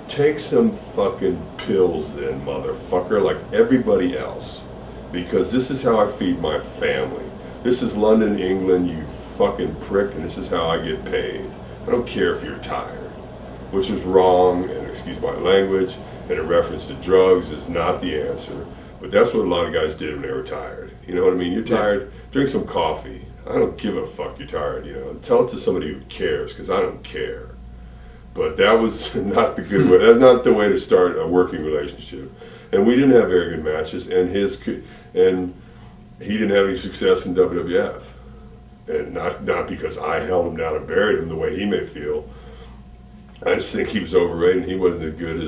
Take some fucking pills then, motherfucker, like everybody else. Because this is how I feed my family. This is London, England, you fucking prick, and this is how I get paid. I don't care if you're tired. Which is wrong, and excuse my language, and a reference to drugs is not the answer. But that's what a lot of guys did when they were tired. You know what I mean? You're tired, drink some coffee. I don't give a fuck you're tired, you know. Tell it to somebody who cares, because I don't care. But that was not the good way. That's not the way to start a working relationship. And we didn't have very good matches, and he didn't have any success in WWF. And not because I held him down and buried him the way he may feel. I just think he was overrated and he wasn't as good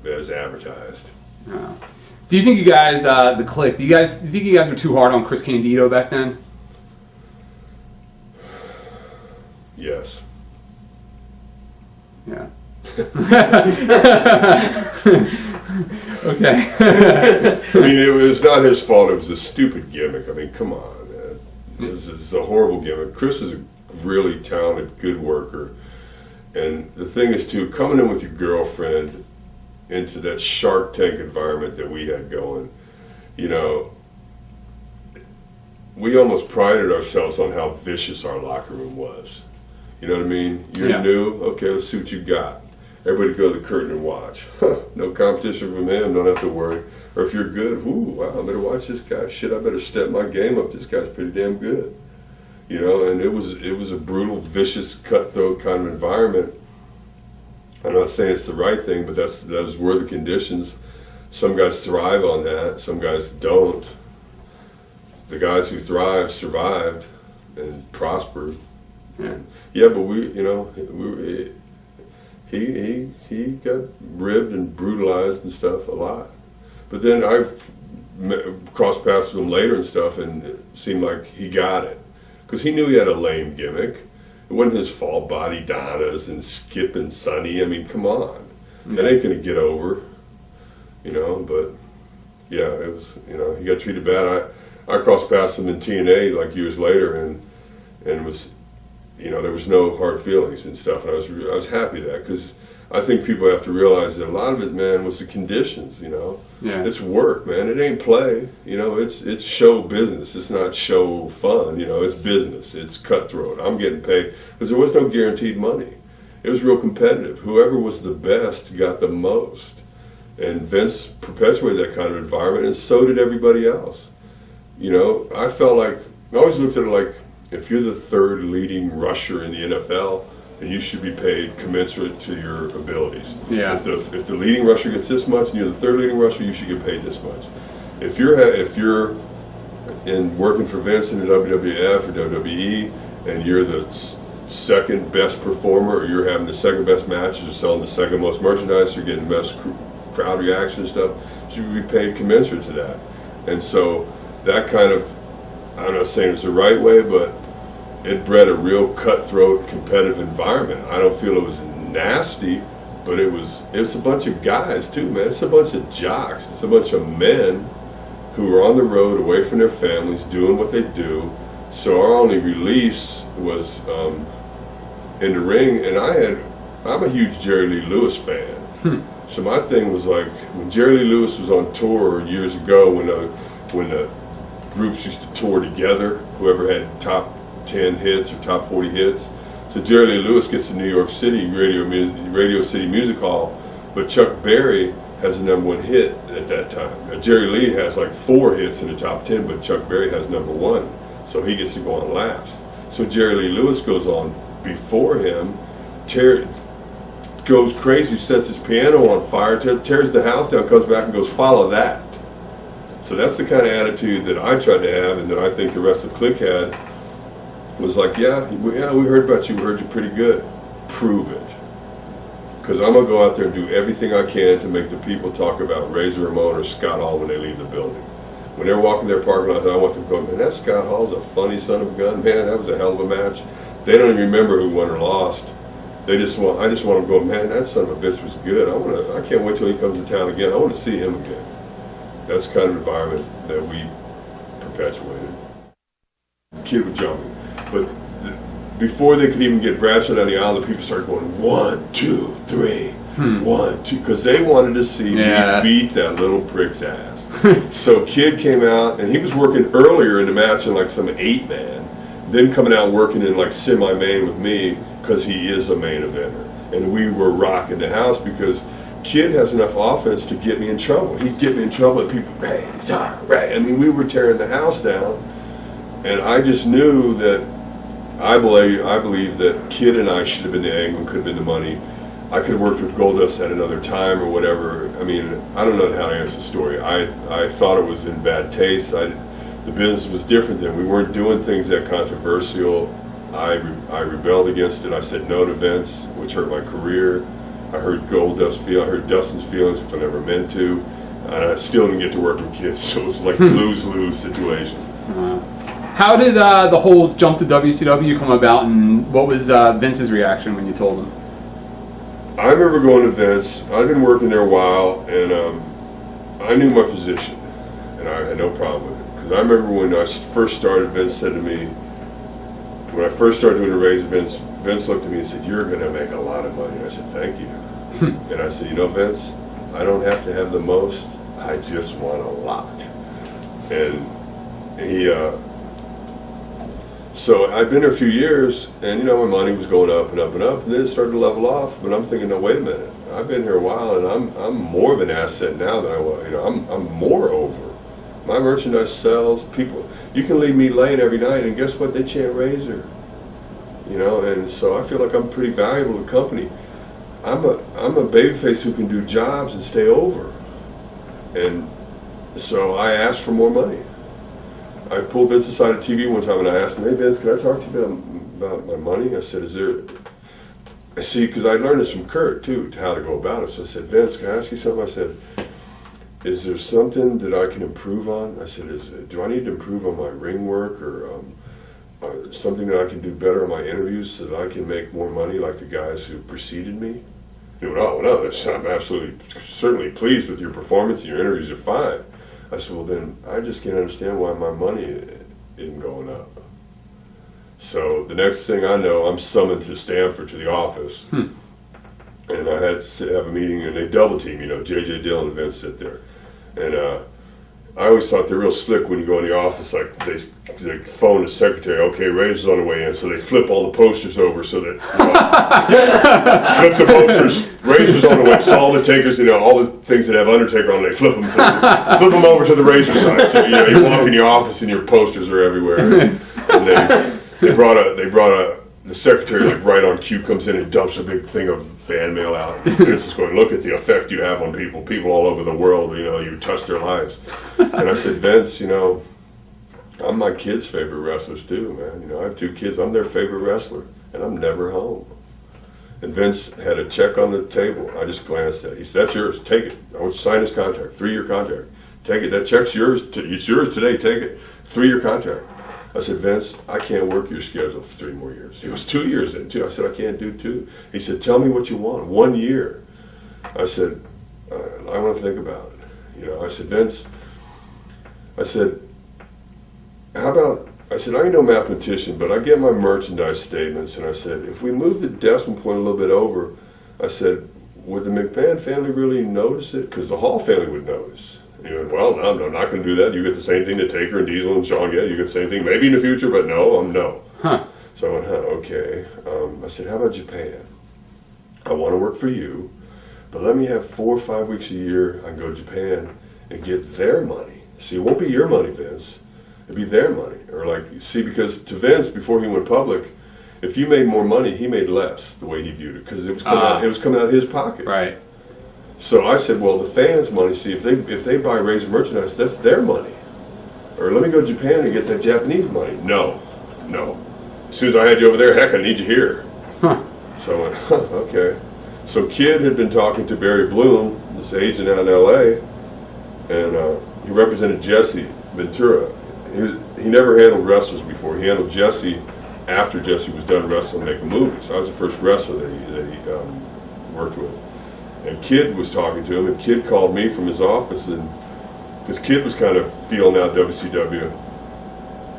as advertised. Do you think you guys, the Click, do you think you guys were too hard on Chris Candido back then? Yes. Yeah. Okay. I mean, it was not his fault. It was a stupid gimmick. I mean, come on, man. It's a horrible gimmick. Chris is a really talented, good worker. And the thing is, too, coming in with your girlfriend into that Shark Tank environment that we had going, you know, we almost prided ourselves on how vicious our locker room was. You know what I mean? You're new, okay, let's see what you got. Everybody go to the curtain and watch. No competition from him, don't have to worry. Or if you're good, ooh, wow, I better watch this guy. Shit, I better step my game up. This guy's pretty damn good. You know, and it was a brutal, vicious, cutthroat kind of environment. I'm not saying it's the right thing, but those were the conditions. Some guys thrive on that, some guys don't. The guys who thrive survived and prospered. Yeah, but he got ribbed and brutalized and stuff a lot. But then I crossed paths with him later and stuff, and it seemed like he got it. Because he knew he had a lame gimmick. It wasn't his fault, Body Donnas and Skip and Sonny. I mean, come on. That ain't going to get over, you know, but yeah, it was, you know, he got treated bad. I crossed paths with him in TNA like years later, and it was, you know, there was no hard feelings and stuff, and I was happy that, because I think people have to realize that a lot of it, man, was the conditions, you know. Yeah. It's work, man. It ain't play, you know. It's show business. It's not show fun, you know. It's business. It's cutthroat. I'm getting paid because there was no guaranteed money. It was real competitive. Whoever was the best got the most, and Vince perpetuated that kind of environment, and so did everybody else. You know, I felt like I always looked at it like, if you're the third leading rusher in the NFL, then you should be paid commensurate to your abilities. Yeah. If the leading rusher gets this much and you're the third leading rusher, you should get paid this much. If you're in working for Vince in the WWF or WWE and you're the second best performer, or you're having the second best matches, or selling the second most merchandise, you're getting the best crowd reaction and stuff, you should be paid commensurate to that. And so that kind of, I'm not saying it's the right way, but it bred a real cutthroat, competitive environment. I don't feel it was nasty, but it's a bunch of guys too, man. It's a bunch of jocks. It's a bunch of men who are on the road, away from their families, doing what they do. So our only release was in the ring, and I had I'm a huge Jerry Lee Lewis fan. So my thing was like, when Jerry Lee Lewis was on tour years ago, when the groups used to tour together, whoever had top 10 hits or top 40 hits. So Jerry Lee Lewis gets to New York City, Radio City Music Hall, but Chuck Berry has the #1 hit at that time. Now, Jerry Lee has like 4 hits in the top 10, but Chuck Berry has #1, so he gets to go on last. So Jerry Lee Lewis goes on before him, goes crazy, sets his piano on fire, tears the house down, comes back and goes, follow that. So that's the kind of attitude that I tried to have, and that I think the rest of the clique had. Was like, yeah, we heard about you, we heard you pretty good. Prove it. Because I'm going to go out there and do everything I can to make the people talk about Razor Ramon or Scott Hall when they leave the building. When they're walking their parking lot, I want them to go, man, that Scott Hall's a funny son of a gun, man, that was a hell of a match. They don't even remember who won or lost. I just want them to go, man, that son of a bitch was good. I can't wait till he comes to town again. I want to see him again. That's the kind of environment that we perpetuated. Kid would jump me. But before they could even get Bradshaw down the aisle, the people started going 1, 2, 3, 1, 2, because they wanted to see me beat that little prick's ass. So Kid came out, and he was working earlier in the match in like some 8-man, then coming out working in like semi-main with me because he is a main eventer. And we were rocking the house because Kid has enough offense to get me in trouble. He'd get me in trouble, and people, Ray. I mean, we were tearing the house down, and I just knew that. I believe that Kid and I should have been the angle and could have been the money. I could have worked with Goldust at another time or whatever. I mean, I don't know how to answer the story. I thought it was in bad taste. The business was different then. We weren't doing things that controversial. I rebelled against it. I said no to Vince, which hurt my career. I hurt I hurt Dustin's feelings, which I never meant to. And I still didn't get to work with Kids, so it was like a lose-lose situation. How did the whole jump to WCW come about, and what was Vince's reaction when you told him? I remember going to Vince. I'd been working there a while, and I knew my position, and I had no problem with it. Because I remember when I first started, Vince said to me, when I first started doing the raise, Vince looked at me and said, "You're going to make a lot of money." And I said, "Thank you." And I said, "You know, Vince, I don't have to have the most. I just want a lot." And he... So I'd been there a few years, and my money was going up and up and up, and then it started to level off. But I'm thinking, no, wait a minute. I've been here a while, and I'm more of an asset now than I was. I'm more over. My merchandise sells. People, you can leave me late every night, and guess what? They chant Razor. And so I feel like I'm pretty valuable to the company. I'm a babyface who can do jobs and stay over. And so I asked for more money. I pulled Vince aside at TV one time and I asked him, "Hey Vince, can I talk to you about my money?" I said, because I learned this from Kurt too, how to go about it. So I said, "Vince, can I ask you something?" I said, "Is there something that I can improve on?" I said, "Do I need to improve on my ring work or something that I can do better on my interviews so that I can make more money like the guys who preceded me?" He went, "Oh, no, I'm absolutely, certainly pleased with your performance and your interviews are fine." I said, "Well, then I just can't understand why my money isn't going up." So the next thing I know, I'm summoned to Stanford to the office, and I had to have a meeting, and they double team. J.J. Dillon and Vince sit there, and I always thought they're real slick when you go in the office. Like they phone the secretary, "Okay, Razor's on the way in," so they flip all the posters over so that flip the posters. Razor's on the way. So all the takers, all the things that have Undertaker on, they flip them over to the Razor side. So you walk in your office and your posters are everywhere. And they brought the secretary, like right on cue, comes in and dumps a big thing of fan mail out. Vince is going, "Look at the effect you have on people all over the world. You touch their lives." And I said, "Vince, I'm my kids' favorite wrestlers too, man. I have 2 kids. I'm their favorite wrestler, and I'm never home." And Vince had a check on the table. I just glanced at it. He said, "That's yours. Take it. I want you to sign this contract. 3-year contract. Take it. That check's yours. It's yours today. Take it. 3-year contract." I said, "Vince, I can't work your schedule for 3 more years." He was 2 years in, too. I said, "I can't do 2. He said, "Tell me what you want. 1 year." I said, "I want to think about it." I said, "Vince," I said, "how about," I said, "I ain't no mathematician, but I get my merchandise statements," and I said, "if we move the decimal point a little bit over, I said, would the McMahon family really notice it? Because the Hall family would notice. And he went, well, no, I'm not going to do that. You get the same thing that Taker and Diesel and Shawn get. You get the same thing, maybe in the future, but no, no. Huh. So I went, okay. I said, how about Japan? I want to work for you, but let me have 4 or 5 weeks a year. I can go to Japan and get their money. See, it won't be your money, Vince. It'd be their money. Or like, see, because to Vince, before he went public, if you made more money, he made less, the way he viewed it, because it was coming out of his pocket. Right. So I said, well, the fans' money, see, if they buy Razor merchandise, that's their money. Or let me go to Japan and get that Japanese money. No. As soon as I had you over there, heck, I need you here. Huh. So I went, okay. So Kid had been talking to Barry Bloom, this agent out in L.A., and he represented Jesse Ventura. He never handled wrestlers before. He handled Jesse after Jesse was done wrestling and making movies. I was the first wrestler that he worked with. And Kid was talking to him, and Kid called me from his office, and because Kid was kind of feeling out WCW.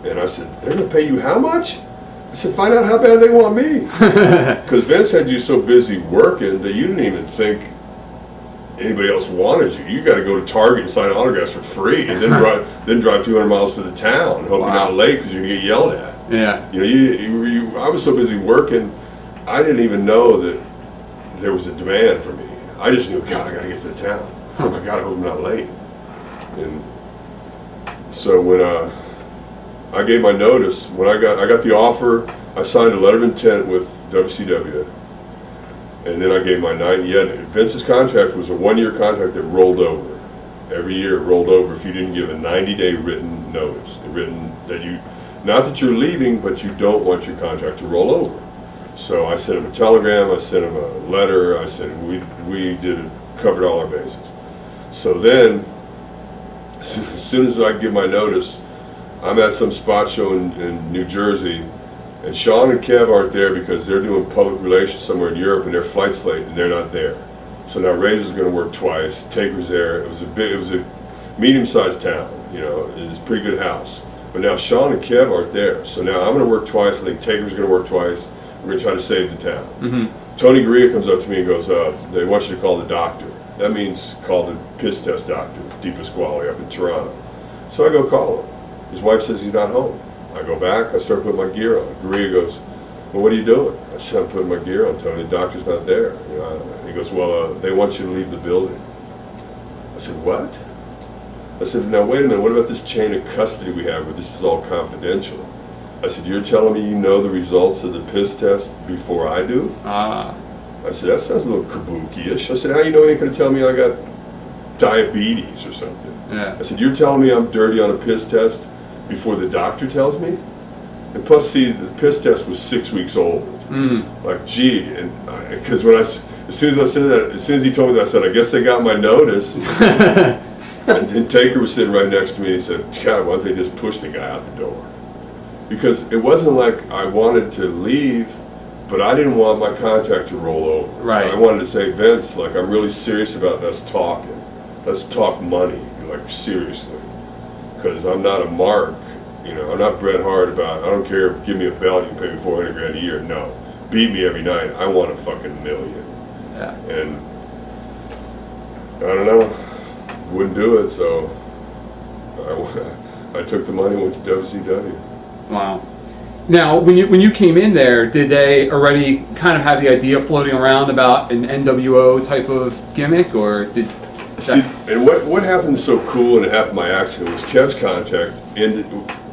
And I said, they're going to pay you how much? I said, find out how bad they want me. Because Vince had you so busy working that you didn't even think anybody else wanted you. You got to go to Target and sign autographs for free, and then drive 200 miles to the town, hope you're not late because you're going to get yelled at. Yeah. You know, I was so busy working, I didn't even know that there was a demand for me. I just knew, God, I got to get to the town. Oh my God, I hope I'm not late. And so when I gave my notice, when I got the offer, I signed a letter of intent with WCW, and then I gave my Vince's contract was a 1-year contract that rolled over. Every year it rolled over if you didn't give a 90-day written notice, not that you're leaving, but you don't want your contract to roll over. So I sent him a telegram, I sent him a letter, I said we covered all our bases. So then, as soon as I give my notice, I'm at some spot show in New Jersey, and Shawn and Kev aren't there because they're doing public relations somewhere in Europe, and their flight's late, and they're not there. So now Razor's going to work twice. Taker's there. It was a medium-sized town. You know, it's a pretty good house. But now Shawn and Kev aren't there. So now I'm going to work twice. I think Taker's going to work twice. We're going to try to save the town. Mm-hmm. Tony Gurria comes up to me and goes, they want you to call the doctor. That means call the piss test doctor, Di Pasquale, up in Toronto. So I go call him. His wife says he's not home. I go back, I start putting my gear on. Gurria goes, well, what are you doing? I said, I'm putting my gear on, Tony. The doctor's not there. You know, he goes, well, they want you to leave the building. I said, what? I said, now wait a minute, what about this chain of custody we have where this is all confidential? I said, you're telling me you know the results of the piss test before I do? I said, that sounds a little kabuki-ish. I said, how you know you ain't going to tell me I got diabetes or something? Yeah. I said, you're telling me I'm dirty on a piss test before the doctor tells me? And plus, see, the piss test was 6 weeks old. Like, gee, and because as soon as I said that, as soon as he told me that, I said, I guess they got my notice. And then Taker was sitting right next to me, and he said, God, why don't they just push the guy out the door? Because it wasn't like I wanted to leave, but I didn't want my contract to roll over. Right. I wanted to say, Vince, like, I'm really serious about us talking. Let's talk money, like, seriously. Because I'm not a mark. You know, I'm not Bret Hart about, I don't care, give me a belt, you can pay me $400 grand a year. No. Beat me every night. I want a fucking million. Yeah. And I don't know. Wouldn't do it, so I took the money and went to WCW. Wow. Now, when you came in there, did they already kind of have the idea floating around about an NWO type of gimmick, or did? See, and what happened so cool, and it happened by accident, was Kev's contract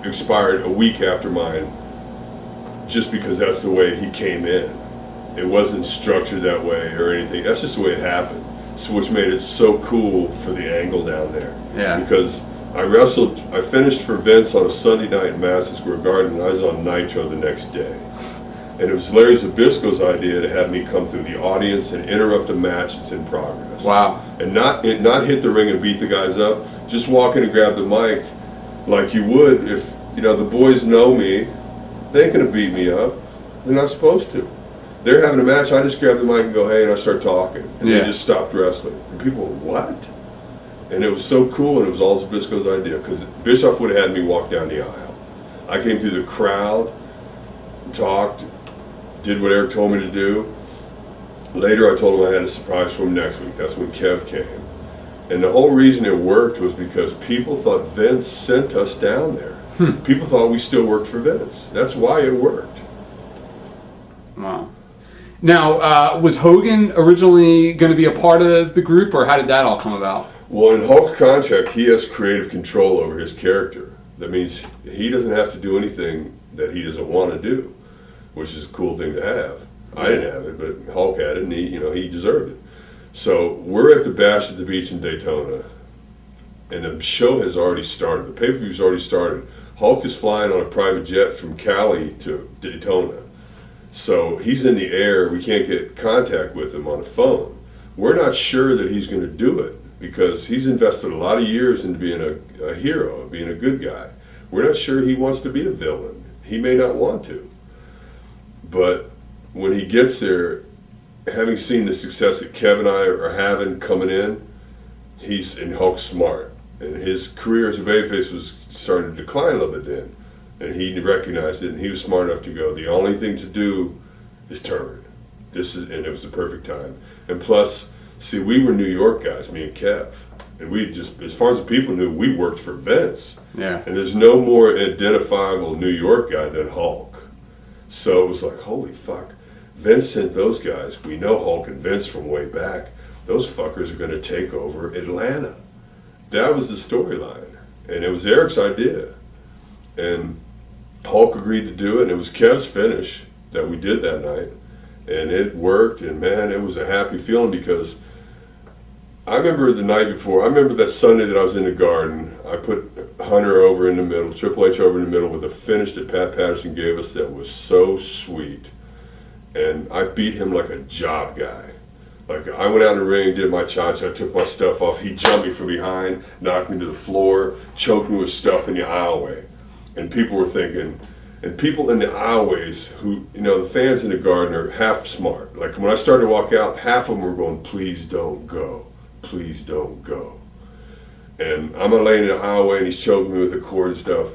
expired a week after mine, just because that's the way he came in. It wasn't structured that way or anything. That's just the way it happened. So, which made it so cool for the angle down there. Yeah. Because I finished for Vince on a Sunday night in Madison Square Garden, and I was on Nitro the next day. And it was Larry Zbysko's idea to have me come through the audience and interrupt a match that's in progress. Wow. And not hit the ring and beat the guys up. Just walk in and grab the mic like you would if, you know, the boys know me. They ain't going to beat me up. They're not supposed to. They're having a match, I just grab the mic and go, hey, and I start talking. And they just stopped wrestling. And people were, what? And it was so cool, and it was all Zbysko's idea, because Bischoff would have had me walk down the aisle. I came through the crowd, talked, did what Eric told me to do. Later, I told him I had a surprise for him next week. That's when Kev came. And the whole reason it worked was because people thought Vince sent us down there. People thought we still worked for Vince. That's why it worked. Wow. Now, was Hogan originally going to be a part of the group, or how did that all come about? Well, in Hulk's contract, he has creative control over his character. That means he doesn't have to do anything that he doesn't want to do, which is a cool thing to have. I didn't have it, but Hulk had it, and he deserved it. So we're at the Bash at the Beach in Daytona, and the show has already started. The pay-per-view's already started. Hulk is flying on a private jet from Cali to Daytona. So he's in the air. We can't get contact with him on the phone. We're not sure that he's going to do it because he's invested a lot of years into being a hero, being a good guy. We're not sure he wants to be a villain. He may not want to. But when he gets there, having seen the success that Kev and I are having coming in, and Hulk's smart. And his career as a babyface was starting to decline a little bit then. And he recognized it, and he was smart enough to go, the only thing to do is turn. And it was the perfect time. And plus, see, we were New York guys, me and Kev. And we just, as far as the people knew, we worked for Vince. Yeah. And there's no more identifiable New York guy than Hulk. So it was like, holy fuck. Vince sent those guys. We know Hulk and Vince from way back. Those fuckers are going to take over Atlanta. That was the storyline. And it was Eric's idea. And Hulk agreed to do it, and it was Kev's finish that we did that night. And it worked, and man, it was a happy feeling because I remember the night before, I remember that Sunday that I was in the Garden, I put Hunter over in the middle, Triple H over in the middle with a finish that Pat Patterson gave us that was so sweet. And I beat him like a job guy. Like, I went out in the ring, did my cha-cha, took my stuff off, he jumped me from behind, knocked me to the floor, choked me with stuff in the aisleway. And people were thinking, and people in the aisleways who, the fans in the Garden are half smart. Like, when I started to walk out, half of them were going, please don't go, please don't go. And I'm laying in the aisleway and he's choking me with the cord and stuff.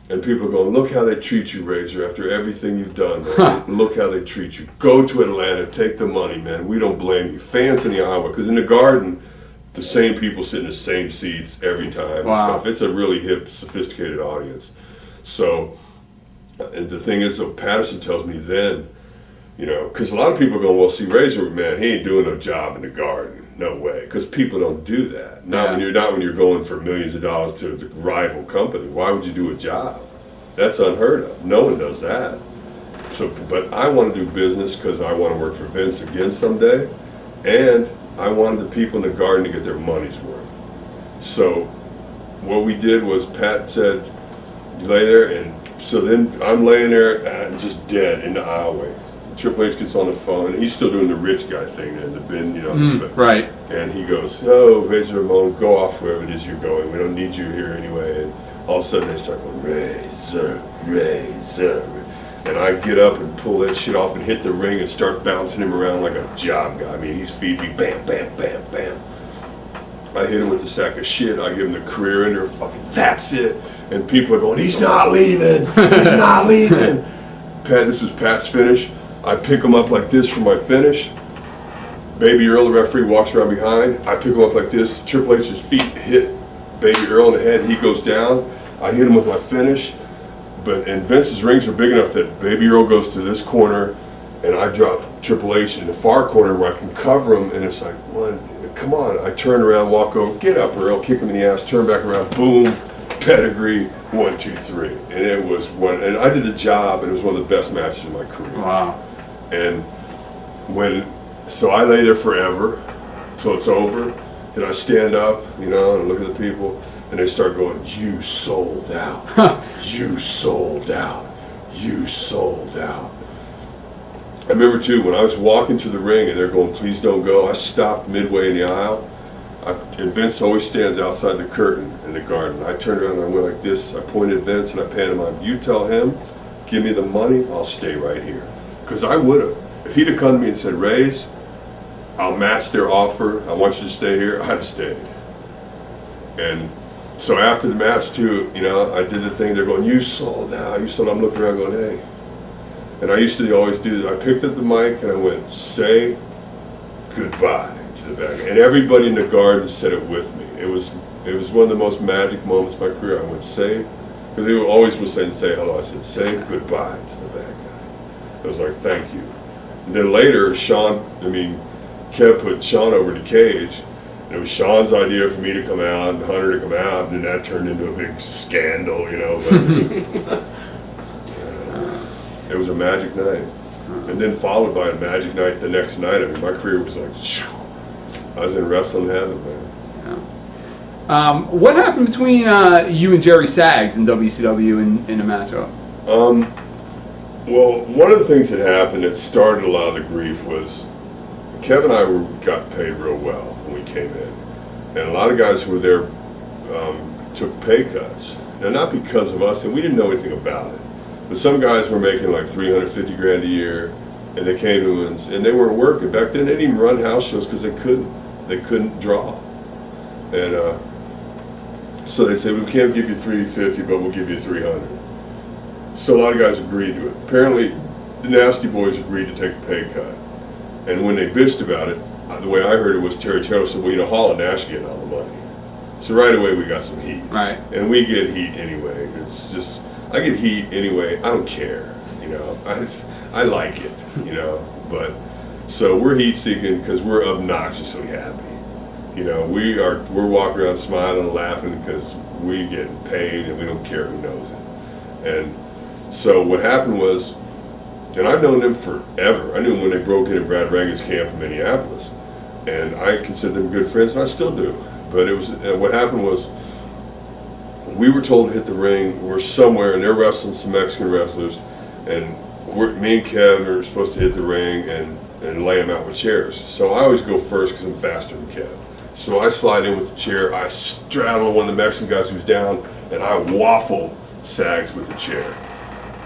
And people are going, look how they treat you, Razor, after everything you've done, man. Look how they treat you. Go to Atlanta, take the money, man. We don't blame you. Fans in the aisleway, because in the Garden, the same people sit in the same seats every time. Wow. And stuff. It's a really hip, sophisticated audience. So, and the thing is, though, Patterson tells me then, because a lot of people are going, well, see, Razor, man, he ain't doing no job in the Garden. No way, because people don't do that. Not when you're going for millions of dollars to the rival company. Why would you do a job? That's unheard of. No one does that. So, but I want to do business because I want to work for Vince again someday, and I wanted the people in the Garden to get their money's worth. So, what we did was Pat said, "You lay there," and so then I'm laying there just dead in the aisleway. Triple H gets on the phone, and he's still doing the rich guy thing and the bin, right. And he goes, "Oh, Razor Ramon, go off wherever it is you're going. We don't need you here anyway." And all of a sudden they start going, Razor, Razor. And I get up and pull that shit off and hit the ring and start bouncing him around like a job guy. I mean, he's feeding me, bam, bam, bam, bam. I hit him with the sack of shit. I give him the career ender, fucking, that's it. And people are going, he's not leaving, he's not leaving. Pat, this was Pat's finish. I pick him up like this for my finish. Baby Earl, the referee, walks around behind. I pick him up like this. Triple H's feet hit Baby Earl in the head. He goes down. I hit him with my finish. And Vince's rings are big enough that Baby Earl goes to this corner, and I drop Triple H in the far corner where I can cover him. And it's like, come on. I turn around, walk over, get up, Earl, kick him in the ass, turn back around, boom, pedigree, 1, 2, 3. And it was and I did the job, and it was one of the best matches of my career. Wow. And so I lay there forever till it's over. Then I stand up, and look at the people, and they start going, you sold out. You sold out. You sold out. I remember too, when I was walking to the ring and they're going, please don't go, I stopped midway in the aisle. And Vince always stands outside the curtain in the Garden. I turned around and I went like this. I pointed at Vince and I pantomimed, you tell him, give me the money, I'll stay right here. Because I would have. If he'd have come to me and said, Rays, I'll match their offer, I want you to stay here, I'd have stayed. And so after the match too, I did the thing, they're going, you sold out, you sold out. I'm looking around going, hey. And I used to always do that. I picked up the mic and I went, say goodbye to the bad guy. And everybody in the garden said it with me. It was one of the most magic moments of my career. I would say, because they always would say hello. I said, say goodbye to the bad guy. It was like, thank you. And then later, Kev put Sean over to Cage. And it was Sean's idea for me to come out and Hunter to come out, and then that turned into a big scandal, But, it was a magic night. And then followed by a magic night the next night. My career was like, shoo. I was in wrestling heaven, man. What happened between you and Jerry Sags in WCW in a matchup? Well, one of the things that happened that started a lot of the grief was Kev and I got paid real well when we came in. And a lot of guys who were there took pay cuts. Now, not because of us, and we didn't know anything about it. But some guys were making like $350 grand a year, and they came to us, and they weren't working. Back then, they didn't even run house shows because they couldn't draw. And so they'd say, we can't give you $350, but we'll give you $300. So a lot of guys agreed to it. Apparently, the Nasty Boys agreed to take a pay cut. And when they bitched about it, the way I heard it was Terry Taylor said, well, Hall and Nash getting all the money. So right away, we got some heat. Right. And we get heat anyway. It's just, I get heat anyway. I don't care, I like it, But so we're heat seeking because we're obnoxiously happy. We're walking around smiling and laughing because we get paid and we don't care who knows it. And so what happened was, and I've known them forever. I knew them when they broke in at Brad Reagan's camp in Minneapolis, and I consider them good friends, and I still do. But it was what happened was, we were told to hit the ring. We're somewhere, and they're wrestling some Mexican wrestlers, and me and Kev are supposed to hit the ring and lay them out with chairs. So I always go first because I'm faster than Kev. So I slide in with the chair. I straddle one of the Mexican guys who's down, and I waffle Sags with the chair.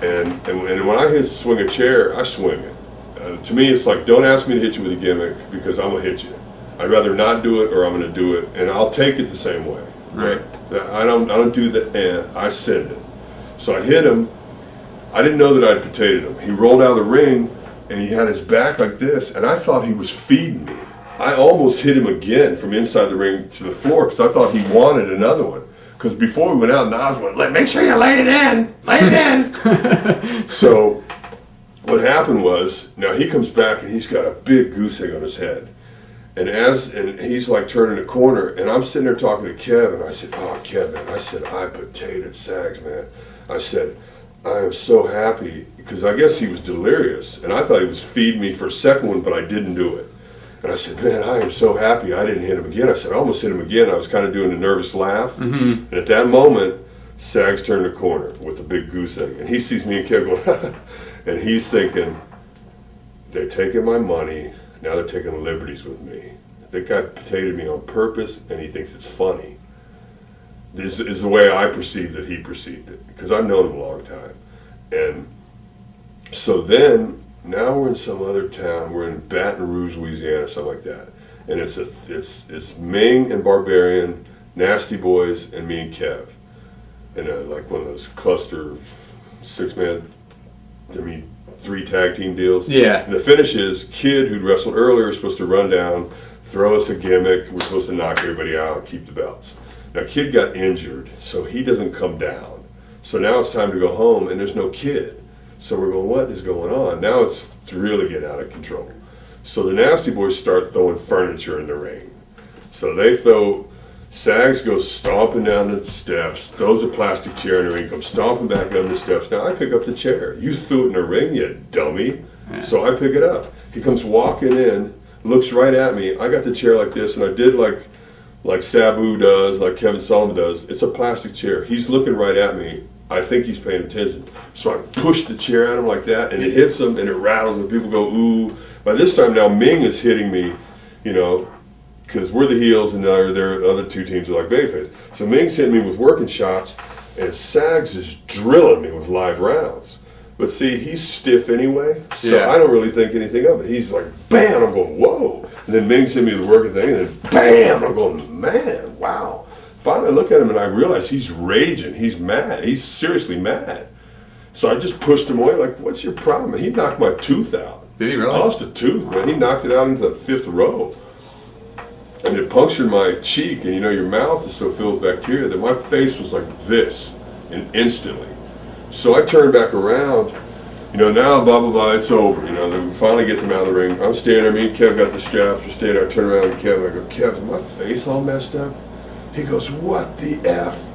And when I swing a chair, I swing it. To me, it's like, don't ask me to hit you with a gimmick because I'm gonna hit you. I'd rather not do it, or I'm gonna do it, and I'll take it the same way. Right. I don't do the I send it. So I hit him. I didn't know that I'd potatoed him. He rolled out of the ring, and he had his back like this, and I thought he was feeding me. I almost hit him again from inside the ring to the floor because I thought he wanted another one. Because before we went out, Nas went, make sure you lay it in. Lay it in. So what happened was, now he comes back, and he's got a big goose egg on his head. And he's like turning the corner, and I'm sitting there talking to Kev, and I said, oh, Kev, man, I said, I potatoed Sags, man. I said, I am so happy, because I guess he was delirious, and I thought he was feeding me for a second one, but I didn't do it. And I said, man, I am so happy I didn't hit him again. I said, I almost hit him again. I was kind of doing a nervous laugh. Mm-hmm. And at that moment, Sags turned the corner with a big goose egg. And he sees me and Kev going, and he's thinking, they're taking my money. Now they're taking liberties with me. That guy potatoed me on purpose, and he thinks it's funny. This is the way I perceived that he perceived it, because I've known him a long time. And so then, now we're in some other town. We're in Baton Rouge, Louisiana, something like that. And it's Ming and Barbarian, Nasty Boys, and me and Kev. And like one of those cluster 6-man, 3 tag team deals. Yeah. And the finish is Kid, who'd wrestled earlier, is supposed to run down, throw us a gimmick. We're supposed to knock everybody out and keep the belts. Now, Kid got injured, so he doesn't come down. So now it's time to go home, and there's no Kid. So we're going, what is going on? Now it's really getting out of control. So the Nasty Boys start throwing furniture in the ring. So they throw, Sags goes stomping down the steps, throws a plastic chair in the ring, comes stomping back down the steps. Now I pick up the chair. You threw it in the ring, you dummy. Yeah. So I pick it up. He comes walking in, looks right at me. I got the chair like this, and I did like Sabu does, like Kevin Sullivan does. It's a plastic chair. He's looking right at me. I think he's paying attention. So I push the chair at him like that, and it hits him, and it rattles, and people go, ooh. By this time now, Ming is hitting me, because we're the heels, and their other 2 teams are like babyface. So Ming's hitting me with working shots, and Sags is drilling me with live rounds. But see, he's stiff anyway, so I don't really think anything of it. He's like, bam, I'm going, whoa. And then Ming's hitting me with working thing, and then bam, I'm going, man, wow. Finally, I look at him, and I realize he's raging. He's mad. He's seriously mad. So I just pushed him away, like, what's your problem? He knocked my tooth out. Did he I really? lost a tooth, man. He knocked it out into the 5th row. And it punctured my cheek, and you know, your mouth is so filled with bacteria that my face was like this, and instantly. So I turned back around, you know, now blah, blah, blah, it's over. You know, then we finally get them out of the ring. I'm standing there, me and Kev got the straps, we're standing there, I turn around to Kev, and I go, Kev, is my face all messed up? He goes, what the F?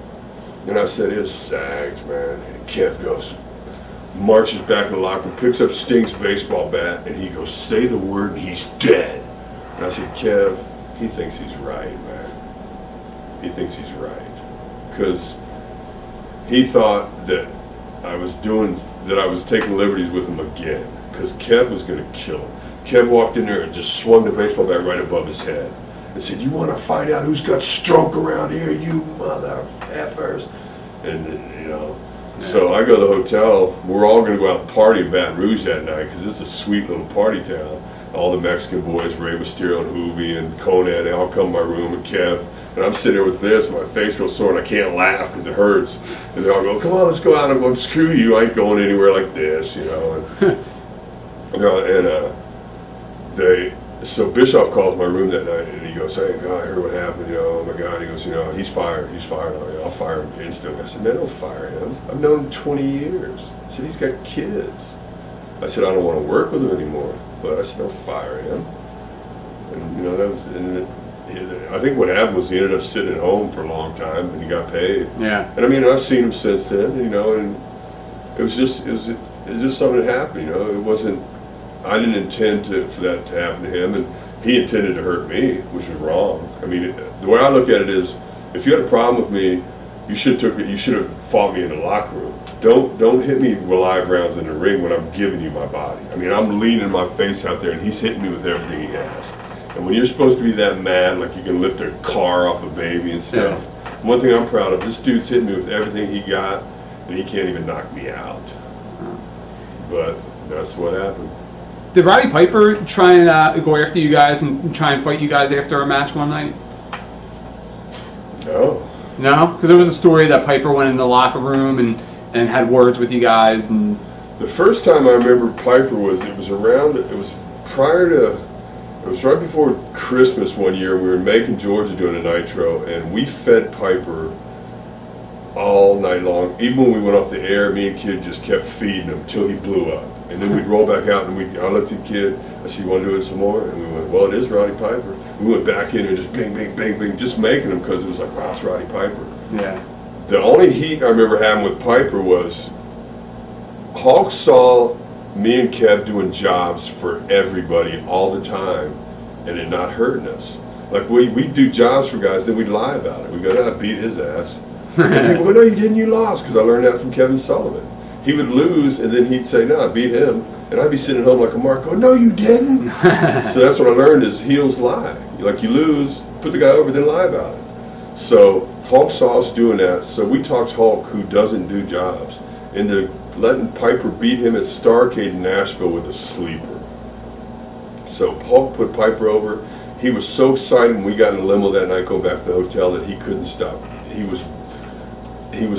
And I said, it's sagged, man. And Kev goes, marches back in the locker room, picks up Sting's baseball bat, and he goes, say the word, and he's dead. And I said, Kev, he thinks he's right, man. He thinks he's right. Because he thought that I was taking liberties with him again. Because Kev was going to kill him. Kev walked in there and just swung the baseball bat right above his head and said, you want to find out who's got stroke around here, you mother effers? And, you know, so I go to the hotel. We're all going to go out and party in Baton Rouge that night because it's a sweet little party town. All the Mexican boys, Rey Mysterio and Hoovy and Conan, they all come to my room, and Kev. And I'm sitting there with this, my face real sore, and I can't laugh because it hurts. And they all go, come on, let's go out. I'm going, screw you, I ain't going anywhere like this, you know. So Bischoff calls my room that night, and he goes, hey, God, I heard what happened, you know, oh my God. He goes, you know, he's fired. I'll fire him instantly. I said, man, don't fire him. I've known him 20 years. I said, he's got kids. I said, I don't want to work with him anymore. But I said, don't fire him. And, you know, I think what happened was he ended up sitting at home for a long time, and he got paid. Yeah. And I mean, I've seen him since then, you know, and it was just something that happened, you know. It wasn't, I didn't intend for that to happen to him, and he intended to hurt me, which was wrong. I mean, the way I look at it is, if you had a problem with me, you should have fought me in the locker room. Don't hit me with live rounds in the ring when I'm giving you my body. I mean, I'm leaning my face out there, and he's hitting me with everything he has. And when you're supposed to be that mad, like you can lift a car off a baby and stuff, one thing I'm proud of, this dude's hitting me with everything he got, and he can't even knock me out. But that's what happened. Did Roddy Piper try and go after you guys and try and fight you guys after a match one night? No. No? Because there was a story that Piper went in the locker room and had words with you guys. And The first time I remember Piper was right before Christmas one year. We were in Macon, Georgia doing a nitro, and we fed Piper all night long. Even when we went off the air, me and Kid just kept feeding him till he blew up. And then we'd roll back out, and I looked at Kid, I said, you want to do it some more? And we went, well, it is Roddy Piper. We went back in and just bing, bing, bing, bing, just making him because it was like, wow, it's Roddy Piper. yeah. The only heat I remember having with Piper was Hulk saw me and Kev doing jobs for everybody all the time, and it not hurting us. Like we'd do jobs for guys, then we'd lie about it. We'd go, I beat his ass. And people go, no, you didn't, you lost, because I learned that from Kevin Sullivan. He would lose, and then he'd say, no, I beat him. And I'd be sitting at home like a mark going, no, you didn't. So that's what I learned is heels lie. Like you lose, put the guy over, then lie about it. So Hulk saw us doing that, so we talked Hulk, who doesn't do jobs, into letting Piper beat him at Starrcade in Nashville with a sleeper. So Hulk put Piper over. He was so excited when we got in the limo that night going back to the hotel that he couldn't stop. He was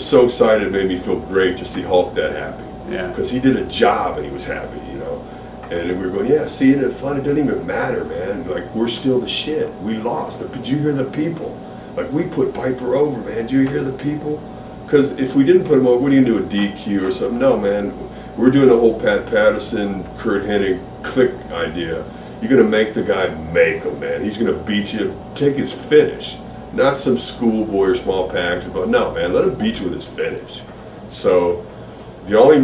so excited, it made me feel great to see Hulk that happy. Yeah. Because he did a job and he was happy, you know. And we were going, yeah, see, isn't it fun? It doesn't even matter, man. Like, we're still the shit. We lost. Did you hear the people? Like, we put Piper over, man. Did you hear the people? Because if we didn't put him over, what are you going to do, a DQ or something? No, man. We're doing the whole Pat Patterson, Kurt Hennig click idea. You're going to make the guy make him, man. He's going to beat you, take his finish. Not some schoolboy or small package, but no, man, let him beat you with his finish. So the only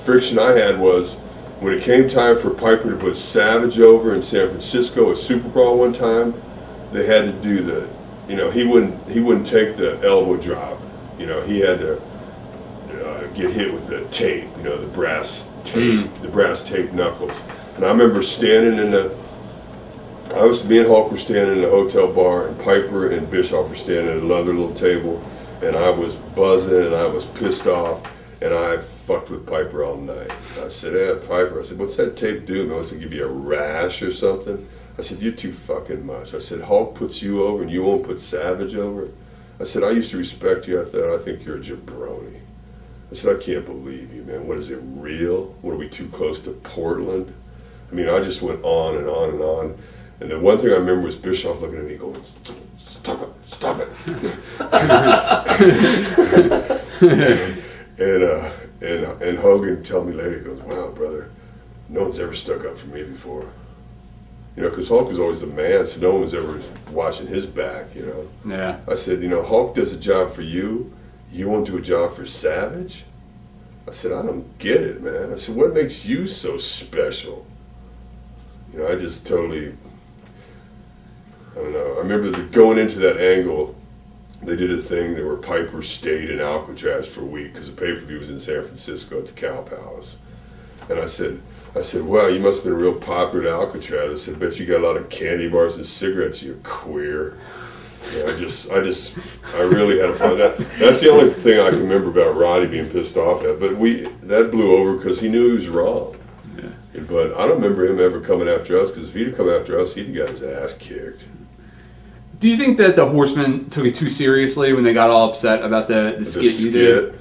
friction I had was when it came time for Piper to put Savage over in San Francisco at Super Brawl one time, they had to do he wouldn't take the elbow drop. You know, he had to get hit with the tape, the brass tape, the brass tape knuckles. And I remember me and Hulk were standing in the hotel bar, and Piper and Bischoff were standing at another little table, and I was buzzing and I was pissed off, and I fucked with Piper all night. I said, hey, Piper, what's that tape do, man? What's it give you a rash or something? I said, you're too fucking much. I said, Hulk puts you over and you won't put Savage over? I said, I used to respect you. I think you're a jabroni. I said, I can't believe you, man. What is it, real? What, are we too close to Portland? I mean, I just went on and on and on. And the one thing I remember was Bischoff looking at me going, "Stop it, stop it." and Hogan told me later, he goes, "Wow, brother, no one's ever stuck up for me before." You know, because Hulk was always the man, so no one was ever watching his back, you know. Yeah. I said, you know, Hulk does a job for you. You won't do a job for Savage? I said, I don't get it, man. I said, what makes you so special? You know, I just totally, I don't know. I remember going into that angle, they did a thing where Piper stayed in Alcatraz for a week because the pay-per-view was in San Francisco at the Cow Palace. And I said, wow, you must have been real popular at Alcatraz. I said, bet you got a lot of candy bars and cigarettes, you queer. You know, I really had a fun. That's the only thing I can remember about Roddy being pissed off at. But that blew over because he knew he was wrong. Yeah. But I don't remember him ever coming after us, because if he'd have come after us, he'd have got his ass kicked. Do you think that the Horsemen took it too seriously when they got all upset about the skit you did?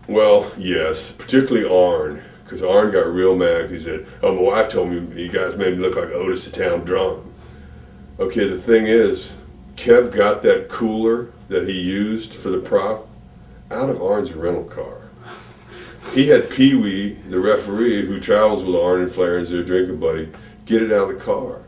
Well, yes, particularly Arn, because Arn got real mad. He said, "Oh, my wife told me you guys made me look like Otis the Town Drunk." Okay, the thing is, Kev got that cooler that he used for the prop out of Arn's rental car. He had Pee Wee, the referee, who travels with Arn and Flair and is their drinking buddy, get it out of the car.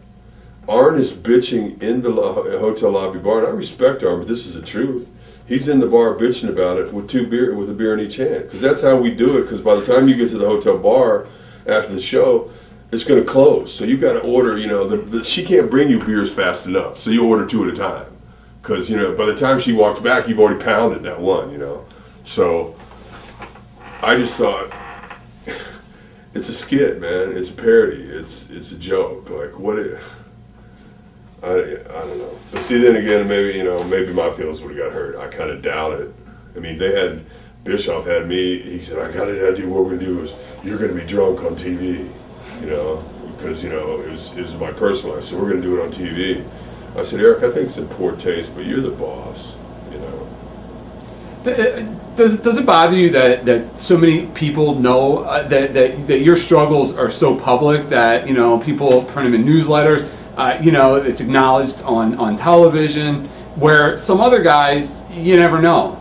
Arn is bitching in the hotel lobby bar, and I respect Arn, but this is the truth. He's in the bar bitching about it with a beer in each hand, because that's how we do it. Because by the time you get to the hotel bar after the show, it's going to close. So you've got to order. You know, she can't bring you beers fast enough, so you order 2 at a time. Because you know, by the time she walks back, you've already pounded that one. You know, so I just thought it's a skit, man. It's a parody. It's a joke. Like what? I don't know. But see, then again, maybe my feelings would have got hurt. I kind of doubt it. I mean, Bischoff had me. He said, "I got an idea. What we're gonna do is you're gonna be drunk on TV, you know, because you know it was my personal life. So we're gonna do it on TV." I said, "Eric, I think it's in poor taste, but you're the boss, you know." Does it bother you that so many people know that your struggles are so public that you know people print them in newsletters? You know, it's acknowledged on television, where some other guys, you never know.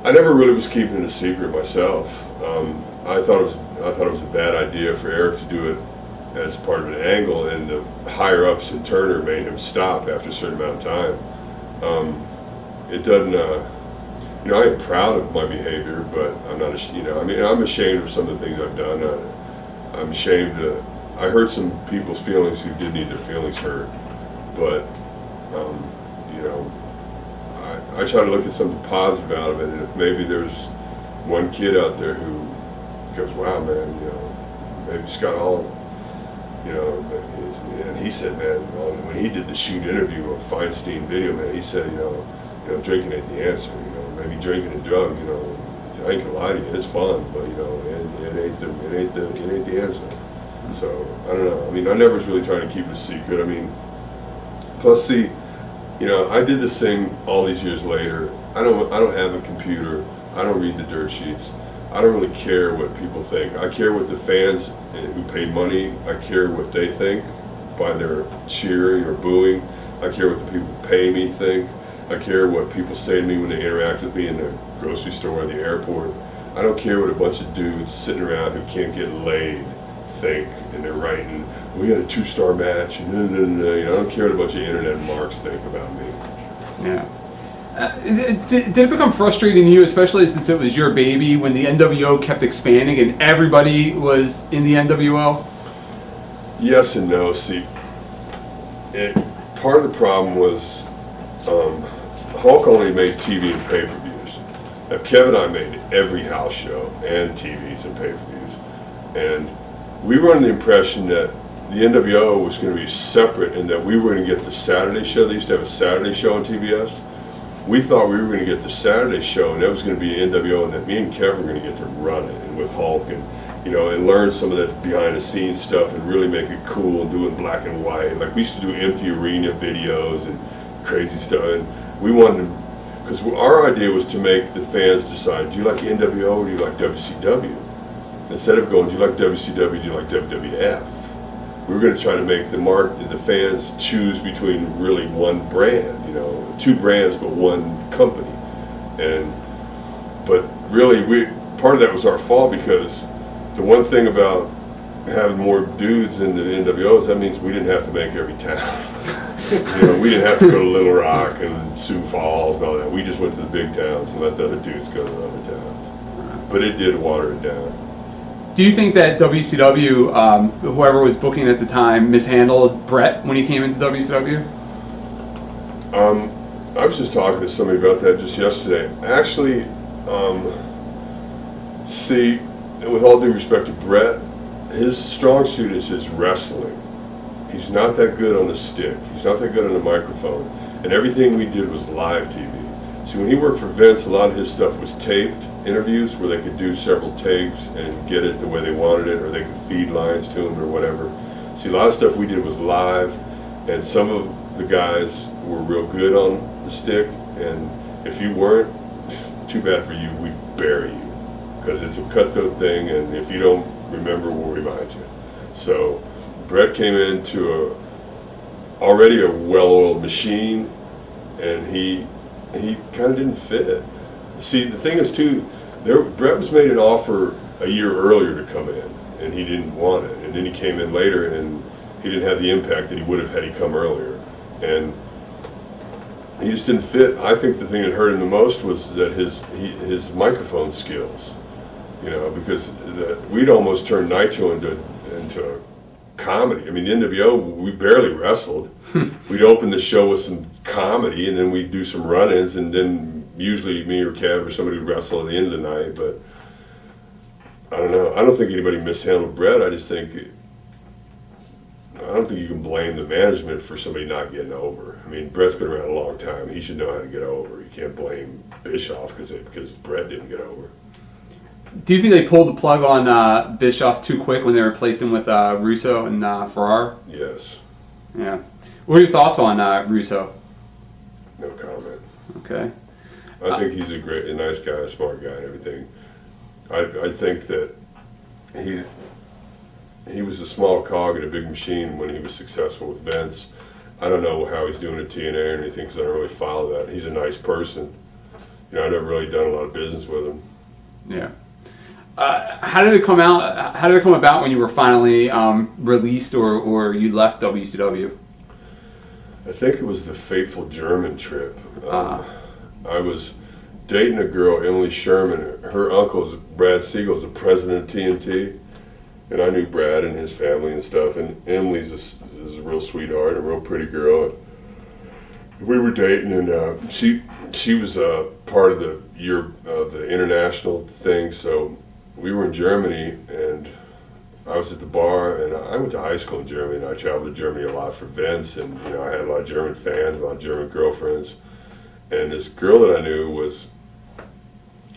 I never really was keeping it a secret myself. I thought it was a bad idea for Eric to do it as part of an angle, and the higher ups in Turner made him stop after a certain amount of time. It doesn't. You know, I am proud of my behavior, but I'm not. You know, I mean, I'm ashamed of some of the things I've done. I'm ashamed I hurt some people's feelings who did need their feelings hurt, but you know, I try to look at something positive out of it, and if maybe there's one kid out there who goes, "Wow, man, you know, maybe Scott Hall," you know, and he said, man, when he did the shoot interview of Feinstein video, man, he said, you know, drinking ain't the answer, you know, maybe drinking and drugs, you know. I ain't gonna lie to you, it's fun, but you know, it ain't the answer. So I don't know. I mean, I never was really trying to keep it a secret. I mean, plus, see, you know, I did this thing all these years later. I don't have a computer. I don't read the dirt sheets. I don't really care what people think. I care what the fans who pay money. I care what they think by their cheering or booing. I care what the people who pay me think. I care what people say to me when they interact with me in the grocery store or the airport. I don't care what a bunch of dudes sitting around who can't get laid think, and they're writing, "We had a 2-star match," and you know, I don't care what a bunch of internet marks think about me. Yeah. Did it become frustrating to you, especially since it was your baby, when the NWO kept expanding and everybody was in the NWO? Yes and no. See, part of the problem was Hulk only made TV and pay-per-views. Now, Kevin and I made every house show and TVs and pay-per-views. And we were under the impression that the NWO was going to be separate and that we were going to get the Saturday show. They used to have a Saturday show on TBS. We thought we were going to get the Saturday show, and that was going to be NWO, and that me and Kevin were going to get to run it, and with Hulk, and you know, and learn some of that behind-the-scenes stuff, and really make it cool, and do it in black and white. Like we used to do empty arena videos and crazy stuff, and we wanted to because our idea was to make the fans decide, do you like NWO or do you like WCW? Instead of going, do you like WCW, do you like WWF? We were going to try to make the fans choose between really one brand, you know, two brands but one company. But really, part of that was our fault, because the one thing about having more dudes in the NWO is that means we didn't have to make every town. You know, we didn't have to go to Little Rock and Sioux Falls and all that. We just went to the big towns and let the other dudes go to the other towns. But it did water it down. Do you think that WCW, whoever was booking at the time, mishandled Brett when he came into WCW? I was just talking to somebody about that just yesterday. Actually, see, with all due respect to Brett, his strong suit is his wrestling. He's not that good on the stick. He's not that good on the microphone. And everything we did was live TV. See, when he worked for Vince, a lot of his stuff was taped interviews where they could do several takes and get it the way they wanted it, or they could feed lines to him or whatever. See, a lot of stuff we did was live, and some of the guys were real good on the stick, and if you weren't, too bad for you, we'd bury you, because it's a cutthroat thing, and if you don't remember, we'll remind you. So Brett came into already a well-oiled machine, and he kind of didn't fit. See, the thing is too, Brett was made an offer a year earlier to come in, and he didn't want it. And then he came in later, and he didn't have the impact that he would have had he come earlier. And he just didn't fit. I think the thing that hurt him the most was that his microphone skills. You know, because we'd almost turned Nitro into a comedy. I mean, the NWO, we barely wrestled. We'd open the show with some comedy, and then we'd do some run-ins, and then usually me or Kev or somebody would wrestle at the end of the night. But I don't know. I don't think anybody mishandled Brett. I don't think you can blame the management for somebody not getting over. I mean, Brett's been around a long time. He should know how to get over. You can't blame Bischoff because Brett didn't get over. Do you think they pulled the plug on Bischoff too quick when they replaced him with Russo and Farrar? Yes. Yeah. What are your thoughts on Russo? No comment. Okay. I think he's a nice guy, a smart guy, and everything. I think that he was a small cog in a big machine when he was successful with Vince. I don't know how he's doing at TNA or anything, because I don't really follow that. He's a nice person. You know, I've never really done a lot of business with him. Yeah. How did it come out? How did it come about when you were finally released, or you left WCW? I think it was the fateful German trip. I was dating a girl, Emily Sherman. Her uncle's Brad Siegel's the president of TNT, and I knew Brad and his family and stuff. And Emily's is a real sweetheart, a real pretty girl. And we were dating, and she was part of the international thing. So we were in Germany, and I was at the bar, and I went to high school in Germany, and I traveled to Germany a lot for Vince, and you know, I had a lot of German fans, a lot of German girlfriends, and this girl that I knew was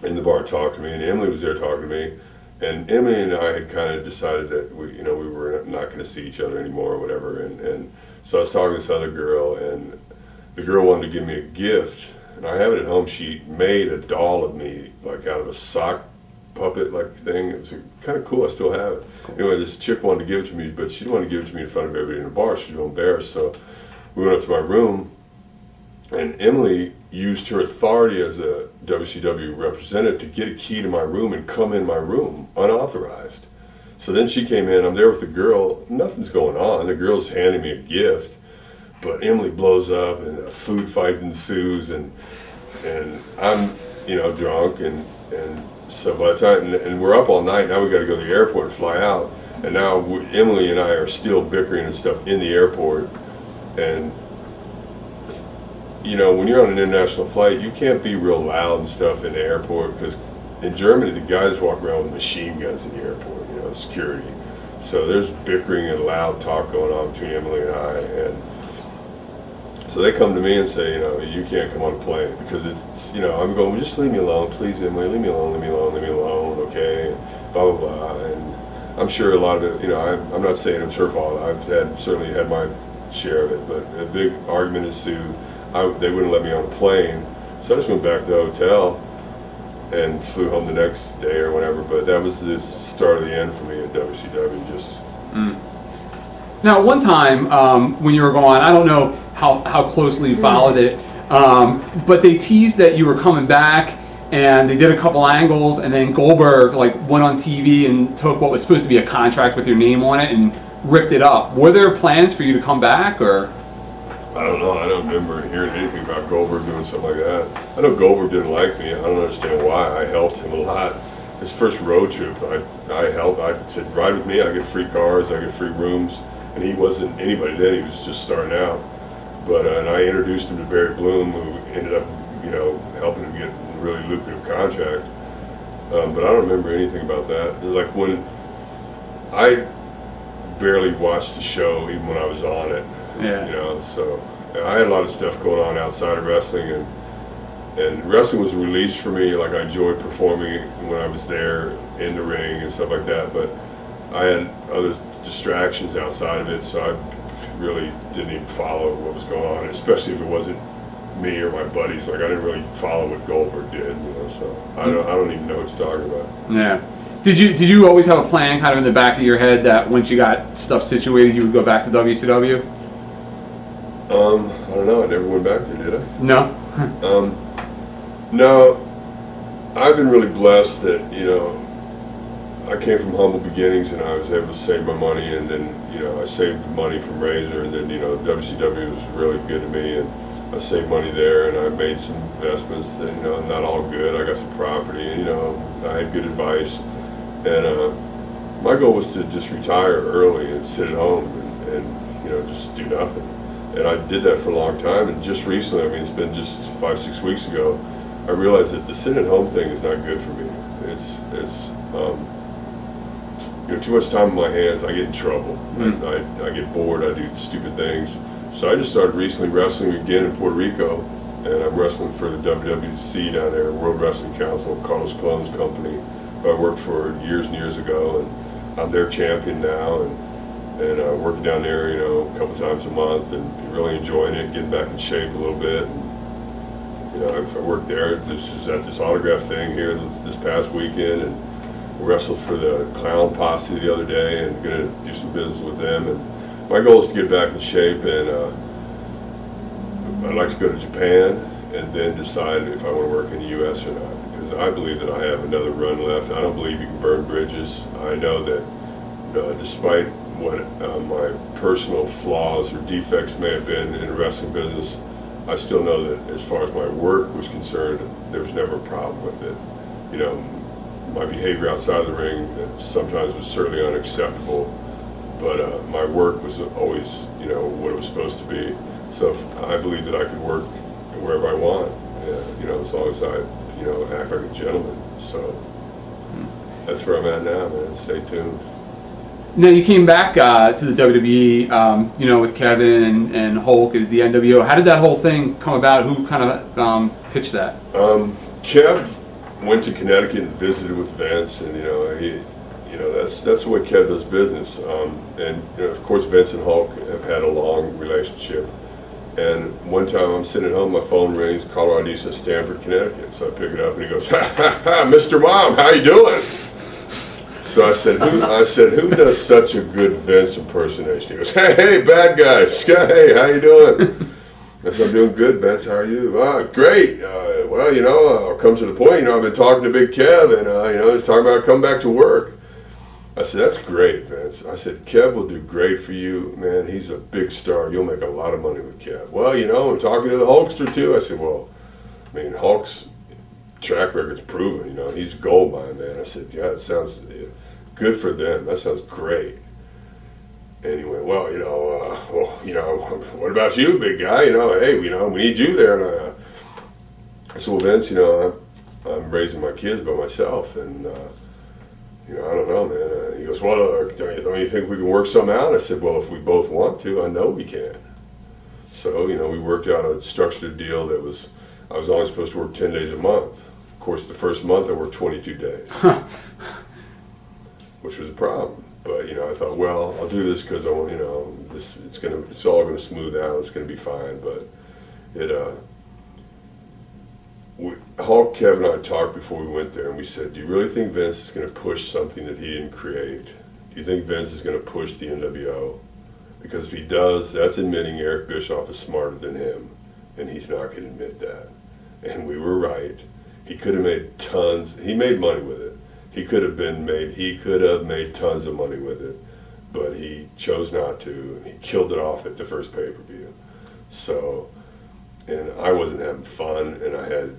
in the bar talking to me, and Emily was there talking to me, and Emily and I had kind of decided that we were not going to see each other anymore or whatever, and so I was talking to this other girl, and the girl wanted to give me a gift, and I have it at home. She made a doll of me, like out of a sock puppet like thing. It was kind of cool. I still have it. Anyway, this chick wanted to give it to me, but she didn't want to give it to me in front of everybody in the bar. She was embarrassed. So we went up to my room, and Emily used her authority as a WCW representative to get a key to my room and come in my room unauthorized. So then she came in. I'm there with the girl. Nothing's going on. The girl's handing me a gift, but Emily blows up, and a food fight ensues, and I'm drunk, and so by the time, and we're up all night, now we got to go to the airport and fly out, and now Emily and I are still bickering and stuff in the airport, and you know, when you're on an international flight, you can't be real loud and stuff in the airport, because in Germany the guys walk around with machine guns in the airport, you know, security. So there's bickering and loud talk going on between Emily and I, and so they come to me and say, you know, you can't come on a plane, because it's, you know, I'm going, well, just leave me alone, please, Emily, leave me alone, leave me alone, leave me alone, okay, blah, blah, blah. And I'm sure a lot of it, you know, I'm not saying it's her fault. I've certainly had my share of it, but a big argument ensued. They wouldn't let me on a plane, So I just went back to the hotel and flew home the next day or whatever. But that was the start of the end for me at WCW. Just. Now, one time when you were gone, I don't know how closely you followed it, but they teased that you were coming back, and they did a couple angles, and then Goldberg went on TV and took what was supposed to be a contract with your name on it and ripped it up. Were there plans for you to come back, or? I don't know. I don't remember hearing anything about Goldberg doing something like that. I know Goldberg didn't like me. I don't understand why. I helped him a lot. His first road trip, I helped. I said, ride with me. I get free cars. I get free rooms. And he wasn't anybody then. He was just starting out. But and I introduced him to Barry Bloom, who ended up, helping him get a really lucrative contract. But I don't remember anything about that. Like when I barely watched the show, even when I was on it. Yeah. So I had a lot of stuff going on outside of wrestling, and wrestling was a release for me. Like I enjoyed performing when I was there in the ring and stuff like that, but I had other distractions outside of it, so I really didn't even follow what was going on, especially if it wasn't me or my buddies. Like I didn't really follow what Goldberg did, so I don't even know what you're talking about. Yeah. Did you always have a plan kind of in the back of your head that once you got stuff situated, you would go back to WCW? I don't know. I never went back there, did I? No. No. I've been really blessed that, I came from humble beginnings and I was able to save my money, and then, I saved the money from Razor, and then, WCW was really good to me, and I saved money there, and I made some investments that, not all good. I got some property, and, I had good advice, and my goal was to just retire early and sit at home and just do nothing. And I did that for a long time, and just recently, it's been just 5-6 weeks ago, I realized that the sit-at-home thing is not good for me. It's too much time in my hands, I get in trouble. I get bored, I do stupid things. So I just started recently wrestling again in Puerto Rico, and I'm wrestling for the WWC down there, World Wrestling Council, Carlos Colon's company, who I worked for years and years ago, and I'm their champion now, and working down there, a couple times a month, and really enjoying it, getting back in shape a little bit. And, I worked there. This was at this autograph thing here this past weekend, and wrestled for the Clown Posse the other day, and going to do some business with them. And my goal is to get back in shape, and I'd like to go to Japan and then decide if I want to work in the U.S. or not, because I believe that I have another run left. I don't believe you can burn bridges. I know that despite what my personal flaws or defects may have been in the wrestling business, I still know that as far as my work was concerned, there was never a problem with it. My behavior outside of the ring sometimes was certainly unacceptable, but my work was always, what it was supposed to be. So I believe that I could work wherever I want, as long as I, act like a gentleman. So that's where I'm at now, man. Stay tuned. Now you came back to the WWE, with Kevin and Hulk as the NWO. How did that whole thing come about? Who kind of pitched that? Kev went to Connecticut and visited with Vince, and that's the way Kev does business. And of course, Vince and Hulk have had a long relationship. And one time I'm sitting at home, my phone rings, caller ID says Stamford, Connecticut. So I pick it up, and he goes, "Ha ha ha, Mr. Mom, how you doing?" So I said, who does such a good Vince impersonation? He goes, hey, bad guy, hey, how you doing? I said, I'm doing good, Vince, how are you? Great. Well, I'll come to the point. I've been talking to Big Kev, and, he's talking about coming back to work. I said, that's great, Vince. I said, Kev will do great for you. Man, he's a big star. You'll make a lot of money with Kev. Well, I'm talking to the Hulkster, too. I said, well, Hulk's track record's proven, he's a gold mine, man. I said, yeah, it sounds good for them. That sounds great. And he went, well, what about you, big guy? Hey, we need you there. And I said, well, Vince, I'm raising my kids by myself, and I don't know, man. He goes, well, don't you think we can work something out? I said, well, if we both want to, I know we can. So, we worked out a structured deal that was, I was only supposed to work 10 days a month. Of course, the first month I worked 22 days, which was a problem. But I thought, well, I'll do this because I want, it's all going to smooth out. It's going to be fine. But Hulk, Kevin, and I talked before we went there, and we said, do you really think Vince is going to push something that he didn't create? Do you think Vince is going to push the NWO? Because if he does, that's admitting Eric Bischoff is smarter than him, and he's not going to admit that. And we were right. He could have made tons. He made money with it. He could have made tons of money with it, but he chose not to. He killed it off at the first pay-per-view. So, and I wasn't having fun, and I had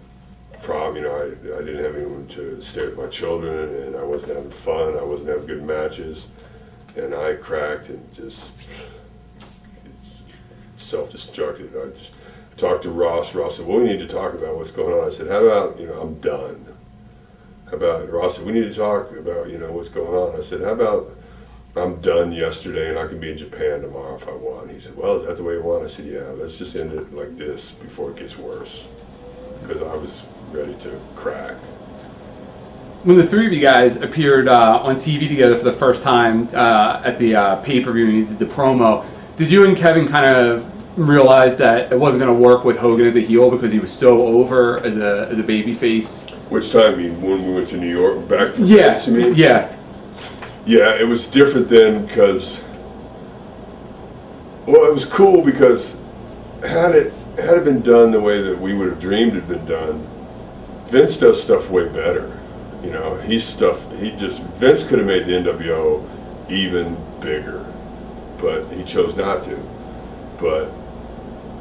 I didn't have anyone to stay with my children, and I wasn't having fun. I wasn't having good matches, and I cracked and just self-destructed. I just talked to Ross. Ross said, well, we need to talk about what's going on. I said, how about, I'm done. How about, Ross said, we need to talk about, what's going on. I said, how about I'm done yesterday and I can be in Japan tomorrow if I want. He said, well, is that the way you want? I said, yeah, let's just end it like this before it gets worse. Because I was ready to crack. When the three of you guys appeared on TV together for the first time at the pay-per-view and you did the promo, did you and Kevin kind of realize that it wasn't going to work with Hogan as a heel because he was so over as a babyface? Which time? When we went to New York? Back from Yeah, Vince, you mean? yeah. Yeah, it was different then because, well, it was cool because had it been done the way that we would have dreamed it had been done, Vince does stuff way better. Vince could have made the NWO even bigger, but he chose not to. But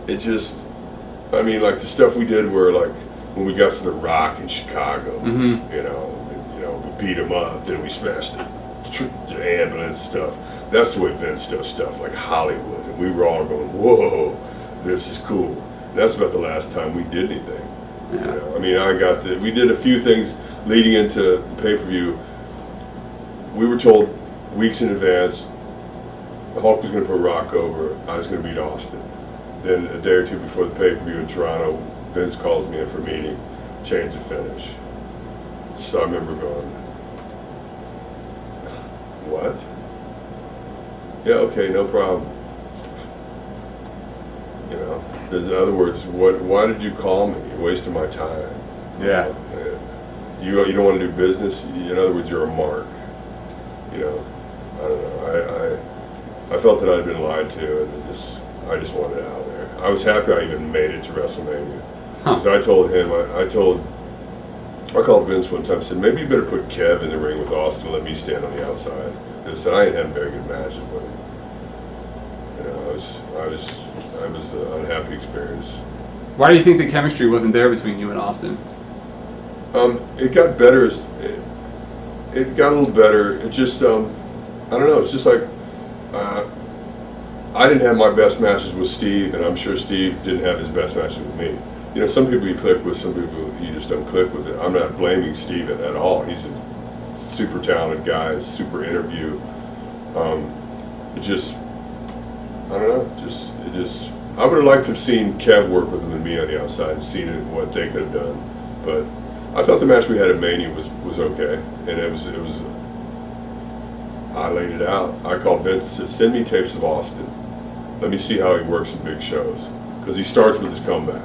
it just, like the stuff we did where like when we got to The Rock in Chicago, we beat him up, then we smashed the ambulance stuff. That's the way Vince does stuff, like Hollywood. And we were all going, whoa, this is cool. And that's about the last time we did anything. Yeah. We did a few things leading into the pay-per-view. We were told weeks in advance Hulk was going to put Rock over, I was going to beat Austin. Then a day or two before the pay-per-view in Toronto, Vince calls me in for a meeting, change the finish. So I remember going, what? Yeah, okay, no problem. In other words, why did you call me? You're wasting my time. Yeah. You don't want to do business? In other words, you're a mark. I don't know. I felt that I'd been lied to, and I just wanted out of there. I was happy I even made it to WrestleMania. Because I told him, I called Vince one time and said, maybe you better put Kev in the ring with Austin and let me stand on the outside. And I said, I ain't had very good matches with him. It was an unhappy experience. Why do you think the chemistry wasn't there between you and Austin? It got better. It got a little better. It just, I don't know. It's just like I didn't have my best matches with Steve, and I'm sure Steve didn't have his best matches with me. Some people you click with, some people you just don't click with it. I'm not blaming Steve at all. He's a super talented guy, super interview. It just, I don't know. I would have liked to have seen Kev work with him and me on the outside and seen what they could have done. But I thought the match we had at Mania was okay, and it was. I laid it out. I called Vince and said, "Send me tapes of Austin. Let me see how he works in big shows, because he starts with his comeback."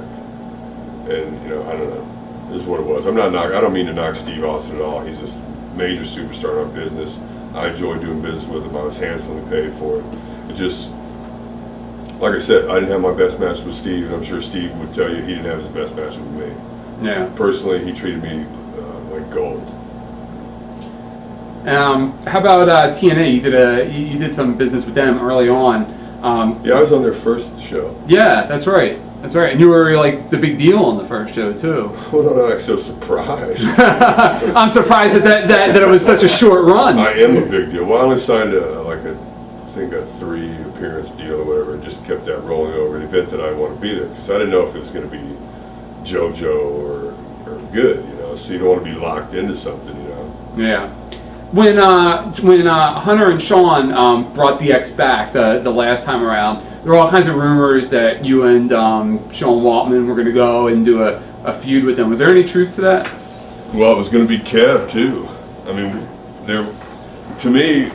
And I don't know. This is what it was. I don't mean to knock Steve Austin at all. He's a major superstar in our business. I enjoy doing business with him. I was handsomely paid for it. It just, like I said, I didn't have my best match with Steve, and I'm sure Steve would tell you he didn't have his best match with me. Yeah. Personally, he treated me like gold. How about TNA? You did some business with them early on. Yeah, I was on their first show. Yeah, that's right. That's right. And you were like the big deal on the first show too. Well, I'm not so surprised. I'm surprised that it was such a short run. I am a big deal. Well, I only signed a 3 appearance deal or whatever, and just kept that rolling over an event that I want to be there, because I didn't know if it was going to be JoJo or good, so you don't want to be locked into something, Yeah. When Hunter and Sean brought DX back the last time around, there were all kinds of rumors that you and Sean Waltman were going to go and do a feud with them. Was there any truth to that? Well, it was going to be Kev too. To me,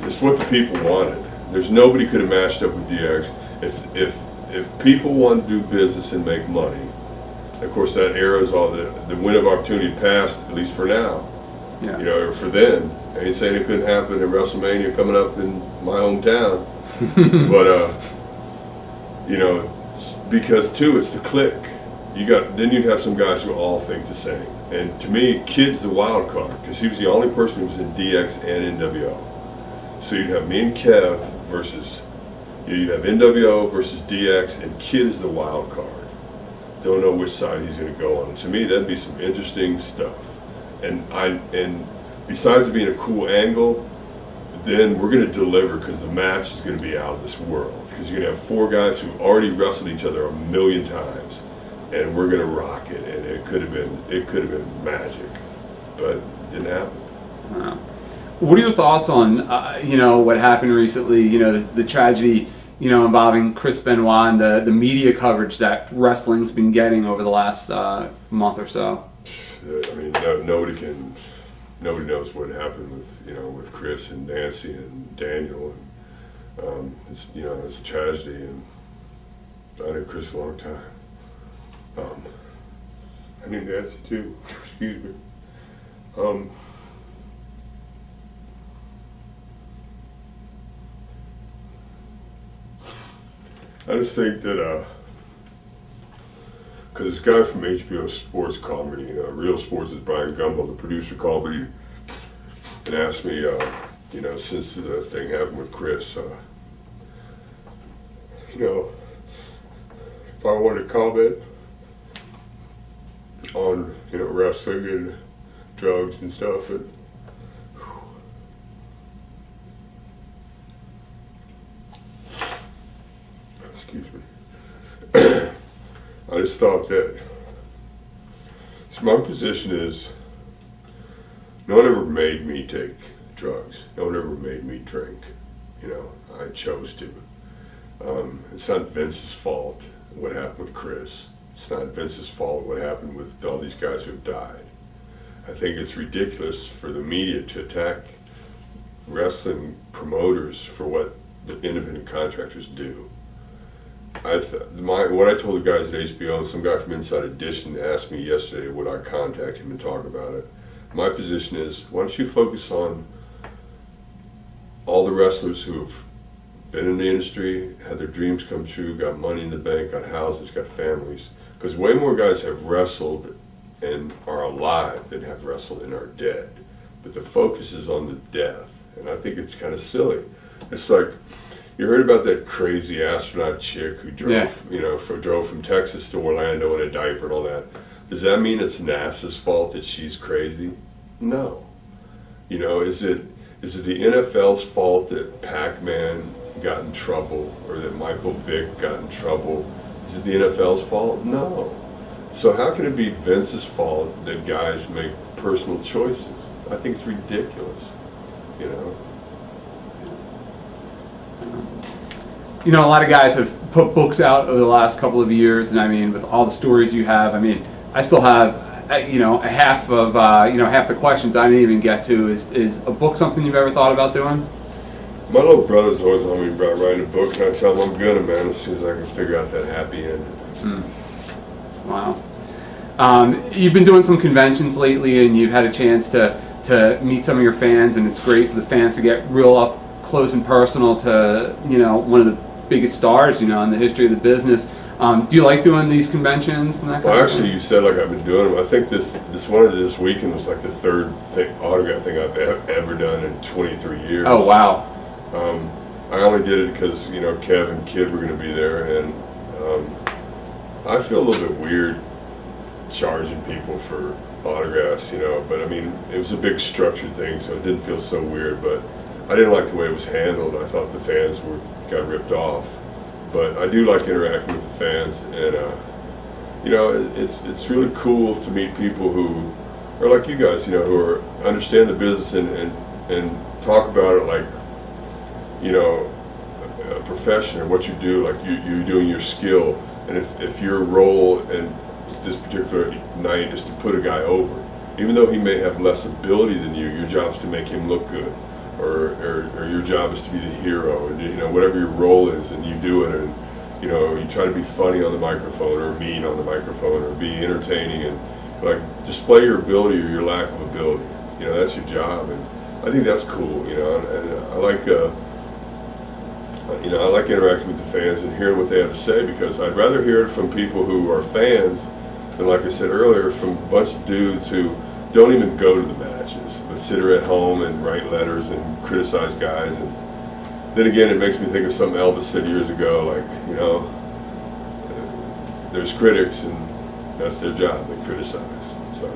it's what the people wanted. There's nobody could have matched up with DX. If people want to do business and make money, Of course, that era's all the window of opportunity passed, at least for now. Yeah. You know, or for then. I ain't saying it couldn't happen in WrestleMania coming up in my hometown. But, you know, because too, it's the click. Then you'd have some guys who all think the same. And to me, Kid's the wild card, because he was the only person who was in DX and NWO. So you'd have me and Kev versus, you'd have NWO versus DX, and Kid is the wild card. Don't know which side he's going to go on. To me, that'd be some interesting stuff. And besides it being a cool angle, then we're going to deliver, because the match is going to be out of this world. Because you're going to have 4 guys who already wrestled each other 1,000,000 times, and we're going to rock it. And it could have been magic, but it didn't happen. Wow. What are your thoughts on you know, what happened recently? You know, the tragedy, you know, involving Chris Benoit and the media coverage that wrestling's been getting over the last month or so. I mean, nobody knows what happened with Chris and Nancy and Daniel, and it's a tragedy, and I knew Chris a long time. I knew Nancy too. Excuse me. I just think that because this guy from HBO Sports called me, Real Sports is Brian Gumbel, the producer, called me and asked me, you know, since the thing happened with Chris, you know, if I wanted to comment on, you know, wrestling and drugs and stuff. And, excuse me. I just thought that, so my position is, no one ever made me take drugs. No one ever made me drink. You know, I chose to. It's not Vince's fault what happened with Chris. It's not Vince's fault what happened with all these guys who have died. I think it's ridiculous for the media to attack wrestling promoters for what the independent contractors do. What I told the guys at HBO, and some guy from Inside Edition asked me yesterday would I contact him and talk about it. My position is, why don't you focus on all the wrestlers who have been in the industry, had their dreams come true, got money in the bank, got houses, got families. Because way more guys have wrestled and are alive than have wrestled and are dead. But the focus is on the death, and I think it's kind of silly. It's like, you heard about that crazy astronaut chick who drove, drove from Texas to Orlando in a diaper and all that. Does that mean it's NASA's fault that she's crazy? No. You know, is it the NFL's fault that Pac-Man got in trouble, or that Michael Vick got in trouble? Is it the NFL's fault? No. So how can it be Vince's fault that guys make personal choices? I think it's ridiculous, you know. You know, a lot of guys have put books out over the last couple of years, and I mean, with all the stories you have, I mean, I still have, you know, half the questions I didn't even get to. Is a book something you've ever thought about doing? My little brother's always on me about writing a book, and I tell him I'm gonna, man, as soon as I can figure out that happy ending. Wow. You've been doing some conventions lately, and you've had a chance to meet some of your fans, and it's great for the fans to get real up close and personal to, you know, one of the biggest stars, you know, in the history of the business. Do you like doing these conventions and that kind Well, of actually, thing? you said like I've been doing them. I think this one I did this weekend was like the third autograph thing I've ever done in 23 years. Oh, wow. I only did it because, you know, Kev and Kid were going to be there, and I feel a little bit weird charging people for autographs, you know, but I mean, it was a big structured thing, so it didn't feel so weird, but I didn't like the way it was handled. I thought the fans got ripped off, but I do like interacting with the fans, and you know, it's really cool to meet people who are like you guys, you know, who understand the business and talk about it like, you know, a profession or what you do, like you're doing your skill, and if your role in this particular night is to put a guy over, even though he may have less ability than you, your job is to make him look good. Or your job is to be the hero, and you know, whatever your role is, and you do it, and you try to be funny on the microphone or mean on the microphone or be entertaining and like display your ability or your lack of ability. That's your job, and I think that's cool. And I like I like interacting with the fans and hearing what they have to say, because I'd rather hear it from people who are fans than, like I said earlier, from a bunch of dudes who don't even go to the matches but sit at home and write letters and criticize guys. And then again, it makes me think of something Elvis said years ago, like, there's critics and that's their job, they criticize. So,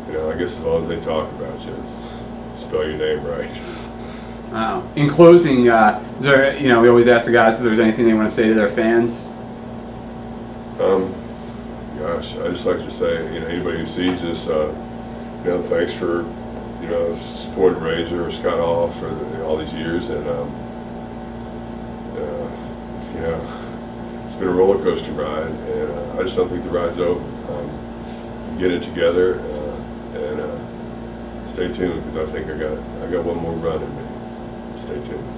I guess as long as they talk about you, spell your name right. Wow. In closing, is there, we always ask the guys if there's anything they want to say to their fans. Gosh, I just like to say, anybody who sees this, thanks for, supporting Razor or Scott Hall for all these years, and it's been a roller coaster ride, and I just don't think the ride's over. Get it together, and stay tuned, because I think I got one more run in me. Stay tuned.